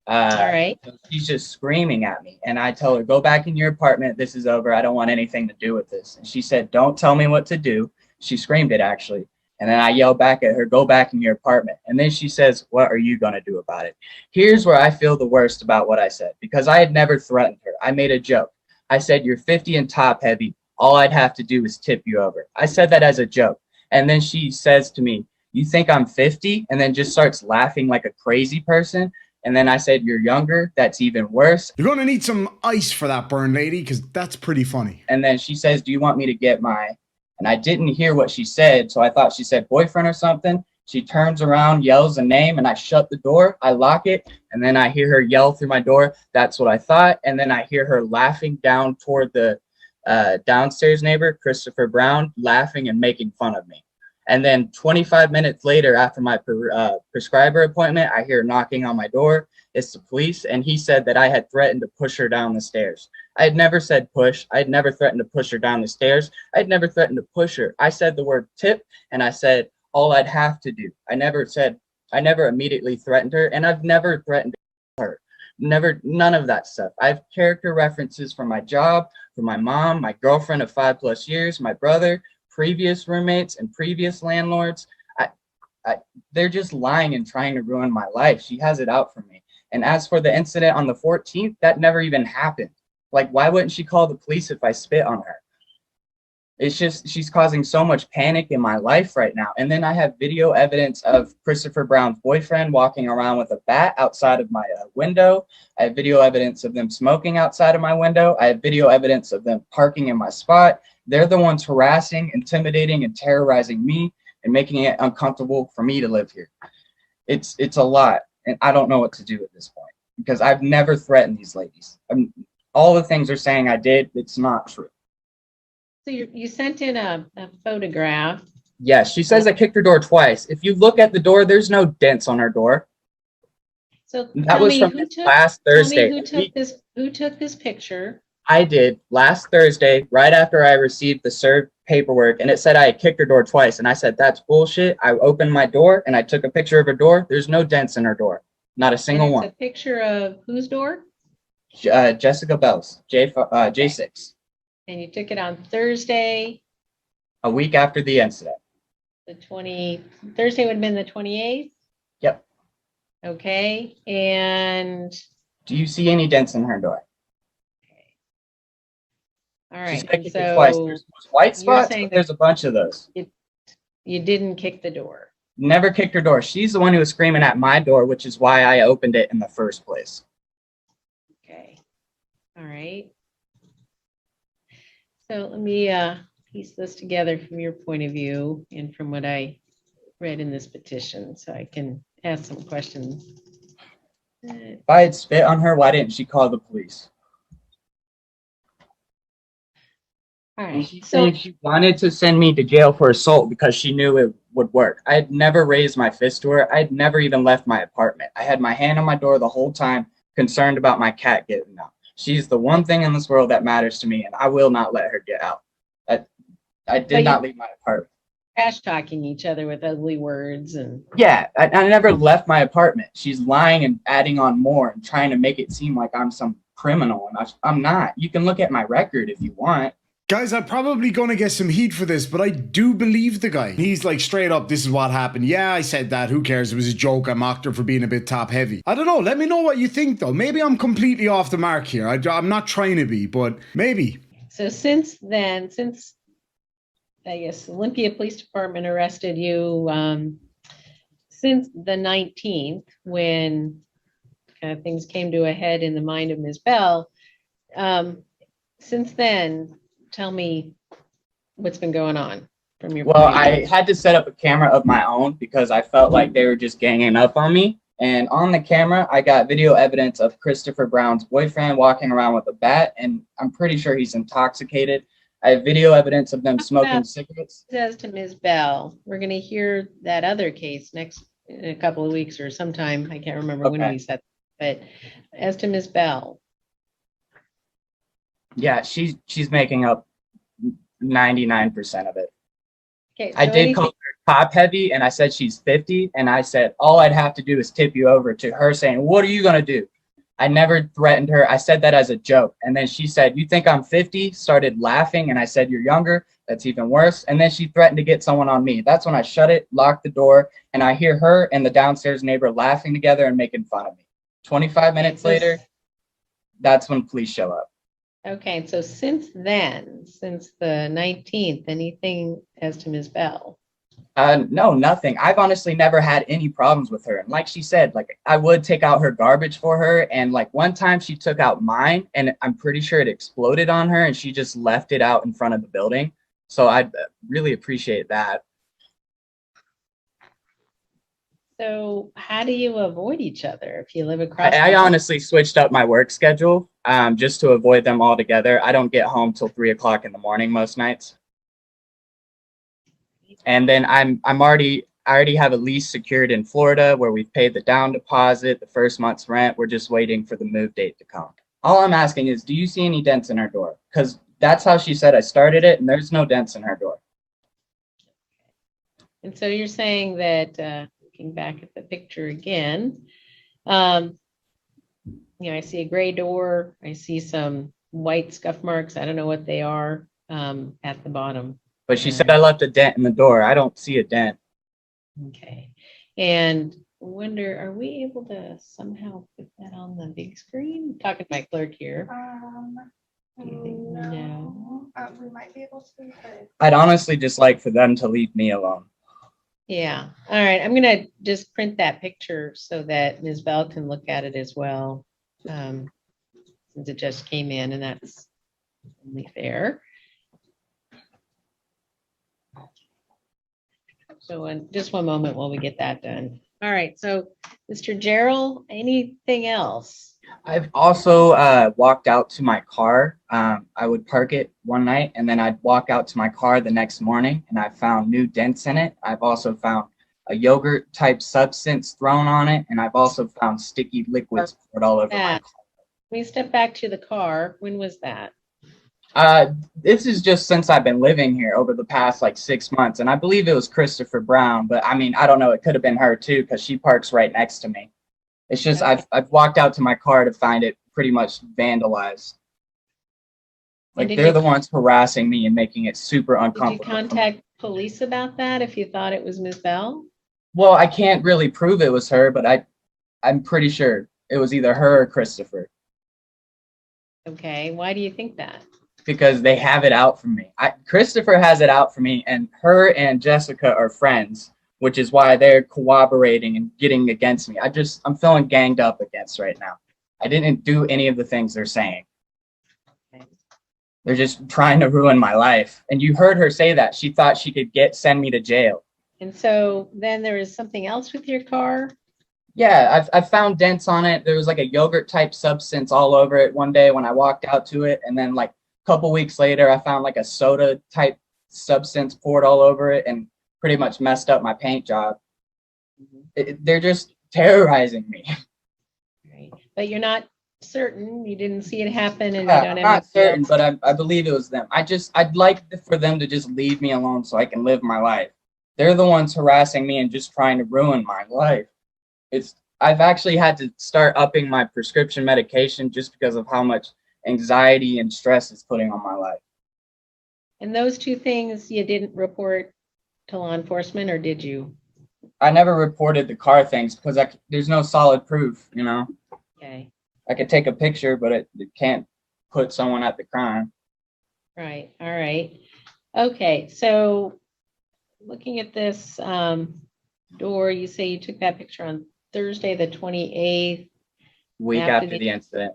All right. So she's just screaming at me. And I tell her, go back in your apartment. This is over. I don't want anything to do with this. And she said, don't tell me what to do. She screamed it, actually. And then I yelled back at her, go back in your apartment. And then she says, what are you going to do about it? Here's where I feel the worst about what I said, because I had never threatened her. I made a joke. I said, you're 50 and top heavy. All I'd have to do is tip you over. I said that as a joke. And then she says to me, you think I'm 50? And then just starts laughing like a crazy person. And then I said, you're younger. That's even worse. You're going to need some ice for that burn, lady, because that's pretty funny. And then she says, do you want me to get my And I didn't hear what she said, so I thought she said boyfriend or something. She turns around, yells a name, and I shut the door. I lock it, and then I hear her yell through my door. That's what I thought. And then I hear her laughing down toward the downstairs neighbor, Christopher Brown, laughing and making fun of me. And then 25 minutes later, after my prescriber appointment, I hear knocking on my door. It's the police, and he said that I had threatened to push her down the stairs. I had never said push. I had never threatened to push her down the stairs. I had never threatened to push her. I said the word tip, and I said all I'd have to do. I never immediately threatened her, and I've never threatened her. Never, none of that stuff. I have character references from my job, from my mom, my girlfriend of 5+ years, my brother, previous roommates, and previous landlords. They're just lying and trying to ruin my life. She has it out for me. And as for the incident on the 14th, that never even happened. Like, why wouldn't she call the police if I spit on her? It's just, she's causing so much panic in my life right now. And then I have video evidence of Christopher Brown's boyfriend walking around with a bat outside of my window. I have video evidence of them smoking outside of my window. I have video evidence of them parking in my spot. They're the ones harassing, intimidating, and terrorizing me and making it uncomfortable for me to live here. It's a lot. And I don't know what to do at this point because I've never threatened these ladies. All the things they're saying I did, it's not true. So you sent in a photograph. Yes, she says I kicked her door twice. If you look at the door, there's no dents on her door. So that was from last Thursday. Who took this picture? I did last Thursday, right after I received the served paperwork, and it said I had kicked her door twice. And I said, that's bullshit. I opened my door and I took a picture of her door. There's no dents in her door. Not a single one. A picture of whose door? Jessica Bell's, J6. And you took it on Thursday. A week after the incident. Thursday would have been the 28th? Yep. Okay, and? Do you see any dents in her door? All right, and so twice. There's white spots, but there's a bunch of those. You didn't kick the door. Never kicked her door. She's the one who was screaming at my door, which is why I opened it in the first place. Okay. All right. So let me piece this together from your point of view and from what I read in this petition so I can ask some questions. If I had spit on her, why didn't she call the police? All right. So she wanted to send me to jail for assault because she knew it would work. I had never raised my fist to her. I had never even left my apartment. I had my hand on my door the whole time, concerned about my cat getting out. She's the one thing in this world that matters to me, and I will not let her get out. I did not leave my apartment. Trash talking each other with ugly words and. Yeah, I never left my apartment. She's lying and adding on more and trying to make it seem like I'm some criminal, and I'm not. You can look at my record if you want. Guys, I'm probably going to get some heat for this, but I do believe the guy. He's like, straight up, this is what happened. Yeah, I said that. Who cares? It was a joke. I mocked her for being a bit top heavy. I don't know. Let me know what you think, though. Maybe I'm completely off the mark here. I'm not trying to be, but maybe. So since then, I guess Olympia Police Department arrested you since the 19th, when kind of things came to a head in the mind of Ms. Bell. Since then, tell me what's been going on from your point of view. I had to set up a camera of my own because I felt like they were just ganging up on me. And on the camera, I got video evidence of Christopher Brown's boyfriend walking around with a bat, and I'm pretty sure he's intoxicated. I have video evidence of them smoking cigarettes. Says to Ms. Bell, we're going to hear that other case in a couple of weeks or sometime. I can't remember when we said, but as to Ms. Bell. Yeah, she's making up 99% of it. Okay, so I did call her top heavy, and I said she's 50, and I said all I'd have to do is tip you over to her saying, what are you going to do? I never threatened her. I said that as a joke. And then she said, you think I'm 50? Started laughing, and I said, you're younger. That's even worse. And then she threatened to get someone on me. That's when I shut it, locked the door, and I hear her and the downstairs neighbor laughing together and making fun of me. 25 minutes later, that's when police show up. Okay, so since then, since the 19th, anything as to Ms. Bell? No, nothing. I've honestly never had any problems with her. And like she said, like I would take out her garbage for her. And like one time she took out mine, and I'm pretty sure it exploded on her, and she just left it out in front of the building. So I'd really appreciate that. So how do you avoid each other if you live across? I the honestly switched up my work schedule just to avoid them altogether. I don't get home till 3 o'clock in the morning most nights. And then I already have a lease secured in Florida where we've paid the down deposit, the first month's rent. We're just waiting for the move date to come. All I'm asking is, do you see any dents in her door? Because that's how she said I started it, and there's no dents in her door. And so you're saying that, looking back at the picture again, I see a gray door. I see some white scuff marks. I don't know what they are at the bottom. But she said I left a dent in the door. I don't see a dent. Okay. And wonder, are we able to somehow put that on the big screen? Talking to my clerk here. No. We might be able to, but I'd honestly just like for them to leave me alone. Yeah. All right. I'm gonna just print that picture so that Ms. Bell can look at it as well. Since it just came in, and that's only fair. So in just one moment while we get that done. All right. So Mr. Gerald, anything else? I've also walked out to my car. I would park it one night and then I'd walk out to my car the next morning and I found new dents in it. I've also found a yogurt type substance thrown on it. And I've also found sticky liquids poured all over my car. Let me step back to the car. When was that? This is just since I've been living here over the past like 6 months. And I believe it was Christopher Brown, but I mean, I don't know. It could have been her too, because she parks right next to me. It's just, Okay. I've walked out to my car to find it pretty much vandalized. Like did they're you- the ones harassing me and making it super Did you uncomfortable. contact police about that if you thought it was Ms. Bell? Well, I can't really prove it was her, but I'm pretty sure it was either her or Christopher, Okay. Why do you think that? because they have it out for me. Christopher has it out for me, and her and Jessica are friends, which is why they're cooperating and getting against me. I'm feeling ganged up against right now. I didn't do any of the things they're saying. They're just trying to ruin my life. And you heard her say that. She thought she could send me to jail. And so then there is something else with your car? Yeah, I've found dents on it. There was like a yogurt type substance all over it one day when I walked out to it. And then like a couple weeks later, I found like a soda type substance poured all over it and pretty much messed up my paint job. They're just terrorizing me. Right. But you're not certain, you didn't see it happen, and Yeah, you don't I'm have not anything certain, else? but I believe it was them. I'd like for them to just leave me alone so I can live my life. They're the ones harassing me and just trying to ruin my life. I've actually had to start upping my prescription medication just because of how much anxiety and stress it's putting on my life. And those two things you didn't report to law enforcement, or did you? I never reported the car things because there's no solid proof, you know. Okay. I could take a picture, but it can't put someone at the crime. Right. All right. Okay. So looking at this door, you say you took that picture on Thursday, the 28th. Week after the incident.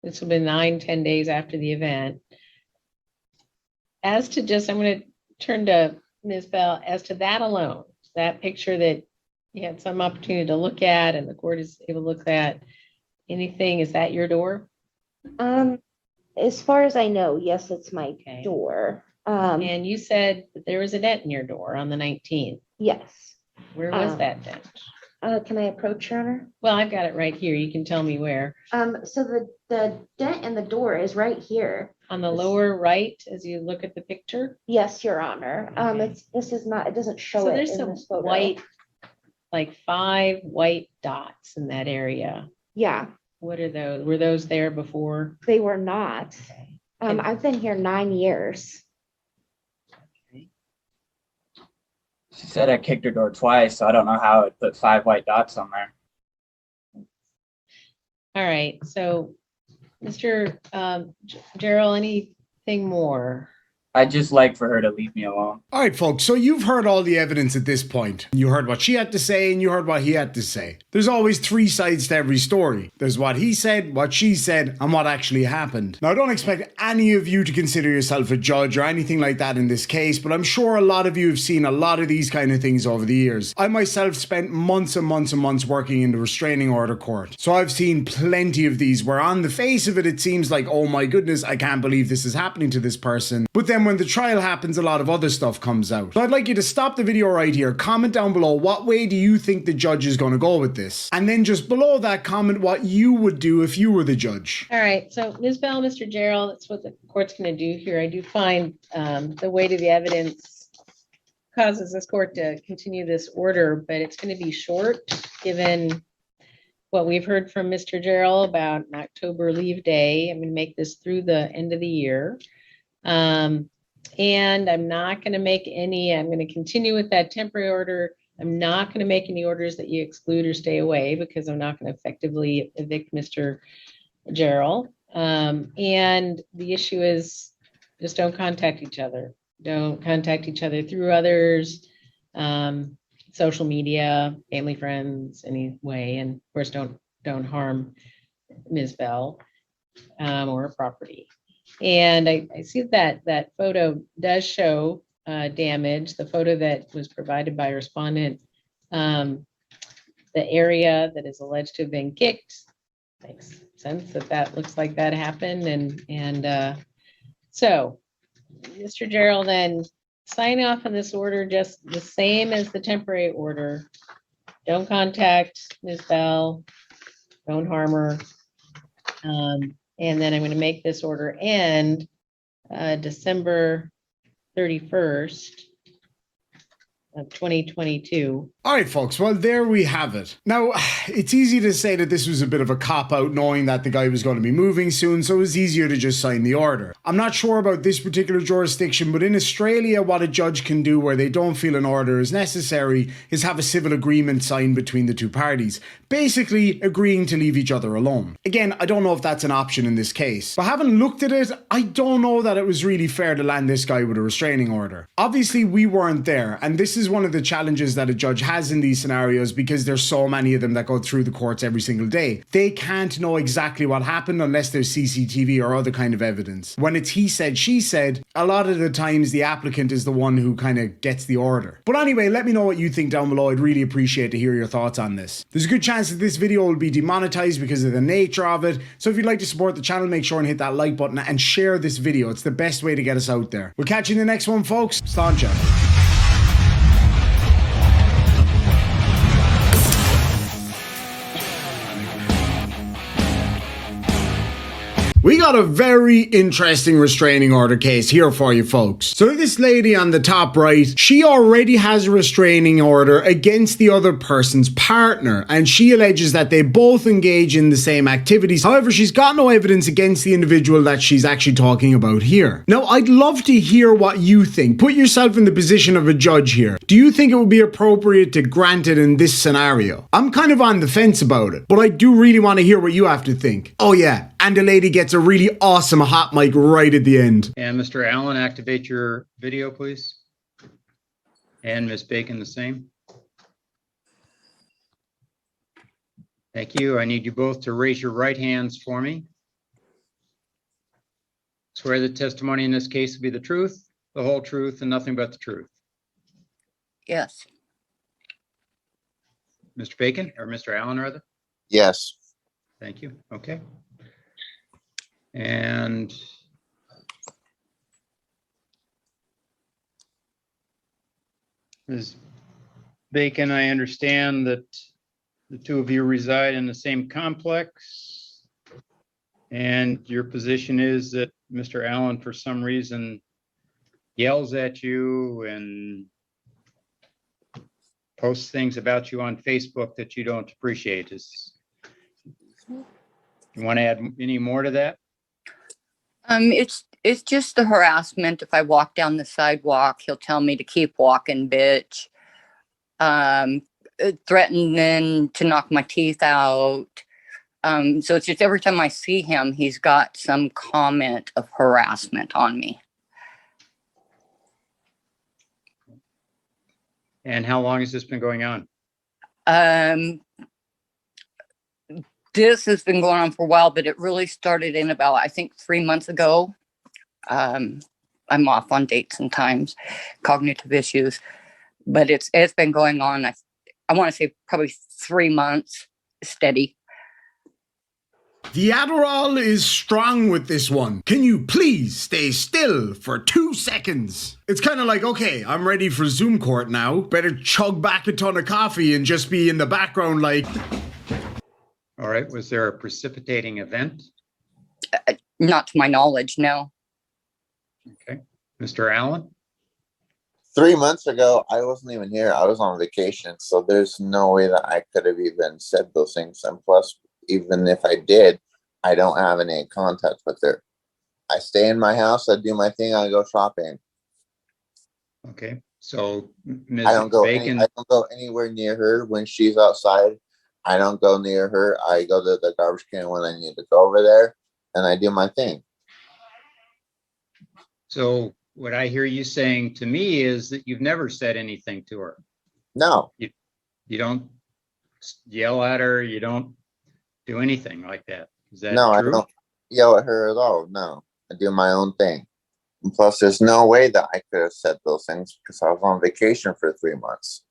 This will be 9-10 days after the event. As to I'm going to turn to Ms. Bell, as to that alone, that picture that you had some opportunity to look at and the court is able to look at, anything, is that your door? As far as I know, yes, it's my door. And you said that there was a dent in your door on the 19th. Yes. Where was that dent? Can I approach, Your Honor? Well, I've got it right here. You can tell me where. So the dent in the door is right here. On the lower right, as you look at the picture? Yes, Your Honor. Okay. It doesn't show So it there's in some this photo. white, like 5 white dots in that area. Yeah. What are those? Were those there before? They were not. I've been here 9 years. She said I kicked her door twice, so I don't know how it put 5 white dots on there. All right. So, Mr. Gerald, anything more? I'd just like for her to leave me alone. All right, folks, so you've heard all the evidence at this point. You heard what she had to say and you heard what he had to say. There's always three sides to every story. There's what he said, what she said, and what actually happened. Now, I don't expect any of you to consider yourself a judge or anything like that in this case, but I'm sure a lot of you have seen a lot of these kind of things over the years. I myself spent months and months and months working in the restraining order court. So I've seen plenty of these where on the face of it, it seems like, oh my goodness, I can't believe this is happening to this person. But then when the trial happens, a lot of other stuff comes out. So I'd like you to stop the video right here. Comment down below, what way do you think the judge is going to go with this? And then just below that, comment what you would do if you were the judge. All right, so Ms. Bell, Mr. Gerald, that's what the court's going to do here. I do find the weight of the evidence causes this court to continue this order, but it's going to be short given what we've heard from Mr. Gerald about an October leave day. I'm going to make this through the end of the year. And I'm not going to make any, I'm going to continue with that temporary order. I'm not going to make any orders that you exclude or stay away because I'm not going to effectively evict Mr. Gerald. And the issue is just don't contact each other. Don't contact each other through others, social media, family, friends, any way. And of course, don't harm Ms. Bell or her property. And I see that photo does show damage. The photo that was provided by respondent, the area that is alleged to have been kicked, makes sense that looks like that happened. And so, Mr. Gerald, then sign off on this order just the same as the temporary order. Don't contact Ms. Bell. Don't harm her. And then I'm going to make this order end December 31st of 2022. All right, folks. Well, there we have it. Now, it's easy to say that this was a bit of a cop-out knowing that the guy was going to be moving soon, so it was easier to just sign the order. I'm not sure about this particular jurisdiction, but in Australia, what a judge can do where they don't feel an order is necessary is have a civil agreement signed between the two parties, basically agreeing to leave each other alone. Again, I don't know if that's an option in this case, but having looked at it, I don't know that it was really fair to land this guy with a restraining order. Obviously, we weren't there, and this is one of the challenges that a judge has in these scenarios because there's so many of them that go through the courts every single day. They can't know exactly what happened unless there's CCTV or other kind of evidence. When it's he said, she said, a lot of the times the applicant is the one who kind of gets the order. But anyway, let me know what you think down below. I'd really appreciate to hear your thoughts on this. There's a good chance that this video will be demonetized because of the nature of it. So if you'd like to support the channel, make sure and hit that like button and share this video. It's the best way to get us out there. We'll catch you in the next one, folks. Sláinte. We got a very interesting restraining order case here for you folks. So this lady on the top right, she already has a restraining order against the other person's partner, and she alleges that they both engage in the same activities. However, she's got no evidence against the individual that she's actually talking about here. Now, I'd love to hear what you think. Put yourself in the position of a judge here. Do you think it would be appropriate to grant it in this scenario? I'm kind of on the fence about it, but I do really want to hear what you have to think. Oh yeah, and the lady gets a really awesome hot mic right at the end. And Mr. Allen, activate your video, please. And Ms. Bacon, the same. Thank you. I need you both to raise your right hands for me. Swear the testimony in this case will be the truth, the whole truth, and nothing but the truth. Yes. Mr. Bacon, or Mr. Allen, rather? Yes. Thank you. Okay. And Ms. Bacon, I understand that the two of you reside in the same complex, and your position is that Mr. Allen, for some reason, yells at you and posts things about you on Facebook that you don't appreciate. You want to add any more to that? It's just the harassment. If I walk down the sidewalk, he'll tell me to keep walking, bitch. Threatening to knock my teeth out. So it's just every time I see him, he's got some comment of harassment on me. And how long has this been going on? This has been going on for a while, but it really started in about, I think, 3 months ago. I'm off on dates and times, cognitive issues, but it's been going on. I want to say probably 3 months steady. The Adderall is strong with this one. Can you please stay still for 2 seconds? It's kind of like, okay, I'm ready for Zoom court now. Better chug back a ton of coffee and just be in the background like... All right, was there a precipitating event? Not to my knowledge, no. Okay, Mr. Allen? 3 months ago, I wasn't even here. I was on vacation, so there's no way that I could have even said those things. And plus, even if I did, I don't have any contact with her. I stay in my house, I do my thing, I go shopping. Okay, so Ms. I don't go anywhere near her when she's outside. I don't go near her. I go to the garbage can when I need to go over there, and I do my thing. So what I hear you saying to me is that you've never said anything to her. No. You don't yell at her. You don't do anything like that. Is that no, true? I don't yell at her at all. No, I do my own thing. And plus, there's no way that I could have said those things because I was on vacation for 3 months.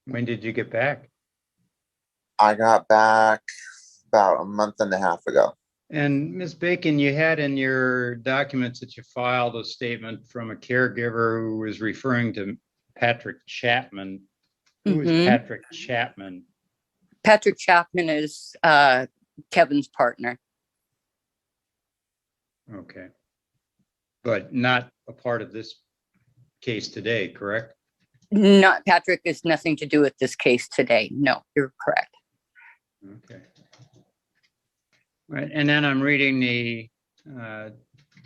When did you get back? I got back about a month and a half ago. And Ms. Bacon, you had in your documents that you filed a statement from a caregiver who was referring to Patrick Chapman. Who is Patrick Chapman? Patrick Chapman is Kevin's partner. Okay. But not a part of this case today, correct? Not Patrick is nothing to do with this case today. No, you're correct. Okay. Right, and then I'm reading the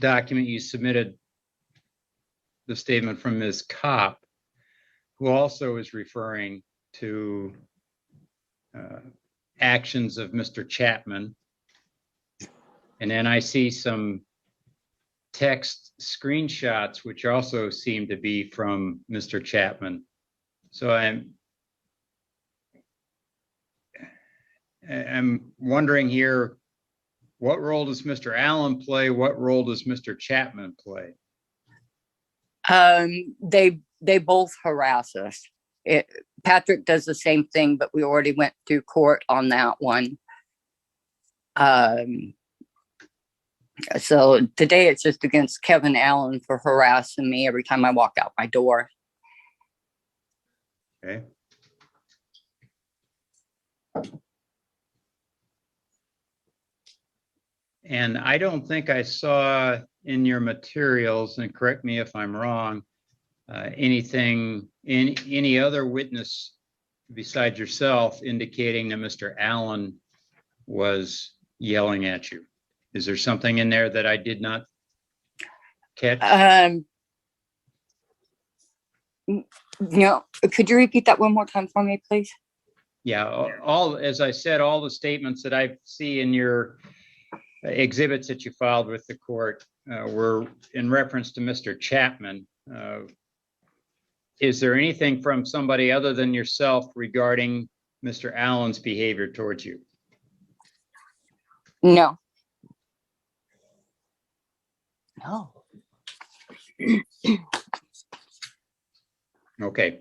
document you submitted, the statement from Ms. Kopp, who also is referring to actions of Mr. Chapman. And then I see some text screenshots, which also seem to be from Mr. Chapman. So I'm wondering here, what role does Mr. Allen play? What role does Mr. Chapman play? They both harass us. Patrick does the same thing, but we already went through court on that one. So today it's just against Kevin Allen for harassing me every time I walk out my door. Okay. And I don't think I saw in your materials, and correct me if I'm wrong, anything in any other witness besides yourself indicating that Mr. Allen was yelling at you. Is there something in there that I did not catch? No, could you repeat that one more time for me, please? Yeah, all, as I said, all the statements that I see in your exhibits that you filed with the court were in reference to Mr. Chapman. Is there anything from somebody other than yourself regarding Mr. Allen's behavior towards you? No. No. Okay.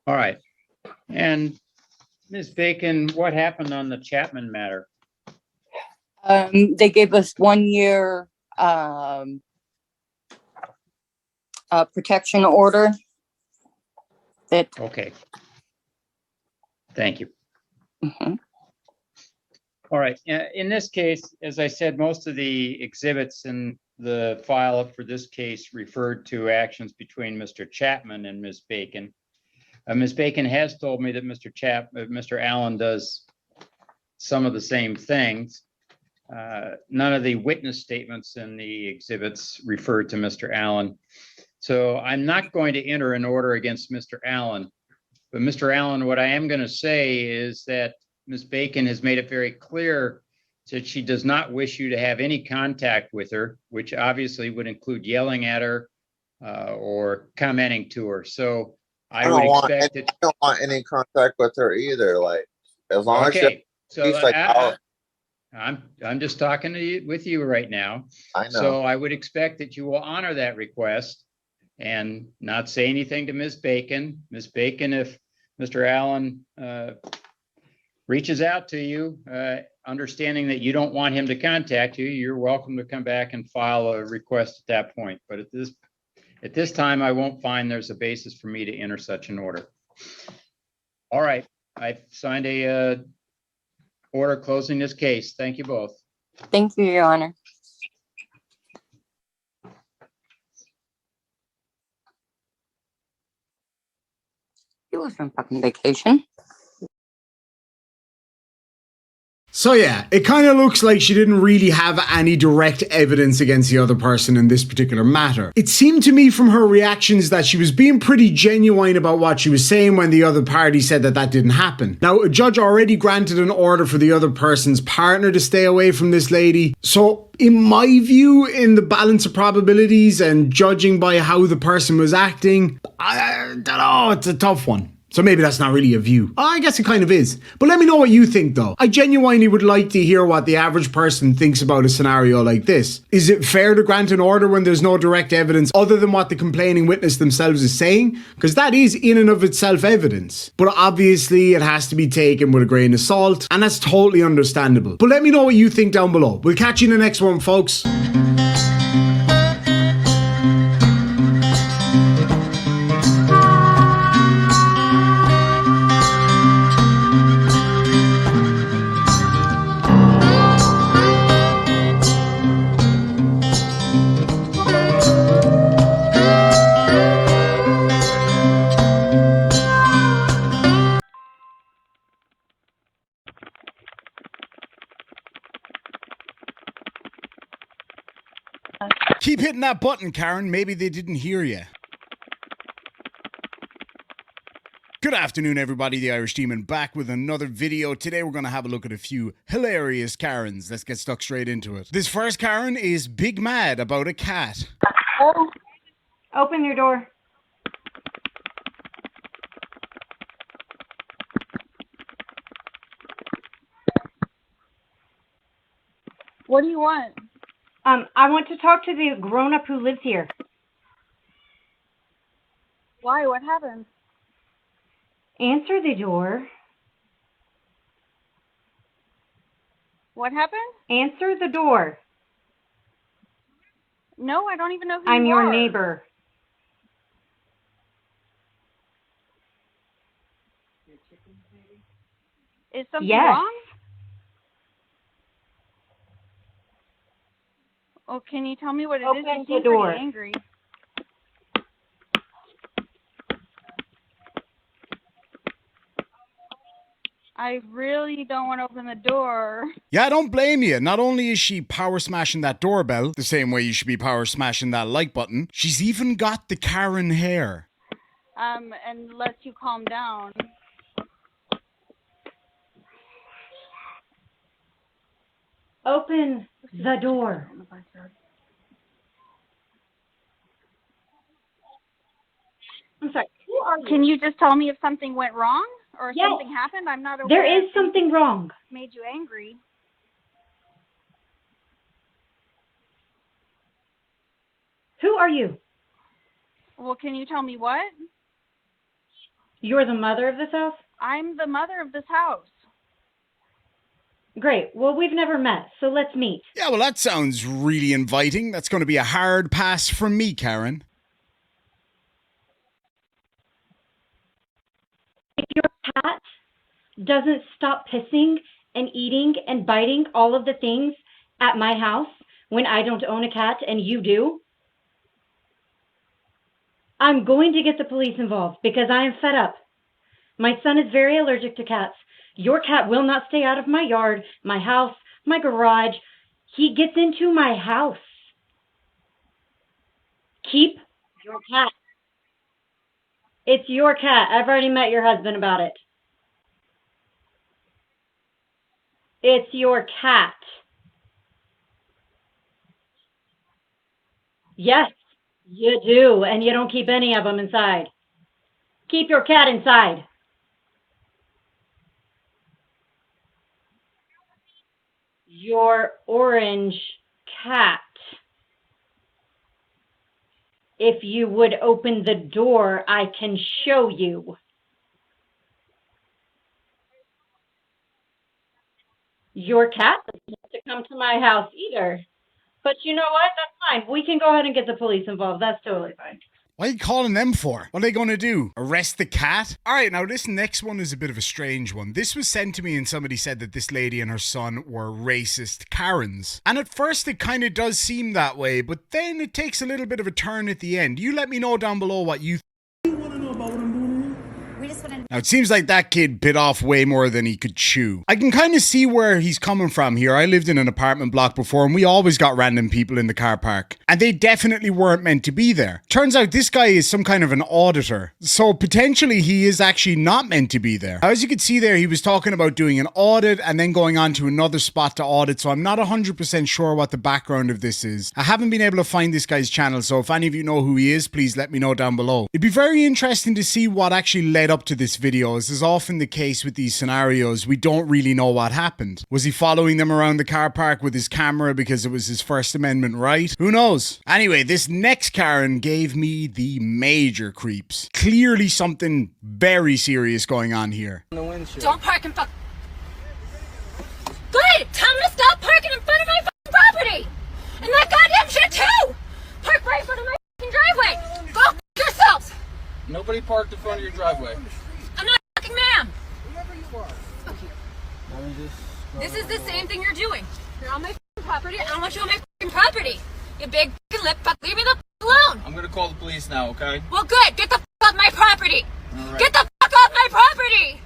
All right. And Ms. Bacon, what happened on the Chapman matter? They gave us 1 year protection order. Okay. Thank you. All right. In this case, as I said, most of the exhibits in the file for this case referred to actions between Mr. Chapman and Ms. Bacon. Ms. Bacon has told me that Mr. Allen does some of the same things. None of the witness statements in the exhibits referred to Mr. Allen. So I'm not going to enter an order against Mr. Allen. But Mr. Allen, what I am going to say is that Ms. Bacon has made it very clear said she does not wish you to have any contact with her, which obviously would include yelling at her or commenting to her. So I would expect I don't want any contact with her either. Like, as long as okay. So she's like, I'm just talking with you right now. I know. So I would expect that you will honor that request and not say anything to Ms. Bacon. Ms. Bacon, if Mr. Allen reaches out to you, understanding that you don't want him to contact you, you're welcome to come back and file a request at that point. But at this time, I won't find there's a basis for me to enter such an order. All right, I've signed a order closing this case. Thank you both. Thank you, Your Honor. He was from fucking vacation. So yeah, it kind of looks like she didn't really have any direct evidence against the other person in this particular matter. It seemed to me from her reactions that she was being pretty genuine about what she was saying when the other party said that that didn't happen. Now, a judge already granted an order for the other person's partner to stay away from this lady. So in my view, in the balance of probabilities and judging by how the person was acting, I don't know, it's a tough one. So maybe that's not really a view. I guess it kind of is. But let me know what you think though. I genuinely would like to hear what the average person thinks about a scenario like this. Is it fair to grant an order when there's no direct evidence other than what the complaining witness themselves is saying? Because that is in and of itself evidence. But obviously it has to be taken with a grain of salt, and that's totally understandable. But let me know what you think down below. We'll catch you in the next one, folks. Keep hitting that button, Karen. Maybe they didn't hear you. Good afternoon, everybody. The Irish Demon back with another video. Today we're going to have a look at a few hilarious Karens. Let's get stuck straight into it. This first Karen is big mad about a cat. Oh, open your door. What do you want? I want to talk to the grown-up who lives here. Why? What happened? Answer the door. What happened? Answer the door. No, I don't even know who I'm you your are. neighbor. Is something Yes. wrong? Well, can you tell me what it is? Open You the seem door. pretty angry. I really don't want to open the door. Yeah, I don't blame you. Not only is she power smashing that doorbell, the same way you should be power smashing that like button, she's even got the Karen hair. Unless you calm down. Open the door. I'm sorry. Who are you? Can you just tell me if something went wrong or Yes. something happened? I'm not aware. There is if something wrong. made you angry. Who are you? Well, can you tell me what? You're the mother of this house? I'm the mother of this house. Great. Well, we've never met, so let's meet. Yeah, well, that sounds really inviting. That's going to be a hard pass from me, Karen. If your cat doesn't stop pissing and eating and biting all of the things at my house when I don't own a cat and you do, I'm going to get the police involved because I am fed up. My son is very allergic to cats. Your cat will not stay out of my yard, my house, my garage. He gets into my house. Keep your cat. It's your cat. I've already met your husband about it. It's your cat. Yes, you do, and you don't keep any of them inside. Keep your cat inside. Your orange cat. If you would open the door, I can show you. Your cat doesn't have to come to my house either. But you know what? That's fine. We can go ahead and get the police involved. That's totally fine. What are you calling them for? What are they going to do? Arrest the cat? All right, now this next one is a bit of a strange one. This was sent to me and somebody said that this lady and her son were racist Karens. And at first it kind of does seem that way, but then it takes a little bit of a turn at the end. You let me know down below what you Now, it seems like that kid bit off way more than he could chew. I can kind of see where he's coming from here. I lived in an apartment block before and we always got random people in the car park. And they definitely weren't meant to be there. Turns out this guy is some kind of an auditor. So potentially he is actually not meant to be there. As you can see there, he was talking about doing an audit and then going on to another spot to audit. So I'm not 100% sure what the background of this is. I haven't been able to find this guy's channel. So if any of you know who he is, please let me know down below. It'd be very interesting to see what actually led up to this video. As is often the case with these scenarios, we don't really know what happened. Was he following them around the car park with his camera because it was his First Amendment right? Who knows? Anyway, this next Karen gave me the major creeps. Clearly something very serious going on here. Don't park in front. Good! Tell them to stop parking in front of my fucking property! And that goddamn shit too! Park right in front of my fucking driveway! Go f yourselves! Nobody parked in front of your driveway. I'm not fucking ma'am! This is the same thing you're doing. You're on my fucking property. I don't want you on my fucking property. You big fucking lip fuck. Leave me the fuck alone! I'm gonna call the police now, okay? Well, good. Get the fuck off my property! All right. Get the fuck off my property!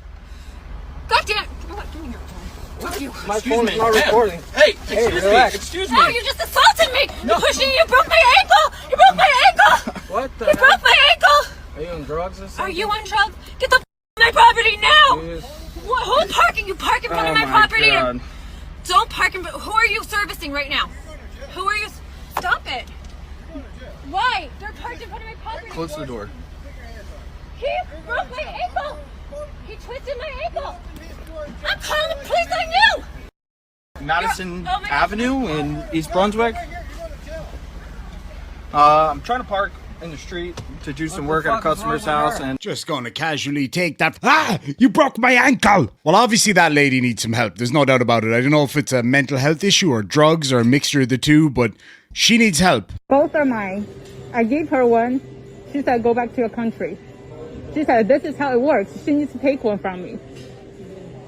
God damn. You know what? Give me your phone. Fuck you. My phone is not recording. Hey, excuse me. Excuse me. No, you just assaulted me. No. You're pushing. You broke my ankle. You broke my ankle. What the You hell? broke my ankle. Are you on drugs or something? Are you on drugs? Get the f off my property now. Yes. What? Who parking? You park in front of Oh my my property. God. Don't park in. Who are you servicing right now? Who are you? Stop it. Why? They're parked in front of my property. Close the door. He broke my ankle. He twisted my ankle. I'm calling the police on you. Madison Oh my God. Avenue in East Brunswick. I'm trying to park in the street to do some work at a customer's house, and Just gonna casually take that. Ah! You broke my ankle! Well, obviously that lady needs some help. There's no doubt about it. I don't know if it's a mental health issue or drugs or a mixture of the two, but she needs help. Both are mine. I gave her one. She said, go back to your country. She said, this is how it works. She needs to take one from me.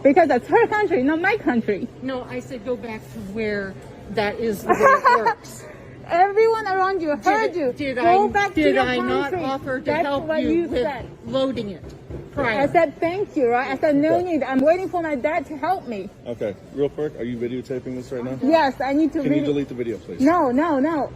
Because that's her country, not my country. No, I said go back to where that is the way it works. Everyone around you heard you. Go back to your I not country. offer to That's help what you with said. loading it prior? I said, thank you, right? I said, no need. I'm waiting for my dad to help me. Okay, real quick, are you videotaping this right now? Yes, I need to Can read you it. delete the video, please? No.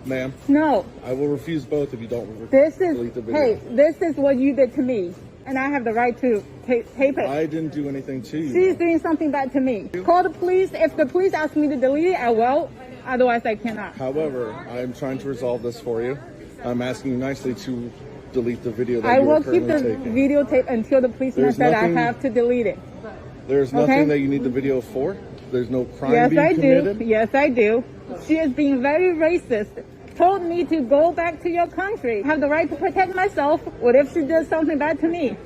Ma'am, No. I will refuse both if you don't This delete the is, video. hey, this is what you did to me. And I have the right to tape it. I didn't do anything to you. She's doing something bad to me. Call the police. If the police ask me to delete it, I will. Otherwise, I cannot. However, I'm trying to resolve this for you. I'm asking you nicely to delete the video that I you will are keep currently the taking. videotape until the policeman There's said I nothing- have to delete it. There's Okay. nothing that you need the video for. There's no crime Yes, being I committed. do. Yes, I do. She is being very racist. Told me to go back to your country. I have the right to protect myself. What if she does something bad to me?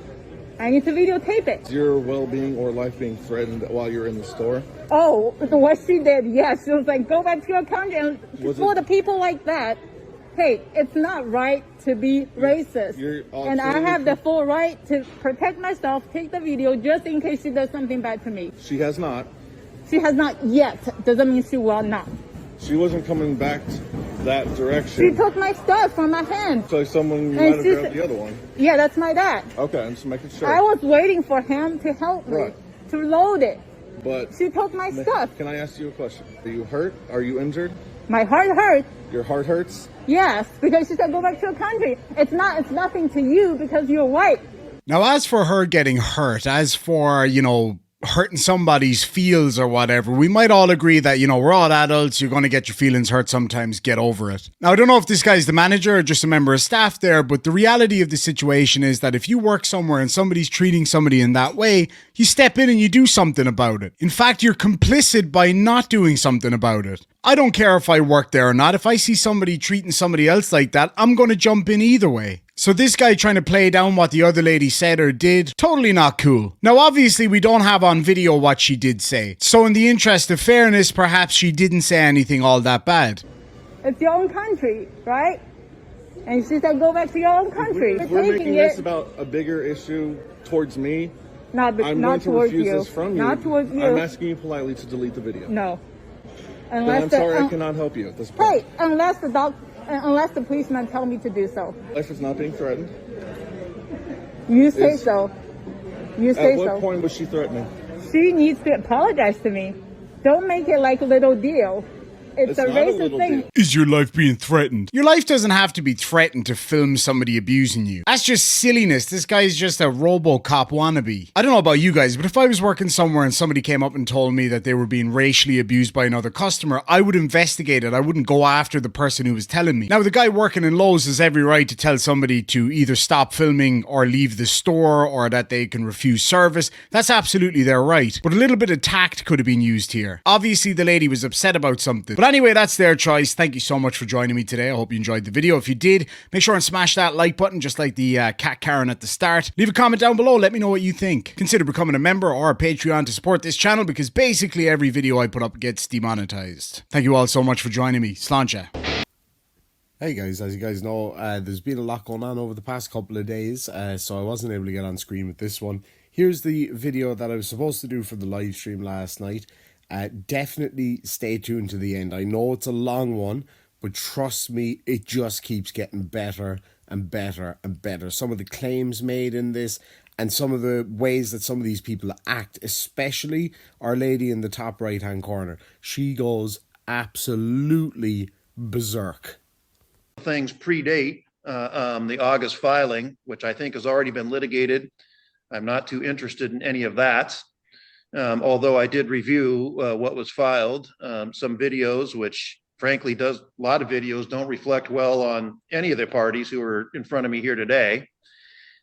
I need to videotape it. Is your well-being or life being threatened while you're in the store? Oh, what she did, yes. She was like, go back to your country. And Was for it- the people like that, hey, it's not right to be racist. You're And I absolutely have the full right to protect myself, take the video, just in case she does something bad to me. She has not. She has not yet. Doesn't mean she will not. She wasn't coming back that She direction. took my stuff from my hand. So someone And might have she grabbed said- the other one. Yeah, that's my dad. Okay, I'm just making sure. I was waiting for him to help me, Right. to load it. But She took my stuff. Can I ask you a question? Are you hurt? Are you injured? My heart hurt. Your heart hurts? Yes, because she said go back to your country. It's nothing to you because you're white. Now, as for her getting hurt, as for, hurting somebody's feels or whatever, we might all agree that, you know, we're all adults, you're going to get your feelings hurt sometimes, get over it. Now, I don't know if this guy's the manager or just a member of staff there, but the reality of the situation is that if you work somewhere and somebody's treating somebody in that way, you step in and you do something about it. In fact, you're complicit by not doing something about it. I don't care if I work there or not. If I see somebody treating somebody else like that, I'm going to jump in either way. So this guy trying to play down what the other lady said or did, totally not cool. Now obviously we don't have on video what she did say. So in the interest of fairness, perhaps she didn't say anything all that bad. It's your own country, right? And she said, go back to your own country. If we're making this about a bigger issue towards me, I'm going to refuse this from you. Not towards you. I'm asking you politely to delete the video. No. Then I'm sorry I cannot help you at this point. Hey, unless the policeman tell me to do so. Life is not being threatened. You say so. You say so. At what point was she threatening? She needs to apologize to me. Don't make it like a little deal. It's a racist thing. Is your life being threatened? Your life doesn't have to be threatened to film somebody abusing you. That's just silliness. This guy's just a RoboCop wannabe. I don't know about you guys, but if I was working somewhere and somebody came up and told me that they were being racially abused by another customer, I would investigate it. I wouldn't go after the person who was telling me. Now, the guy working in Lowe's has every right to tell somebody to either stop filming or leave the store or that they can refuse service. That's absolutely their right. But a little bit of tact could have been used here. Obviously, the lady was upset about something. But anyway, that's their choice. Thank you so much for joining me today. I hope you enjoyed the video. If you did, make sure and smash that like button just like the cat Karen at the start. Leave a comment down below. Let me know what you think. Consider becoming a member or a Patreon to support this channel because basically every video I put up gets demonetized. Thank you all so much for joining me. Sláinte. Hey guys, as you guys know, there's been a lot going on over the past couple of days, so I wasn't able to get on screen with this one. Here's the video that I was supposed to do for the live stream last night. Definitely stay tuned to the end. I know it's a long one, but trust me, it just keeps getting better and better and better. Some of the claims made in this and some of the ways that some of these people act, especially our lady in the top right hand corner, she goes absolutely berserk. Things predate the August filing, which I think has already been litigated. I'm not too interested in any of that. Although I did review what was filed, some videos, which frankly a lot of videos don't reflect well on any of the parties who are in front of me here today.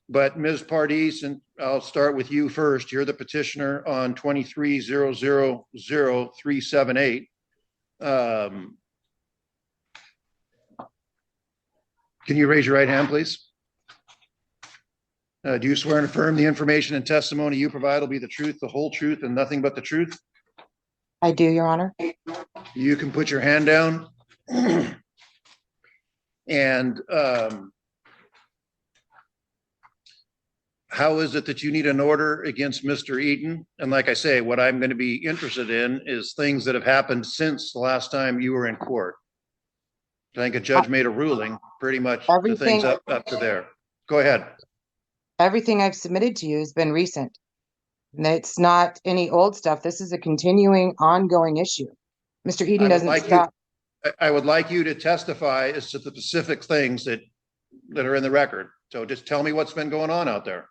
But Ms. Pardis, and I'll start with you first. You're the petitioner on 23-000-378. Can you raise your right hand, please? Do you swear and affirm the information and testimony you provide will be the truth, the whole truth, and nothing but the truth? I do, Your Honor. You can put your hand down. And how is it that you need an order against Mr. Eaton? And like I say, what I'm going to be interested in is things that have happened since the last time you were in court. I think a judge made a ruling pretty much the things up to there. Go ahead. Everything I've submitted to you has been recent. It's not any old stuff. This is a continuing, ongoing issue. Mr. Eaton doesn't stop. I would like you to testify as to the specific things that are in the record. So just tell me what's been going on out there.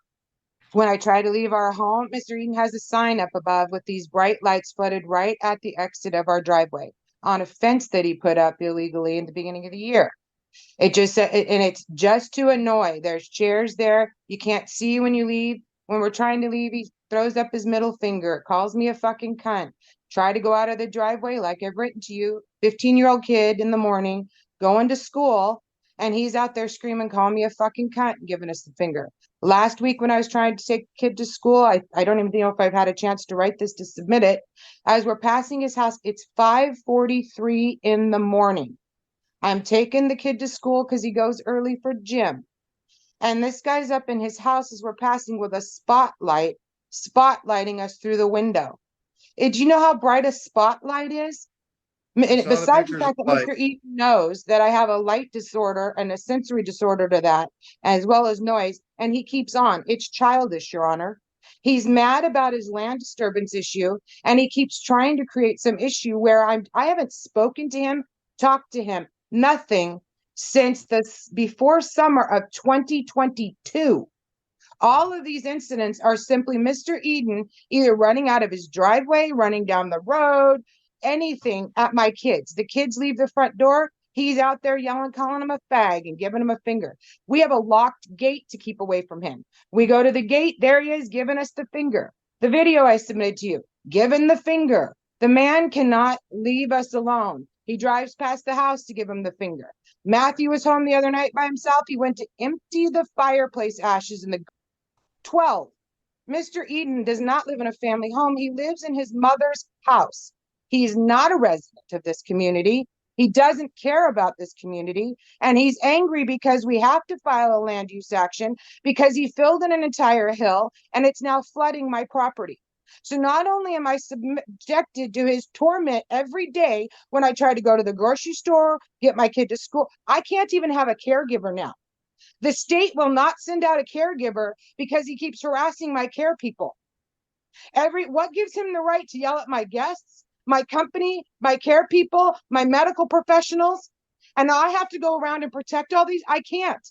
When I try to leave our home, Mr. Eaton has a sign up above with these bright lights flooded right at the exit of our driveway on a fence that he put up illegally in the beginning of the year. It just and it's just to annoy. There's chairs there. You can't see when you leave. When we're trying to leave, he throws up his middle finger, calls me a fucking cunt. Try to go out of the driveway like I've written to you, 15-year-old kid in the morning, going to school, and he's out there screaming, calling me a fucking cunt and giving us the finger. Last week when I was trying to take a kid to school, I don't even know if I've had a chance to write this to submit it. As we're passing his house, it's 5:43 in the morning. I'm taking the kid to school because he goes early for gym. And this guy's up in his house as we're passing with a spotlight, spotlighting us through the window. Do you know how bright a spotlight is? And besides the fact that Mr. Eaton knows that I have a light disorder and a sensory disorder to that, as well as noise, and he keeps on. It's childish, Your Honor. He's mad about his land disturbance issue, and he keeps trying to create some issue where I haven't spoken to him, talked to him. Nothing since before summer of 2022. All of these incidents are simply Mr. Eden either running out of his driveway, running down the road, anything at my kids. The kids leave the front door. He's out there yelling, calling him a fag and giving him a finger. We have a locked gate to keep away from him. We go to the gate. There he is giving us the finger. The video I submitted to you, giving the finger. The man cannot leave us alone. He drives past the house to give him the finger. Matthew was home the other night by himself. He went to empty the fireplace ashes in the 12. Mr. Eden does not live in a family home. He lives in his mother's house. He's not a resident of this community. He doesn't care about this community. And he's angry because we have to file a land use action because he filled in an entire hill and it's now flooding my property. So not only am I subjected to his torment every day when I try to go to the grocery store, get my kid to school, I can't even have a caregiver now. The state will not send out a caregiver because he keeps harassing my care people. What gives him the right to yell at my guests, my company, my care people, my medical professionals? And I have to go around and protect all these? I can't.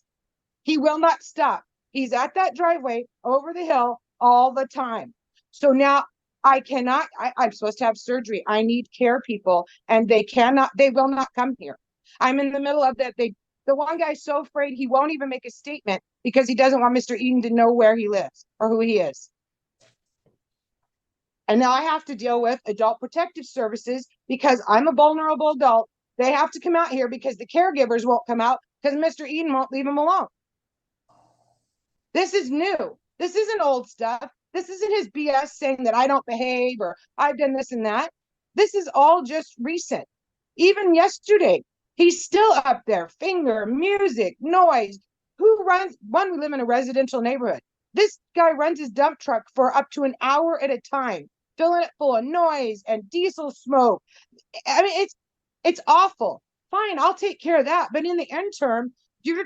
He will not stop. He's at that driveway over the hill all the time. So now I cannot, I'm supposed to have surgery. I need care people and they will not come here. I'm in the middle of that. The one guy's so afraid he won't even make a statement because he doesn't want Mr. Eden to know where he lives or who he is. And now I have to deal with Adult Protective Services because I'm a vulnerable adult. They have to come out here because the caregivers won't come out because Mr. Eden won't leave them alone. This is new. This isn't old stuff. This isn't his BS saying that I don't behave or I've done this and that. This is all just recent. Even yesterday, he's still up there. Finger, music, noise. Who runs? One, we live in a residential neighborhood. This guy runs his dump truck for up to an hour at a time, filling it full of noise and diesel smoke. I mean, it's awful. Fine, I'll take care of that. But in the interim,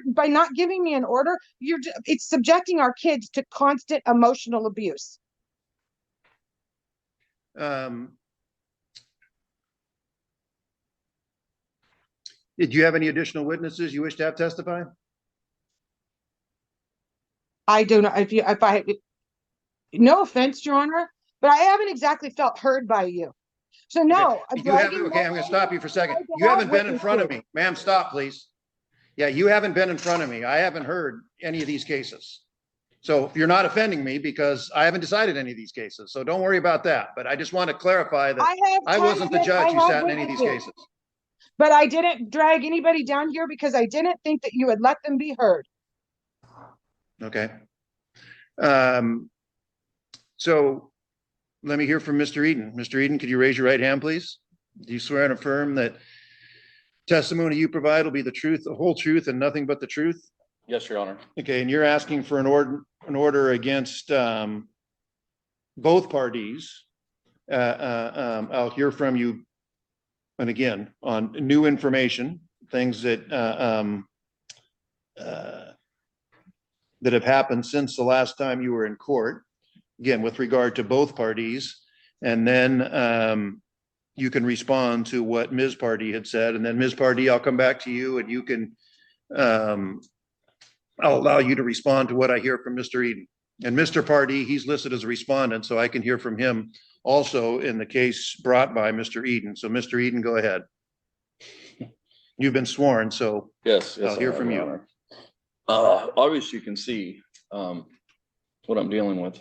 by not giving me an order, it's subjecting our kids to constant emotional abuse. Did you have any additional witnesses you wish to have testify? I don't know no offense, Your Honor, but I haven't exactly felt heard by you. So no. Okay, I'm going to stop you for a second. You haven't been in front of me. Ma'am, stop, please. Yeah, you haven't been in front of me. I haven't heard any of these cases. So you're not offending me because I haven't decided any of these cases. So don't worry about that. But I just want to clarify that I wasn't the judge who sat in any of these cases. But I didn't drag anybody down here because I didn't think that you would let them be heard. Okay. So let me hear from Mr. Eden. Mr. Eden, could you raise your right hand, please? Do you swear and affirm that testimony you provide will be the truth, the whole truth, and nothing but the truth? Yes, Your Honor. Okay, and you're asking for an order against both parties. I'll hear from you, and again, on new information, things that that have happened since the last time you were in court. Again, with regard to both parties, and then you can respond to what Ms. Pardee had said, and then Ms. Pardee, I'll come back to you, and you can, I'll allow you to respond to what I hear from Mr. Eden. And Mr. Pardee, he's listed as a respondent, so I can hear from him also in the case brought by Mr. Eden. So Mr. Eden, go ahead. You've been sworn, so yes, I'll hear from you. Obviously, you can see what I'm dealing with.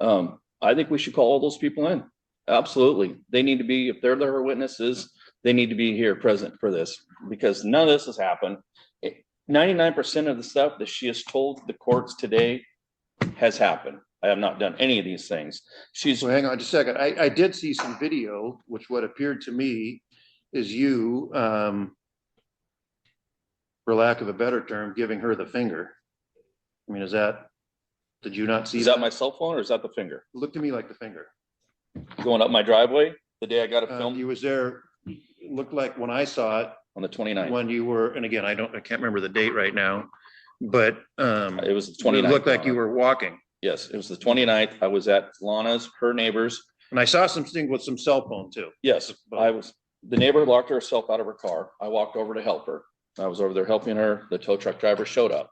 I think we should call all those people in. Absolutely. They need to be, if they're their witnesses, they need to be here present for this because none of this has happened. 99% of the stuff that she has told the courts today has happened. I have not done any of these things. Well, hang on just a second. I did see some video, which what appeared to me is you, for lack of a better term, giving her the finger. I mean, did you not see that? Is that my cell phone or is that the finger? It looked to me like the finger. Going up my driveway the day I got a film? You was there, it looked like when I saw it. On the 29th. When you were, and again, I can't remember the date right now, but it was the 29th. It looked like you were walking. Yes, it was the 29th. I was at Lana's, her neighbors. And I saw something with some cell phone too. Yes, the neighbor locked herself out of her car. I walked over to help her. I was over there helping her. The tow truck driver showed up.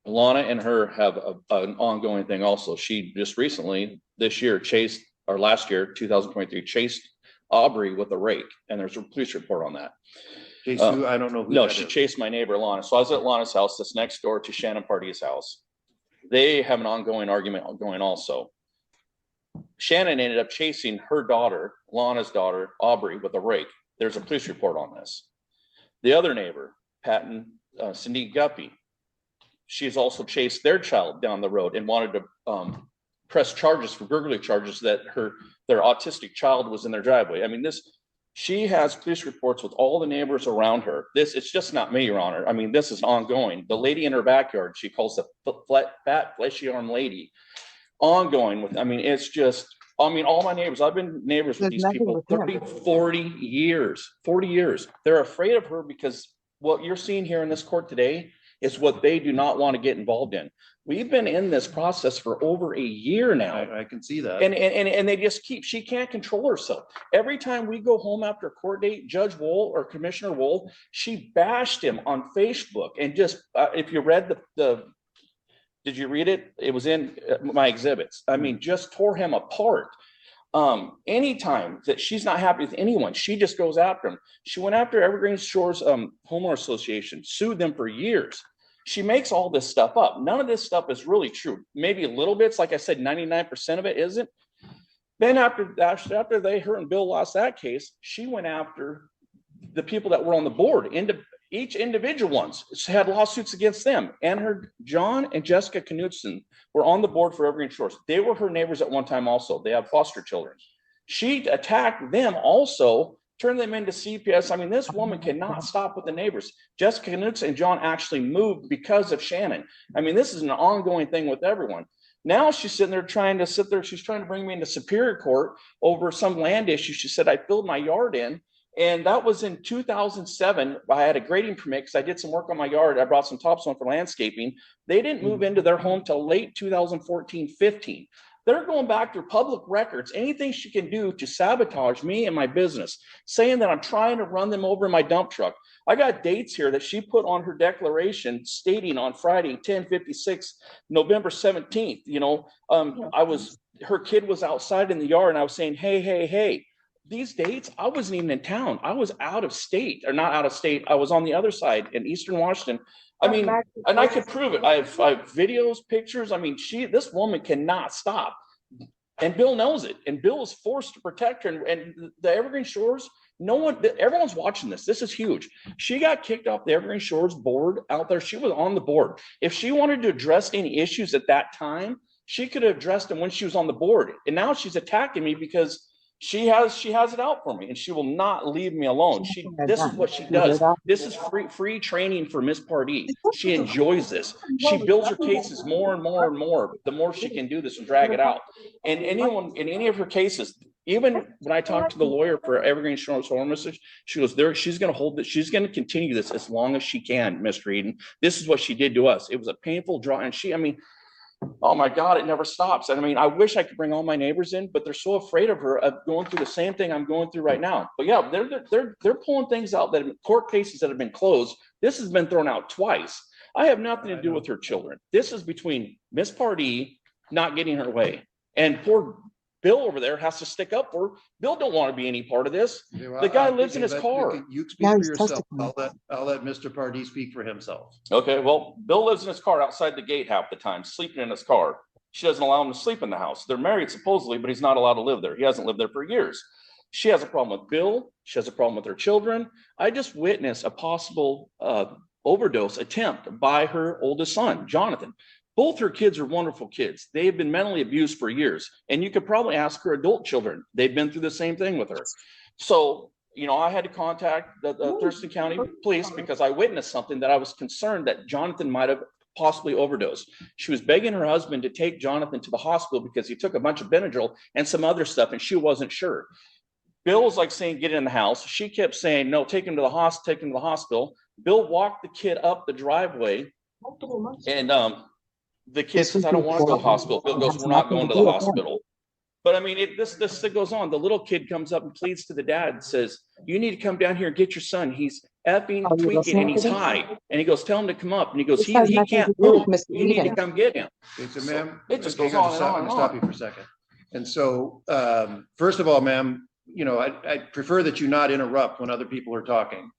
Lana and her have an ongoing thing also. She just recently, this year, last year, 2023, chased Aubrey with a rake, and there's a police report on that. Chase who? I don't know who No, that she is. chased my neighbor, Lana. So I was at Lana's house that's next door to Shannon Party's house. They have an ongoing argument going also. Shannon ended up chasing her daughter, Lana's daughter, Aubrey, with a rake. There's a police report on this. The other neighbor, Cindy Guppy, she's also chased their child down the road and wanted to press charges for burglary charges that their autistic child was in their driveway. I mean, she has police reports with all the neighbors around her. It's just not me, Your Honor. I mean, this is ongoing. The lady in her backyard, she calls the fat, fleshy arm lady, ongoing with, I mean, it's just, I mean, all my neighbors, I've been neighbors with these people 30, 40 years. They're afraid of her because what you're seeing here in this court today is what they do not want to get involved in. We've been in this process for over a year now. I can see that. And they just she can't control herself. Every time we go home after a court date, Judge Wool or Commissioner Wool, she bashed him on Facebook. And just, if you read did you read it? It was in my exhibits. I mean, just tore him apart. Anytime that she's not happy with anyone, she just goes after him. She went after Evergreen Shores Homeowner Association, sued them for years. She makes all this stuff up. None of this stuff is really true. Maybe a little bit. Like I said, 99% of it isn't. Then after her and Bill lost that case, she went after the people that were on the board. Each individual ones had lawsuits against them. And John and Jessica Knudsen were on the board for Evergreen Shores. They were her neighbors at one time also. They have foster children. She attacked them also, turned them into CPS. I mean, this woman cannot stop with the neighbors. Jessica Knudsen and John actually moved because of Shannon. I mean, this is an ongoing thing with everyone. Now she's sitting there she's trying to bring me into Superior Court over some land issue. She said, I filled my yard in. And that was in 2007. I had a grading permit because I did some work on my yard. I brought some topsoil for landscaping. They didn't move into their home till late 2014-15. They're going back through public records, anything she can do to sabotage me and my business, saying that I'm trying to run them over in my dump truck. I got dates here that she put on her declaration stating on Friday, 10/56, November 17th, her kid was outside in the yard and I was saying, hey. These dates, I wasn't even in town. I was out of state, or not out of state. I was on the other side in Eastern Washington. I mean, and I could prove it. I have videos, pictures. I mean, this woman cannot stop. And Bill knows it. And Bill is forced to protect her. And the Evergreen Shores, everyone's watching this. This is huge. She got kicked off the Evergreen Shores board out there. She was on the board. If she wanted to address any issues at that time, she could have addressed them when she was on the board. And now she's attacking me because she has it out for me, and she will not leave me alone. This is what she does. This is free training for Miss Pardee. She enjoys this. She builds her cases more and more and more. The more she can do this and drag it out. And anyone in any of her cases, even when I talked to the lawyer for Evergreen Shores Homelessness, she goes, she's going to hold this. She's going to continue this as long as she can, Mr. Eden. This is what she did to us. It was a painful draw, and oh my God, it never stops. And I mean, I wish I could bring all my neighbors in, but they're so afraid of her, of going through the same thing I'm going through right now. But yeah, they're pulling things out that court cases that have been closed. This has been thrown out twice. I have nothing to do with her children. This is between Miss Pardee not getting her way, and poor Bill over there has to stick up for her. Bill don't want to be any part of this. Yeah, well, the guy lives in his car. You speak for yourself. I'll let Mr. Pardee speak for himself. Okay, well, Bill lives in his car outside the gate half the time, sleeping in his car. She doesn't allow him to sleep in the house. They're married supposedly, but he's not allowed to live there. He hasn't lived there for years. She has a problem with Bill. She has a problem with her children. I just witnessed a possible overdose attempt by her oldest son, Jonathan. Both her kids are wonderful kids. They've been mentally abused for years. And you could probably ask her adult children. They've been through the same thing with her. So, I had to contact the Thurston County Police because I witnessed something that I was concerned that Jonathan might have possibly overdosed. She was begging her husband to take Jonathan to the hospital because he took a bunch of Benadryl and some other stuff, and she wasn't sure. Bill was like saying, get in the house. She kept saying, no, take him to the hospital. Bill walked the kid up the driveway, and the kid says, I don't want to go to the hospital. Bill goes, we're not going to the hospital. But I mean, this thing goes on. The little kid comes up and pleads to the dad and says, "You need to come down here and get your son. He's effing Are you tweaking and listening to he's this? high." And he goes, "Tell him to come up." And he goes, This has he nothing can't to do with move. Mr. You need to Eden. come get him. Okay, so So ma'am, it just hang goes on, on and on I'm and gonna stop on. you for a second. And so, first of all, ma'am, you know, I prefer that you not interrupt when other people are talking.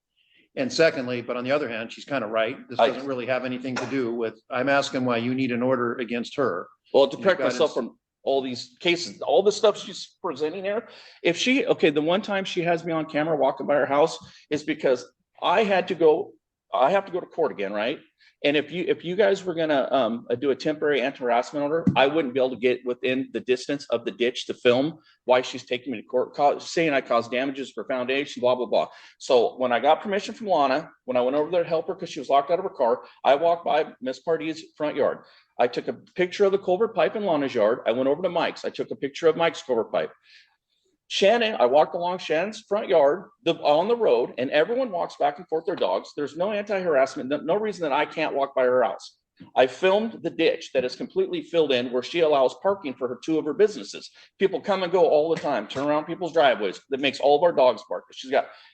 And secondly, but on the other hand, she's kind of right. This doesn't really have anything to do with, I'm asking why you need an order against her. Well, to protect myself from all these cases, all the stuff she's presenting here. If she, okay, the one time she has me on camera walking by her house is because I have to go to court again, right? And if you guys were gonna do a temporary anti-harassment order, I wouldn't be able to get within the distance of the ditch to film why she's taking me to court, saying I caused damages for foundation, blah, blah, blah. So when I got permission from Lana, when I went over there to help her because she was locked out of her car, I walked by Miss Pardee's front yard. I took a picture of the culvert pipe in Lana's yard. I went over to Mike's. I took a picture of Mike's culvert pipe. Shannon, I walked along Shannon's front yard on the road, and everyone walks back and forth their dogs. There's no anti-harassment, no reason that I can't walk by her house. I filmed the ditch that is completely filled in where she allows parking for two of her businesses. People come and go all the time, turn around people's driveways. That makes all of our dogs bark.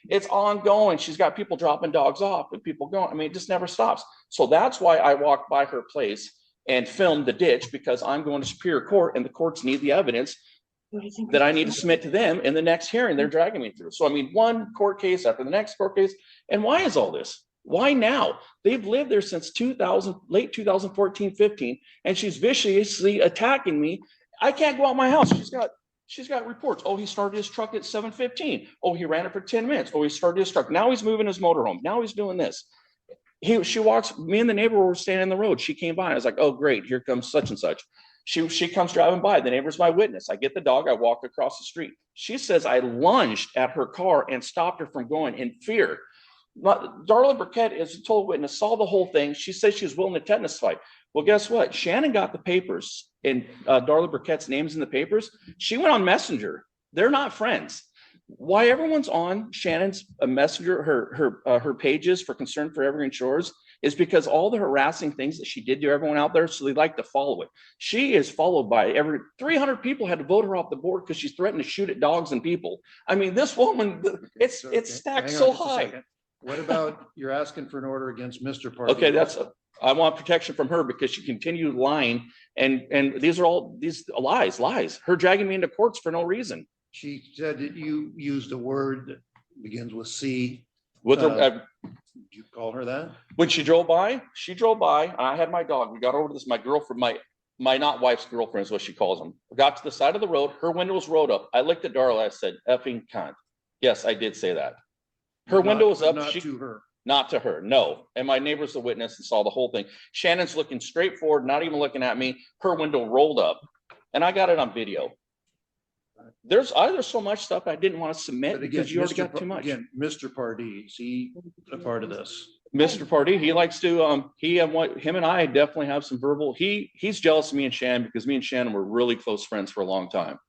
It's ongoing. She's got people dropping dogs off and people going. I mean, it just never stops. So that's why I walked by her place and filmed the ditch, because I'm going to Superior Court and the courts need the evidence that I need to submit to them in the next hearing they're dragging me through. So I mean, one court case after the next court case. And why is all this? Why now? They've lived there since late 2014, 15, and she's viciously attacking me. I can't go out my house. She's got reports. Oh, he started his truck at 7:15. Oh, he ran it for 10 minutes. Oh, he started his truck. Now he's moving his motorhome. Now he's doing this. She walks, me and the neighbor were standing in the road. She came by. I was like, oh, great. Here comes such and such. She comes driving by. The neighbor's my witness. I get the dog. I walk across the street. She says I lunged at her car and stopped her from going in fear. Darla Burkett, as a total witness, saw the whole thing. She said she was willing to tetanus fight. Well, guess what? Shannon got the papers and Darla Burkett's name's in the papers. She went on Messenger. They're not friends. Why everyone's on Shannon's Messenger, her pages for Concern for Evergreen Shores, is because all the harassing things that she did to everyone out there, so they like to follow it. She is followed by 300 people had to vote her off the board because she's threatened to shoot at dogs and people. I mean, this woman, it's stacked so high. What about you're asking for an order against Mr. Party? Okay, I want protection from her because she continued lying, and these are all these lies. Her dragging me into courts for no reason. She said that you used a word that begins with C. With her, did you call her that? When she drove by, and I had my dog. We got over to this, my girlfriend, my not wife's girlfriend is what she calls them. We got to the side of the road. Her window was rolled up. I looked at Darla. I said, effing cunt. Yes, I did say that. Her window was up. Not to her. Not to her, no. And my neighbor's the witness and saw the whole thing. Shannon's looking straight forward, not even looking at me. Her window rolled up, and I got it on video. There's so much stuff I didn't want to submit because you already got too much. Again, Mr. Pardee, is he a part of this? Mr. Pardee, he likes to, him and I definitely have some verbal, he's jealous of me and Shannon because me and Shannon were really close friends for a long time.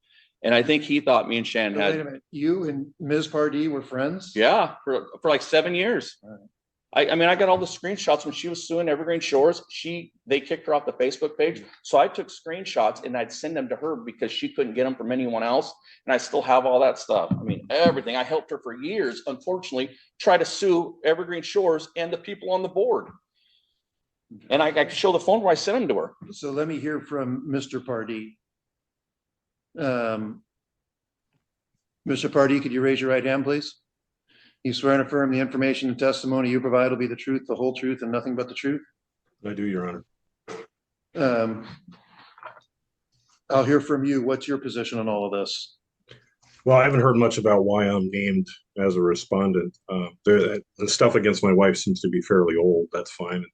And I think he thought me and Shannon Wait a minute, you and Ms. Pardee were friends? Yeah, for like 7 years. I mean, I got all the screenshots when she was suing Evergreen Shores. They kicked her off the Facebook page. So I took screenshots and I'd send them to her because she couldn't get them from anyone else. And I still have all that stuff. I mean, everything. I helped her for years, unfortunately, try to sue Evergreen Shores and the people on the board. And I could show the phone where I sent them to her. So let me hear from Mr. Pardee. Mr. Pardee, could you raise your right hand, please? You swear and affirm the information and testimony you provide will be the truth, the whole truth, and nothing but the truth? I do, Your Honor. I'll hear from you. What's your position on all of this? Well, I haven't heard much about why I'm named as a respondent. The stuff against my wife seems to be fairly old. That's fine.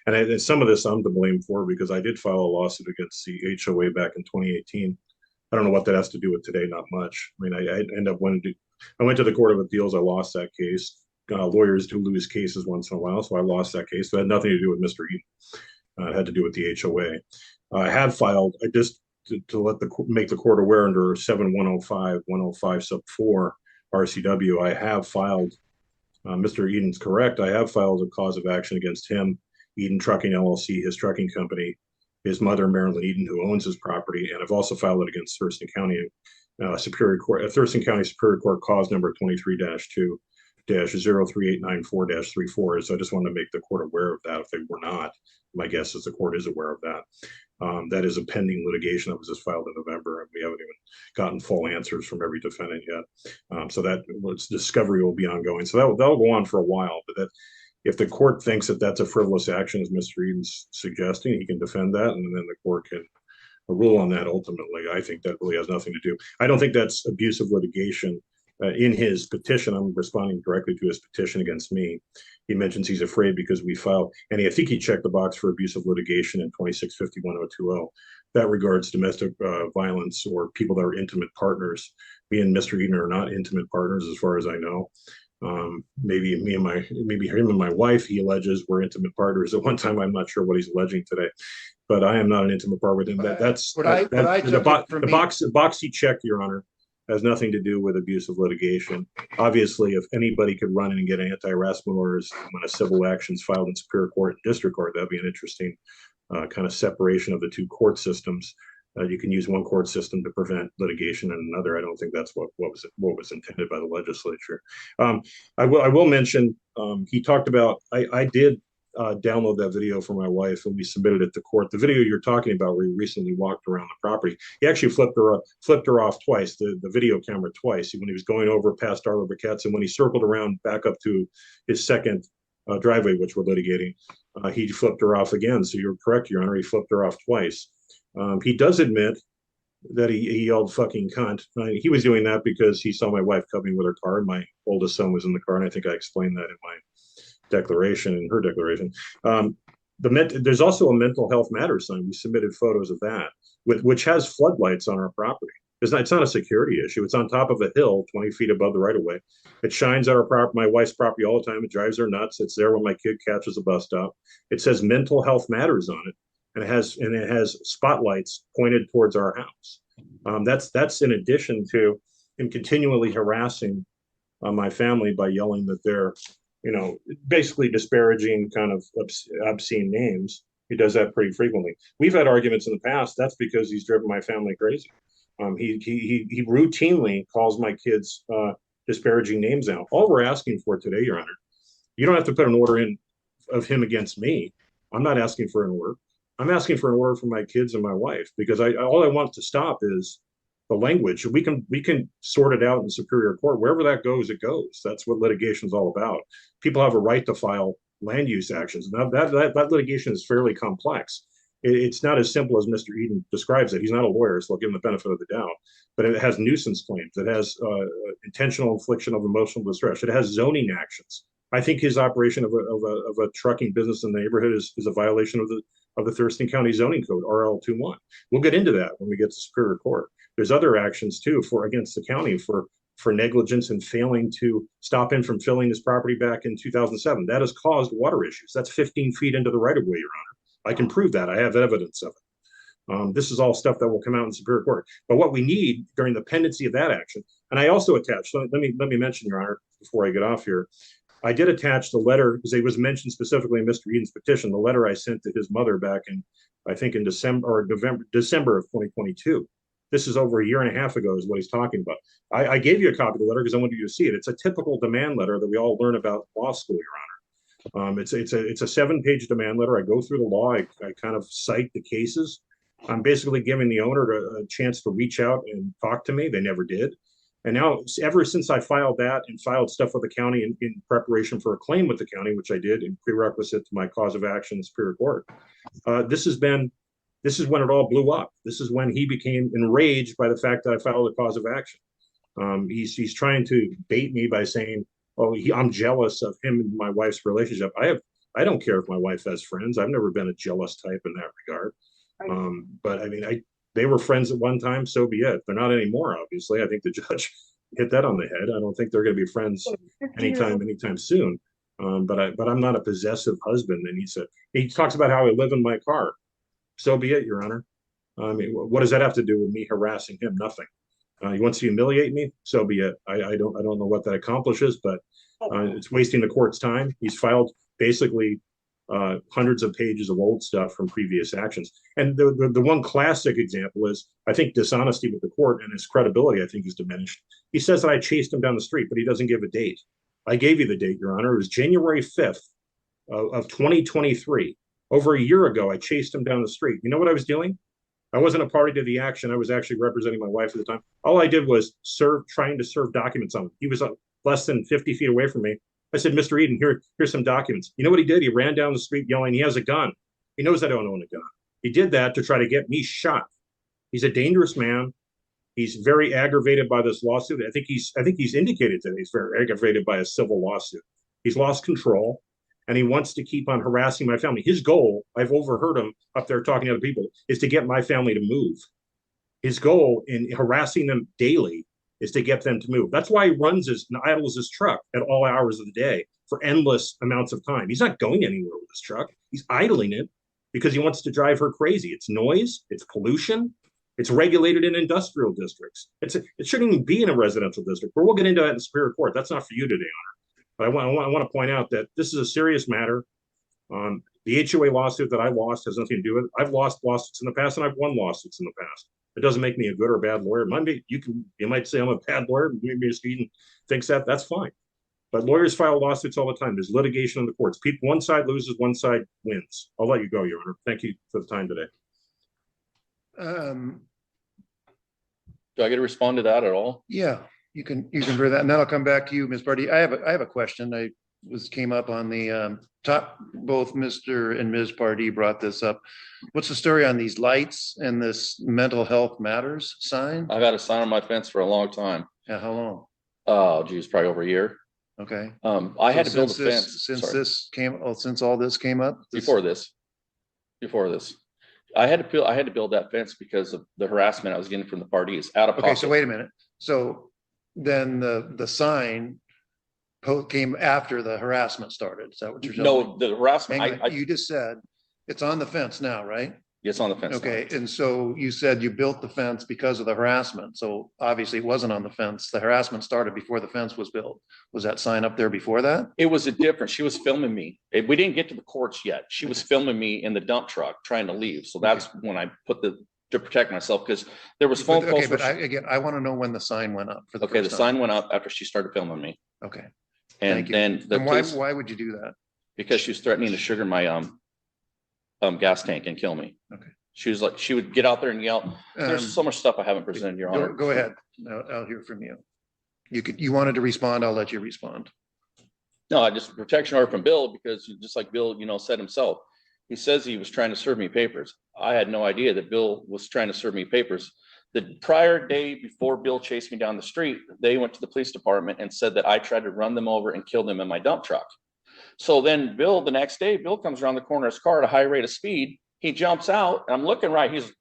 And some of this I'm to blame for because I did file a lawsuit against the HOA back in 2018. I don't know what that has to do with today, not much. I mean, I went to the Court of Appeals. I lost that case. Lawyers do lose cases once in a while, so I lost that case. It had nothing to do with Mr. Eden. It had to do with the HOA. I had filed, to make the court aware under 7105, 105 sub 4 RCW, I have filed, Mr. Eden's correct, I have filed a cause of action against him, Eden Trucking LLC, his trucking company, his mother, Marilyn Eden, who owns his property, and I've also filed it against Thurston County Superior Court, Thurston County Superior Court cause number 23-2-03894-34. So I just wanted to make the court aware of that if they were not. My guess is the court is aware of that. That is a pending litigation that was just filed in November, and we haven't even gotten full answers from every defendant yet. So that discovery will be ongoing. So that'll go on for a while. But that, if the court thinks that that's a frivolous action, as Mr. Eden's suggesting, he can defend that, and then the court can rule on that ultimately. I think that really has nothing to do. I don't think that's abusive litigation. In his petition, I'm responding directly to his petition against me. He mentions he's afraid because we filed, and I think he checked the box for abusive litigation in 2651-020. That regards domestic violence or people that are intimate partners. Me and Mr. Eden are not intimate partners, as far as I know. Maybe him and my wife, he alleges, were intimate partners at one time. I'm not sure what he's alleging today, but I am not an intimate partner with him. The box he checked, Your Honor, has nothing to do with abusive litigation. Obviously, if anybody could run in and get anti-harassment orders when a civil action is filed in Superior Court and District Court, that'd be an interesting kind of separation of the two court systems. You can use one court system to prevent litigation and another. I don't think that's what was intended by the legislature. I will mention, he talked about, I did download that video for my wife and we submitted it to court. The video you're talking about where he recently walked around the property, he actually flipped her off twice, the video camera twice, when he was going over past Arbor Briquettes, and when he circled around back up to his second driveway, which we're litigating, he flipped her off again. So you're correct, Your Honor, he flipped her off twice. He does admit that he yelled fucking cunt. He was doing that because he saw my wife coming with her car, and my oldest son was in the car, and I think I explained that in my declaration, in her declaration. There's also a mental health matters sign. We submitted photos of that, which has floodlights on our property. It's not a security issue. It's on top of a hill 20 feet above the right of way. It shines at my wife's property all the time. It drives her nuts. It's there when my kid catches a bus stop. It says mental health matters on it. And it has spotlights pointed towards our house. That's in addition to him continually harassing my family by yelling that they're, basically disparaging, kind of obscene names. He does that pretty frequently. We've had arguments in the past. That's because he's driven my family crazy. He routinely calls my kids disparaging names out. All we're asking for today, Your Honor, you don't have to put an order in of him against me. I'm not asking for an order. I'm asking for an order for my kids and my wife, because all I want to stop is the language. We can sort it out in Superior Court. Wherever that goes, it goes. That's what litigation is all about. People have a right to file land use actions. Now that litigation is fairly complex. It's not as simple as Mr. Eden describes it. He's not a lawyer, so I'll give him the benefit of the doubt. But it has nuisance claims. It has intentional infliction of emotional distress. It has zoning actions. I think his operation of a trucking business in the neighborhood is a violation of the Thurston County Zoning Code, RL21. We'll get into that when we get to Superior Court. There's other actions too against the county for negligence and failing to stop him from filling his property back in 2007. That has caused water issues. That's 15 feet into the right of way, Your Honor. I can prove that. I have evidence of it. This is all stuff that will come out in Superior Court. But what we need during the pendency of that action, and I also attached, let me mention, Your Honor, before I get off here, I did attach the letter, because it was mentioned specifically in Mr. Eden's petition, the letter I sent to his mother back in, I think in December of 2022. This is over a year and a half ago is what he's talking about. I gave you a copy of the letter because I wanted you to see it. It's a typical demand letter that we all learn about in law school, Your Honor. It's a 7-page demand letter. I go through the law. I kind of cite the cases. I'm basically giving the owner a chance to reach out and talk to me. They never did. And now, ever since I filed that and filed stuff with the county in preparation for a claim with the county, which I did in prerequisite to my cause of action in Superior Court, this is when it all blew up. This is when he became enraged by the fact that I filed a cause of action. He's trying to bait me by saying, "Oh, I'm jealous of him and my wife's relationship." I don't care if my wife has friends. I've never been a jealous type in that regard. But I mean, they were friends at one time, so be it. They're not anymore, obviously. I think the judge hit that on the head. I don't think they're going to be friends anytime soon. But I'm not a possessive husband. And he talks about how I live in my car. So be it, Your Honor. I mean, what does that have to do with me harassing him? Nothing. He wants to humiliate me. So be it. I don't know what that accomplishes, but it's wasting the court's time. He's filed basically hundreds of pages of old stuff from previous actions. And the one classic example is, I think, dishonesty with the court, and his credibility, I think, is diminished. He says that I chased him down the street, but he doesn't give a date. I gave you the date, Your Honor. It was January 5th of 2023. Over a year ago, I chased him down the street. You know what I was doing? I wasn't a party to the action. I was actually representing my wife at the time. All I did was trying to serve documents on him. He was less than 50 feet away from me. I said, Mr. Eden, here's some documents. You know what he did? He ran down the street yelling, he has a gun. He knows I don't own a gun. He did that to try to get me shot. He's a dangerous man. He's very aggravated by this lawsuit. I think he's indicated that he's very aggravated by a civil lawsuit. He's lost control, and he wants to keep on harassing my family. His goal, I've overheard him up there talking to other people, is to get my family to move. His goal in harassing them daily is to get them to move. That's why he runs and idles his truck at all hours of the day for endless amounts of time. He's not going anywhere with his truck. He's idling it because he wants to drive her crazy. It's noise, it's pollution, it's regulated in industrial districts. It shouldn't even be in a residential district, but we'll get into that in the Superior Court. That's not for you today, Honor. But I want to point out that this is a serious matter. The HOA lawsuit that I lost has nothing to do with it. I've lost lawsuits in the past, and I've won lawsuits in the past. It doesn't make me a good or bad lawyer. You might say I'm a bad lawyer. Maybe Mr. Eden thinks that. That's fine. But lawyers file lawsuits all the time. There's litigation in the courts. One side loses, one side wins. I'll let you go, Your Honor. Thank you for the time today. Do I get to respond to that at all? Yeah, you can hear that, and then I'll come back to you, Ms. Barty. I have a question. Came up on the top. Both Mr. and Ms. Pardee brought this up. What's the story on these lights and this mental health matters sign? I've had a sign on my fence for a long time. Yeah, how long? Oh, geez, probably over a year. Okay. I had to build a fence since all this came up. Before this, I had to build that fence because of the harassment I was getting from the parties out of pocket. Okay, so wait a minute. So then the sign came after the harassment started. Is that what you're saying? No, the harassment. You just said it's on the fence now, right? It's on the fence. Okay, and so you said you built the fence because of the harassment. So obviously it wasn't on the fence. The harassment started before the fence was built. Was that sign up there before that? It was a difference. She was filming me. We didn't get to the courts yet. She was filming me in the dump truck trying to leave. So that's when I put to protect myself, because there was phone calls. Okay, but I want to know when the sign went up for the first time. Sign went up after she started filming me. Okay. And then why would you do that? Because she was threatening to sugar my gas tank and kill me. Okay. She was like, she would get out there and yell. There's so much stuff I haven't presented, Your Honor. Go ahead. I'll hear from you. You wanted to respond. I'll let you respond. No, I just protection order from Bill, because just like Bill, said himself, he says he was trying to serve me papers. I had no idea that Bill was trying to serve me papers. The prior day before Bill chased me down the street, they went to the police department and said that I tried to run them over and kill them in my dump truck. So then the next day, Bill comes around the corner of his car at a high rate of speed. He jumps out, and I'm looking right. His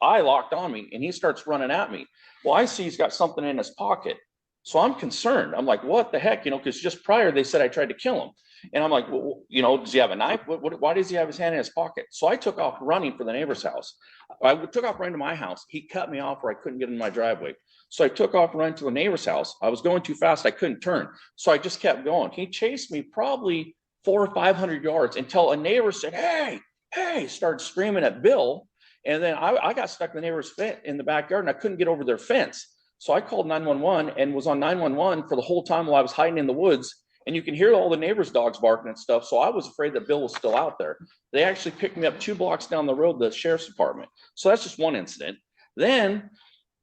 eye locked on me, and he starts running at me. Well, I see he's got something in his pocket. So I'm concerned. I'm like, what the heck? Because just prior they said I tried to kill him. And I'm like, well, does he have a knife? Why does he have his hand in his pocket? So I took off running for the neighbor's house. I took off running to my house. He cut me off where I couldn't get in my driveway. So I took off running to the neighbor's house. I was going too fast. I couldn't turn. So I just kept going. He chased me probably 400 or 500 yards until a neighbor said, hey, started screaming at Bill. And then I got stuck in the neighbor's fence in the backyard, and I couldn't get over their fence. So I called 911 and was on 911 for the whole time while I was hiding in the woods. And you can hear all the neighbors' dogs barking and stuff. So I was afraid that Bill was still out there. They actually picked me up 2 blocks down the road, the sheriff's department. So that's just one incident. Then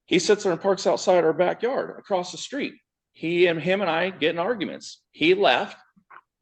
he sits there and parks outside our backyard across the street. Him and I get in arguments. He left,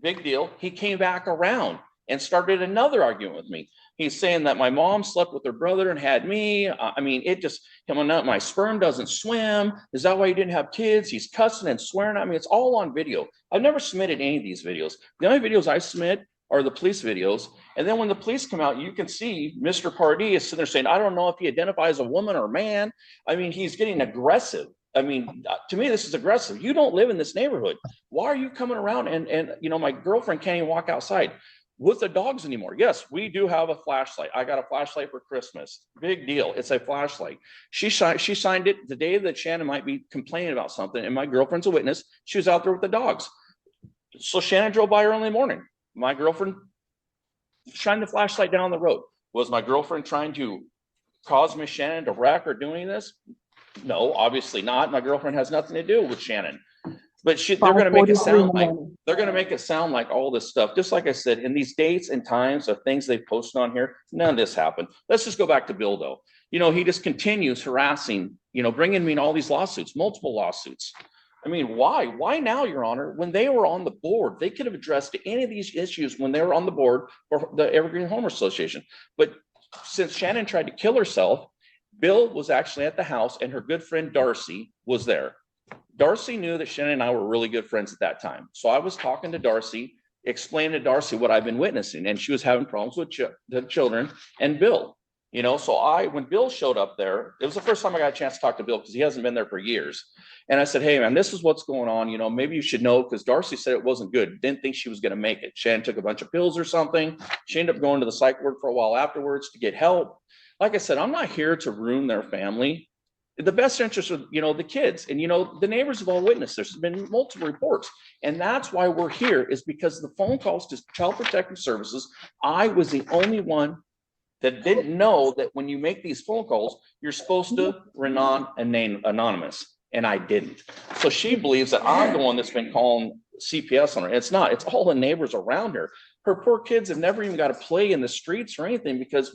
big deal. He came back around and started another argument with me. He's saying that my mom slept with her brother and had me. My sperm doesn't swim. Is that why you didn't have kids? He's cussing and swearing at me. It's all on video. I've never submitted any of these videos. The only videos I submit are the police videos. And then when the police come out, you can see Mr. Pardee is sitting there saying, I don't know if he identifies a woman or man. He's getting aggressive. To me, this is aggressive. You don't live in this neighborhood. Why are you coming around? And my girlfriend can't even walk outside with the dogs anymore. Yes, we do have a flashlight. I got a flashlight for Christmas. Big deal. It's a flashlight. She signed it the day that Shannon might be complaining about something, and my girlfriend's a witness. She was out there with the dogs. So Shannon drove by early in the morning. My girlfriend shine the flashlight down the road. Was my girlfriend trying to cause Miss Shannon to wreck or do any of this? No, obviously not. My girlfriend has nothing to do with Shannon. But they're going to make it sound like all this stuff. Just like I said, in these dates and times of things they've posted on here, none of this happened. Let's just go back to Bill though. He just continues harassing, bringing me in all these lawsuits, multiple lawsuits. I mean, why? Why now, Your Honor? When they were on the board, they could have addressed any of these issues when they were on the board for the Evergreen Homeowners Association. But since Shannon tried to kill herself, Bill was actually at the house and her good friend Darcy was there. Darcy knew that Shannon and I were really good friends at that time. So I was talking to Darcy, explaining to Darcy what I've been witnessing, and she was having problems with the children and Bill. So when Bill showed up there, it was the first time I got a chance to talk to Bill because he hasn't been there for years. And I said, hey man, this is what's going on. Maybe you should know, because Darcy said it wasn't good. Didn't think she was going to make it. Shannon took a bunch of pills or something. She ended up going to the psych ward for a while afterwards to get help. Like I said, I'm not here to ruin their family. The best interest of, the kids and, the neighbors have all witnessed. There's been multiple reports. And that's why we're here, is because the phone calls to Child Protective Services, I was the only one that didn't know that when you make these phone calls, you're supposed to remain anonymous. And I didn't. So she believes that I'm the one that's been calling CPS on her. It's not. It's all the neighbors around her. Her poor kids have never even got to play in the streets or anything, because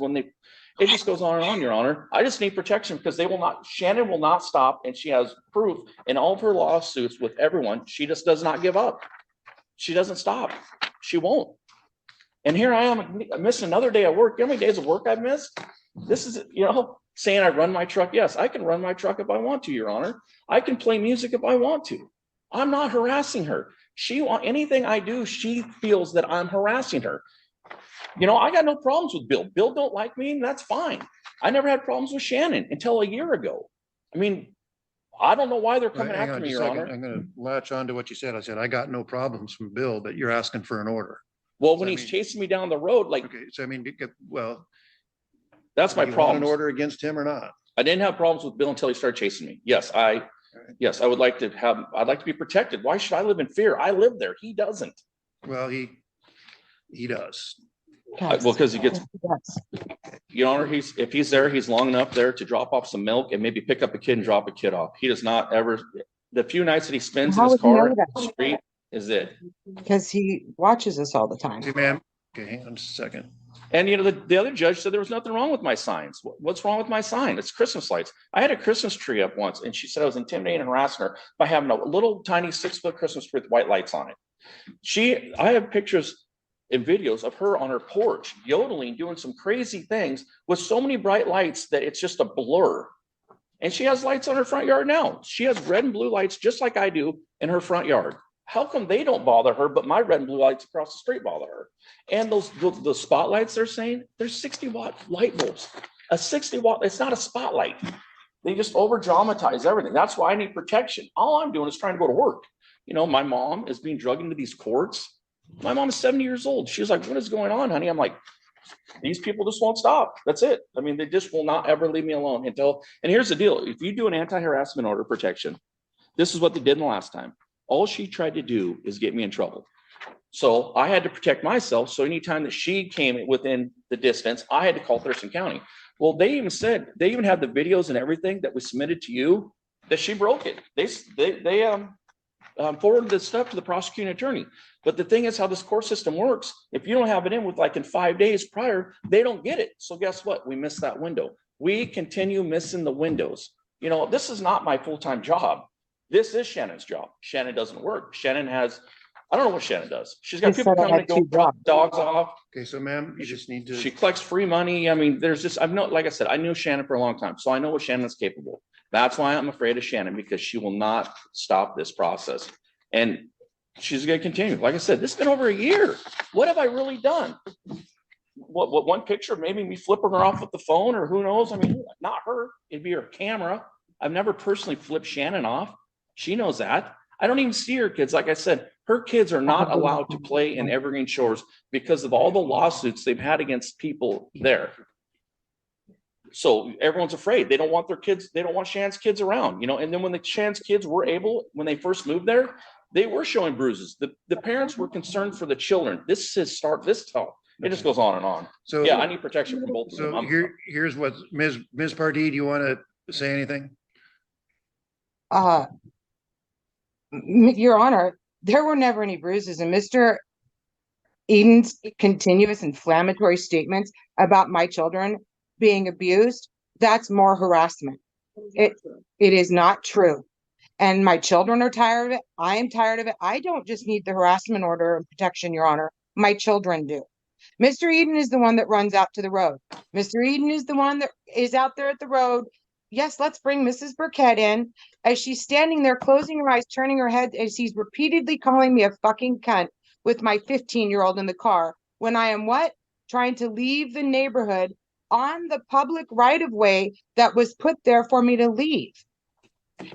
it just goes on and on, Your Honor. I just need protection because Shannon will not stop, and she has proof in all of her lawsuits with everyone. She just does not give up. She doesn't stop. She won't. And here I am missing another day of work. You know how many days of work I've missed? This is, saying I run my truck. Yes, I can run my truck if I want to, Your Honor. I can play music if I want to. I'm not harassing her. Anything I do, she feels that I'm harassing her. I got no problems with Bill. Bill don't like me, and that's fine. I never had problems with Shannon until a year ago. I mean, I don't know why they're coming after me, Your Honor. I'm going to latch on to what you said. I said, I got no problems from Bill, but you're asking for an order. Well, when he's chasing me down the road, okay. So, that's my problem. An order against him or not? I didn't have problems with Bill until he started chasing me. Yes, I'd like to be protected. Why should I live in fear? I live there. He doesn't. Well, he does. Because he gets, Your Honor, if he's there, he's long enough there to drop off some milk and maybe pick up a kid and drop a kid off. He does not ever, the few nights that he spends in his car on the street is it. Because he watches us all the time. Hey, ma'am. Okay, hang on just a second. And the other judge said there was nothing wrong with my signs. What's wrong with my sign? It's Christmas lights. I had a Christmas tree up once, and she said I was intimidating and harassing her by having a little tiny 6-foot Christmas tree with white lights on it. I have pictures and videos of her on her porch, yodeling, doing some crazy things with so many bright lights that it's just a blur. And she has lights on her front yard now. She has red and blue lights just like I do in her front yard. How come they don't bother her, but my red and blue lights across the street bother her? And the spotlights they're saying, there's 60-watt light bulbs. A 60-watt, it's not a spotlight. They just over dramatize everything. That's why I need protection. All I'm doing is trying to go to work. My mom is being drugged into these courts. My mom is 70 years old. She's like, what is going on, honey? I'm like, these people just won't stop. That's it. I mean, they just will not ever leave me alone and here's the deal. If you do an anti-harassment order protection, this is what they did in the last time. All she tried to do is get me in trouble. So I had to protect myself. So anytime that she came within the distance, I had to call Thurston County. Well, they even had the videos and everything that was submitted to you that she broke it. They forwarded this stuff to the prosecuting attorney. But the thing is how this court system works. If you don't have it in 5 days prior, they don't get it. So guess what? We missed that window. We continue missing the windows. This is not my full-time job. This is Shannon's job. Shannon doesn't work. I don't know what Shannon does. She's got people coming to go drop dogs off. Okay, so ma'am, you just need to. She collects free money. I mean, like I said, I knew Shannon for a long time, so I know what Shannon's capable of. That's why I'm afraid of Shannon, because she will not stop this process. And she's going to continue. Like I said, this has been over a year. What have I really done? What one picture, maybe me flipping her off with the phone, or who knows? I mean, not her. It'd be her camera. I've never personally flipped Shannon off. She knows that. I don't even see her kids. Like I said, her kids are not allowed to play in Evergreen Shores because of all the lawsuits they've had against people there. So everyone's afraid. They don't want their kids. They don't want Shannon's kids around, and then when the Shannon's kids were when they first moved there, they were showing bruises. The parents were concerned for the children. This It just goes on and on. So Yeah, I need protection from both of them. So here's what Ms. Pardee, do you want to say anything? Your Honor, there were never any bruises, and Mr. Eden's continuous inflammatory statements about my children being abused, that's more harassment. It is not true. And my children are tired of it. I am tired of it. I don't just need the harassment order and protection, Your Honor. My children do. Mr. Eden is the one that runs out to the road. Mr. Eden is the one that is out there at the road. Yes, let's bring Mrs. Burkett in as she's standing there, closing her eyes, turning her head as he's repeatedly calling me a fucking cunt with my 15-year-old in the car when I am what? Trying to leave the neighborhood on the public right-of-way that was put there for me to leave.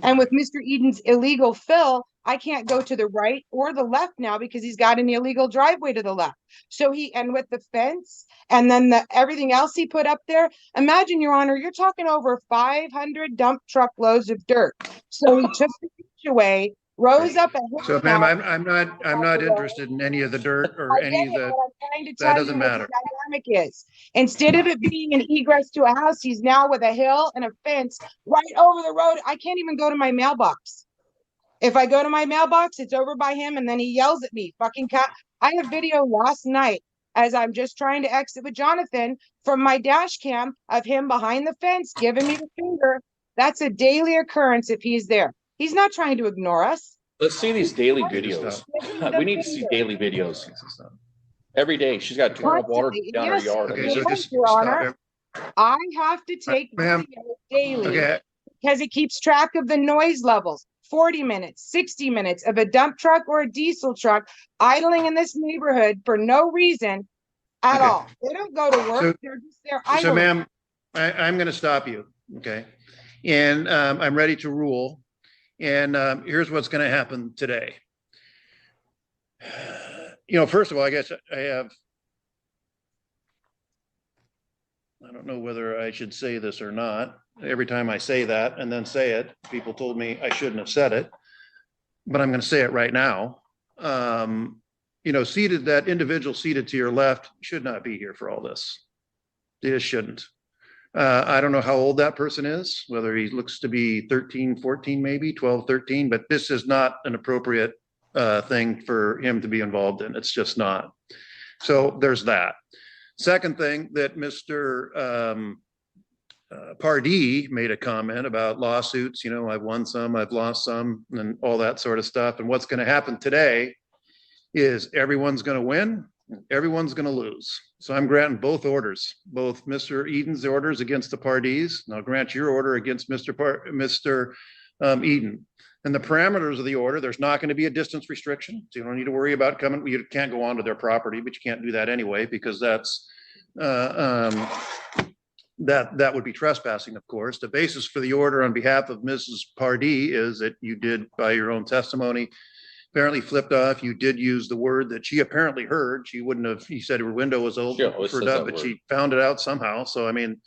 And with Mr. Eden's illegal fill, I can't go to the right or the left now because he's got an illegal driveway to the left. So and with the fence and then everything else he put up there, imagine, Your Honor, you're talking over 500 dump truck loads of dirt. So he took the ditch away, rose up a hill. So ma'am, I'm not interested in any of the dirt or any of the, that doesn't matter. Dynamic is instead of it being an egress to a house, he's now with a hill and a fence right over the road. I can't even go to my mailbox. If I go to my mailbox, it's over by him, and then he yells at me, fucking cat. I have video last night as I'm just trying to exit with Jonathan from my dash cam of him behind the fence giving me the finger. That's a daily occurrence if he's there. He's not trying to ignore us. Let's see these daily videos. We need to see daily videos. Every day, she's got to turn the water down her yard. Okay, so just Your stop Honor, it. I have to take Ma'am. video daily Okay. because it keeps track of the noise levels. 40 minutes, 60 minutes of a dump truck or a diesel truck idling in this neighborhood for no reason at Okay. all. They don't go to work. So- They're just there So idling. ma'am, I'm going to stop you, okay? And I'm ready to rule. And here's what's going to happen today. You know, first of all, I guess I don't know whether I should say this or not. Every time I say that and then say it, people told me I shouldn't have said it, but I'm going to say it right now. You know, that individual seated to your left should not be here for all this. They just shouldn't. I don't know how old that person is, whether he looks to be 13, 14, maybe 12, 13, but this is not an appropriate thing for him to be involved in. It's just not. So there's that. Second thing that Mr. Pardee made a comment about lawsuits. You know, I've won some, I've lost some, and all that sort of stuff. And what's going to happen today is everyone's going to win, everyone's going to lose. So I'm granting both orders, both Mr. Eden's orders against the Pardees, and I'll grant your order against Mr. Eden. And the parameters of the order, there's not going to be a distance restriction. So you don't need to worry about coming. You can't go onto their property, but you can't do that anyway, because that's that would be trespassing, of course. The basis for the order on behalf of Mrs. Pardee is that you did, by your own testimony, apparently flipped off. You did use the word that she apparently heard. She wouldn't have, he said her window was open, but she found it out somehow. So, I mean,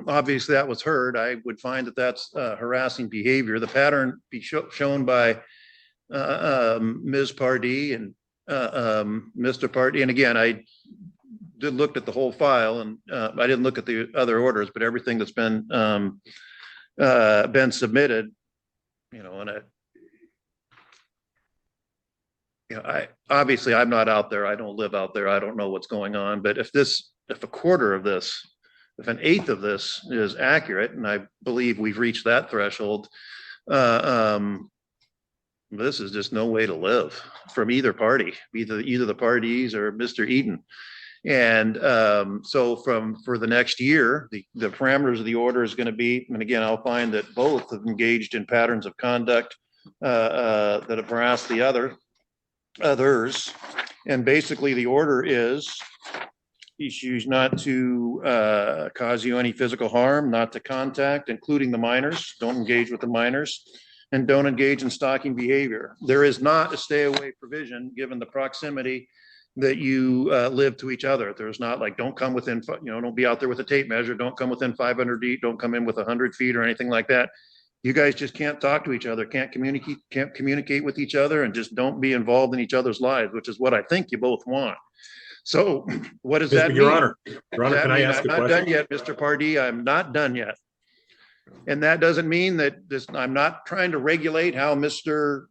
obviously that was heard. I would find that that's harassing behavior. The pattern be shown by Ms. Pardee and Mr. Pardee. And again, I did look at the whole file, and I didn't look at the other orders, but everything that's been submitted, you know, and obviously I'm not out there. I don't live out there. I don't know what's going on. But if a quarter of this, if an eighth of this is accurate, and I believe we've reached that threshold, this is just no way to live from either party, either the Pardees or Mr. Eden. And so for the next year, the parameters of the order is going to be, and again, I'll find that both have engaged in patterns of conduct that have harassed the others. And basically the order is issues not to cause you any physical harm, not to contact, including the minors. Don't engage with the minors, and don't engage in stalking behavior. There is not a stay away provision given the proximity that you live to each other. There's not like, don't come within, don't be out there with a tape measure. Don't come within 500 feet. Don't come in with 100 feet or anything like that. You guys just can't talk to each other, can't communicate with each other, and just don't be involved in each other's lives, which is what I think you both want. So what does that mean? Your Honor, Does can I mean ask I'm a not question? done yet, Mr. Pardee. I'm not done yet. And that doesn't mean that I'm not trying to regulate how Mr.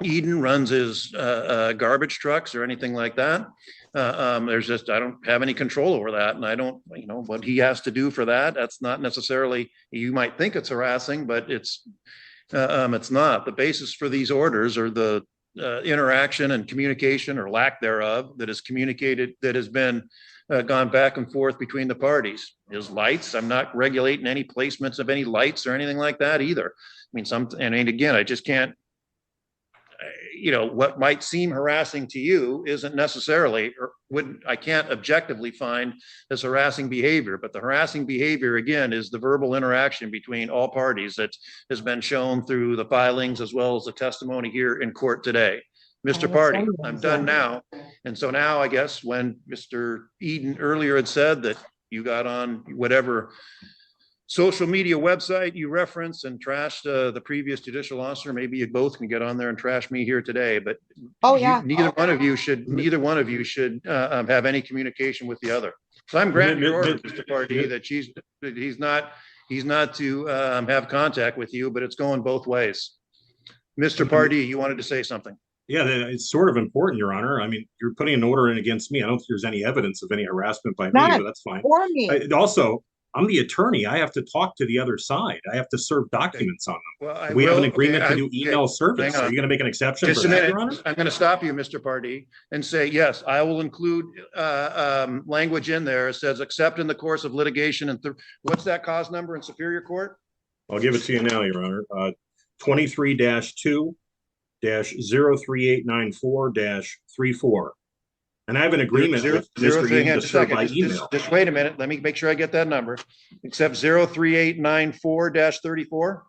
Eden runs his garbage trucks or anything like that. There's just, I don't have any control over that. And I don't, what he has to do for that, that's not necessarily, you might think it's harassing, but it's not. The basis for these orders are the interaction and communication or lack thereof that is communicated, that has been gone back and forth between the parties. His lights, I'm not regulating any placements of any lights or anything like that either. I mean, and again, I just can't, what might seem harassing to you isn't necessarily, or I can't objectively find as harassing behavior, but the harassing behavior, again, is the verbal interaction between all parties that has been shown through the filings as well as the testimony here in court today. Mr. Pardee, I'm done now. And so now I guess when Mr. Eden earlier had said that you got on whatever social media website you referenced and trashed the previous judicial officer, maybe you both can get on there and trash me here today, but neither one of you should have any communication with the other. So I'm granting your order, Mr. Pardee, that he's not to have contact with you, but it's going both ways. Mr. Pardee, you wanted to say something. Yeah, it's sort of important, Your Honor. I mean, you're putting an order in against me. I don't think there's any evidence of any harassment by me, but that's fine. For me. Also, I'm the attorney. I have to talk to the other side. I have to serve documents on them. Well, we have an agreement to do email service. Are you going to make an exception Just for a that, minute. Your Honor? I'm going to stop you, Mr. Pardee, and say, yes, I will include language in there. It says, except in the course of litigation. And what's that cause number in Superior Court? I'll give it to you now, Your Honor. 23-2-03894-34. And I have an agreement with Mr. Eden to serve by email. Just wait a minute. Let me make sure I get that number. Except 03894-34.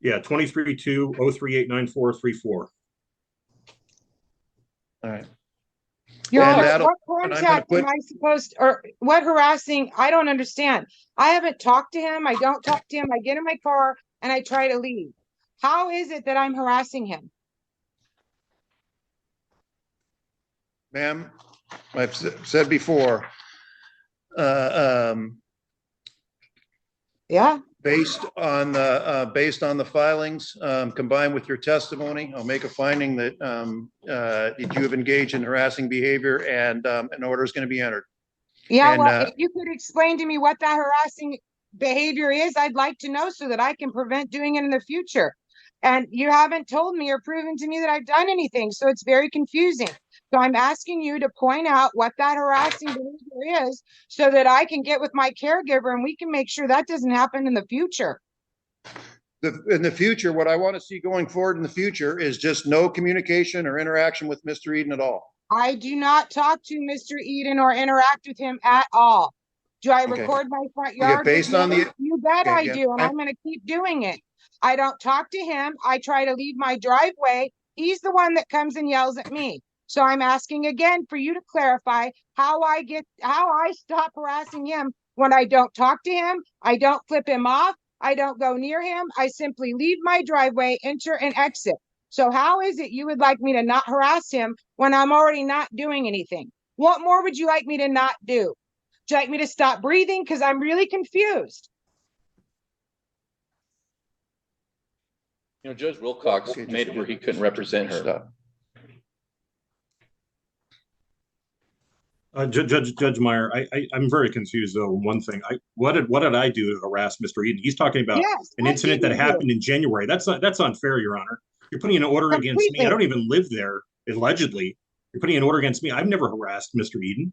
Yeah, 23-2-03894-34. All right. Your Honor, what contact am I supposed, or what harassing? I don't understand. I haven't talked to him. I don't talk to him. I get in my car and I try to leave. How is it that I'm harassing him? Ma'am, I've said before, yeah, based on the filings, combined with your testimony, I'll make a finding that you have engaged in harassing behavior, and an order is going to be entered. Yeah, And, well, if you could explain to me what that harassing behavior is, I'd like to know so that I can prevent doing it in the future. And you haven't told me or proven to me that I've done anything, so it's very confusing. So I'm asking you to point out what that harassing behavior is so that I can get with my caregiver and we can make sure that doesn't happen in the future. In the future, what I want to see going forward in the future is just no communication or interaction with Mr. Eden at all. I do not talk to Mr. Eden or interact with him at all. Do I Okay. record my front yard? Based on the, You bet okay, I yeah. do, and I'm going to keep doing it. I don't talk to him. I try to leave my driveway. He's the one that comes and yells at me. So I'm asking again for you to clarify how I stop harassing him when I don't talk to him. I don't flip him off. I don't go near him. I simply leave my driveway, enter and exit. So how is it you would like me to not harass him when I'm already not doing anything? What more would you like me to not do? Would you like me to stop breathing? Because I'm really confused. Judge Wilcox made it where he couldn't represent her. Judge Meyer, I'm very confused though. One thing, what did I do to harass Mr. Eden? He's talking about an incident that happened in January. That's unfair, Your Honor. You're putting an order against me. I don't even live there. Allegedly, you're putting an order against me. I've never harassed Mr. Eden.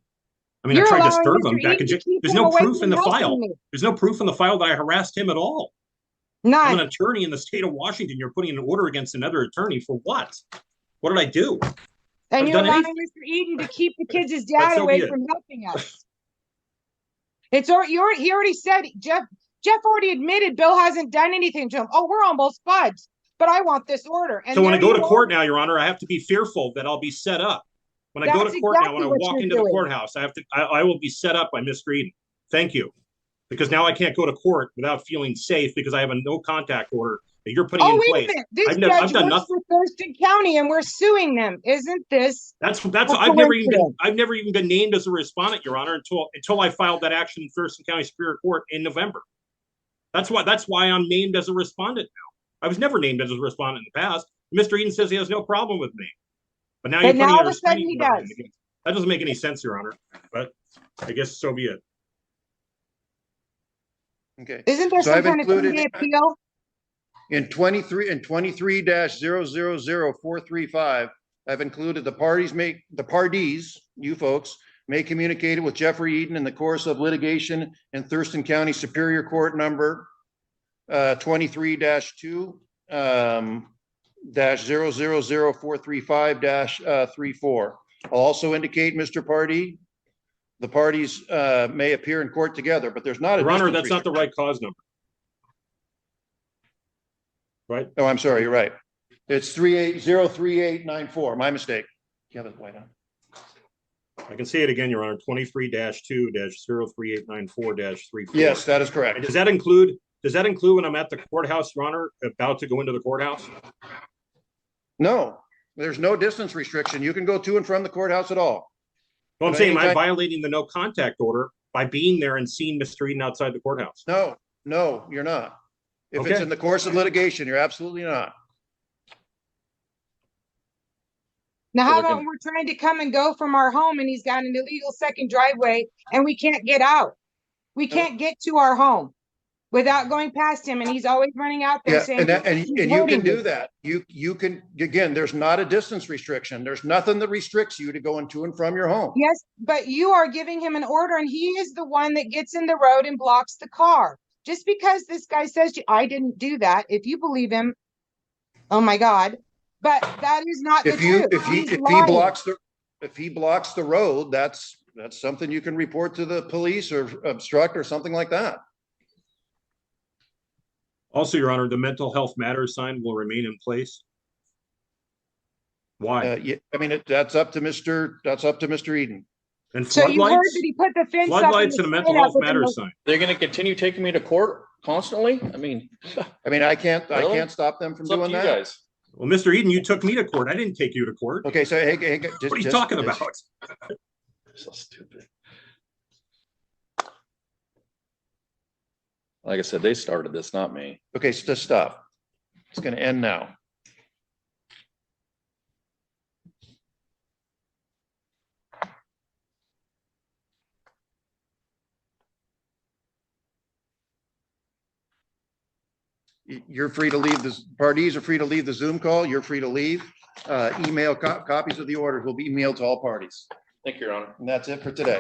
I mean, I tried to serve him back in January. There's no proof in the file. There's no proof in the file that I harassed him at all. I'm an attorney in the state of Washington. You're putting an order against another attorney for what? What did I do? And you're allowing Mr. Eden to keep the kids' dad away from helping us. He already said, Jeff already admitted Bill hasn't done anything to him. Oh, we're almost buds, but I want this order. And so when I go to court now, Your Honor, I have to be fearful that I'll be set up. When I go to court now, when I walk into the courthouse, I will be set up by Mr. Eden. Thank you. Because now I can't go to court without feeling safe because I have a no contact order that you're putting Oh, in wait a place. minute. This I've judge done works nothing. for Thurston County and we're suing them. Isn't this? That's a I've never coincidence? even been named as a respondent, Your Honor, until I filed that action in Thurston County Superior Court in November. That's why I'm named as a respondent now. I was never named as a respondent in the past. Mr. Eden says he has no problem with me, but now you're putting all a of a sudden restraining he order does. in. That doesn't make any sense, Your Honor. But I guess so be it. Okay. Isn't there So some I've kind of included 3-day appeal? in 23-000-435, I've included the parties, you folks, may communicate with Jeffrey Eden in the course of litigation in Thurston County Superior Court number 23-2 -000-435-34. I'll also indicate, Mr. Pardee, the parties may appear in court together, but there's not a Your Honor, distance that's not the right cause number. Right? Oh, I'm sorry, you're right. It's 38-03894. My mistake. You have it white on. I can say it again, Your Honor. 23-2-03894-34. Yes, that is correct. Does that include when I'm at the courthouse, Your Honor, about to go into the courthouse? No, there's no distance restriction. You can go to and from the courthouse at all. Well, I'm But saying I'm anytime- violating the no contact order by being there and seeing Mr. Eden outside the courthouse. No, you're not. If it's Okay. in the course of litigation, you're absolutely not. Now, So how we about can- we're trying to come and go from our home and he's got an illegal second driveway and we can't get out? We can't get to our home without going past him and he's always running out there Yeah, saying. and "He's you hurting can do me." that. You can, again, there's not a distance restriction. There's nothing that restricts you to going to and from your home. Yes, but you are giving him an order and he is the one that gets in the road and blocks the car. Just because this guy says, I didn't do that, if you believe him, oh my God, but that is not the truth. He's lying. If he blocks the road, that's something you can report to the police or obstruct or something like that. Also, Your Honor, the mental health matters sign will remain in place. Why? Yeah, I mean, that's up to Mr. Eden. And So you heard that he put the fence up. floodlights and a mental health matters sign. They're gonna continue taking me to court constantly? I mean, I can't Really? stop them from it's up to doing you that. guys. Well, Mr. Eden, you took me to court. I didn't take you to court. Okay, so hey, What are you talking about? So stupid. Like I said, they started this, not me. Okay, so just stop. It's gonna end now. You're free to leave this, parties are free to leave the Zoom call. You're free to leave. Email copies of the orders will be emailed to all parties. Thank you, Your Honor. And that's it for today.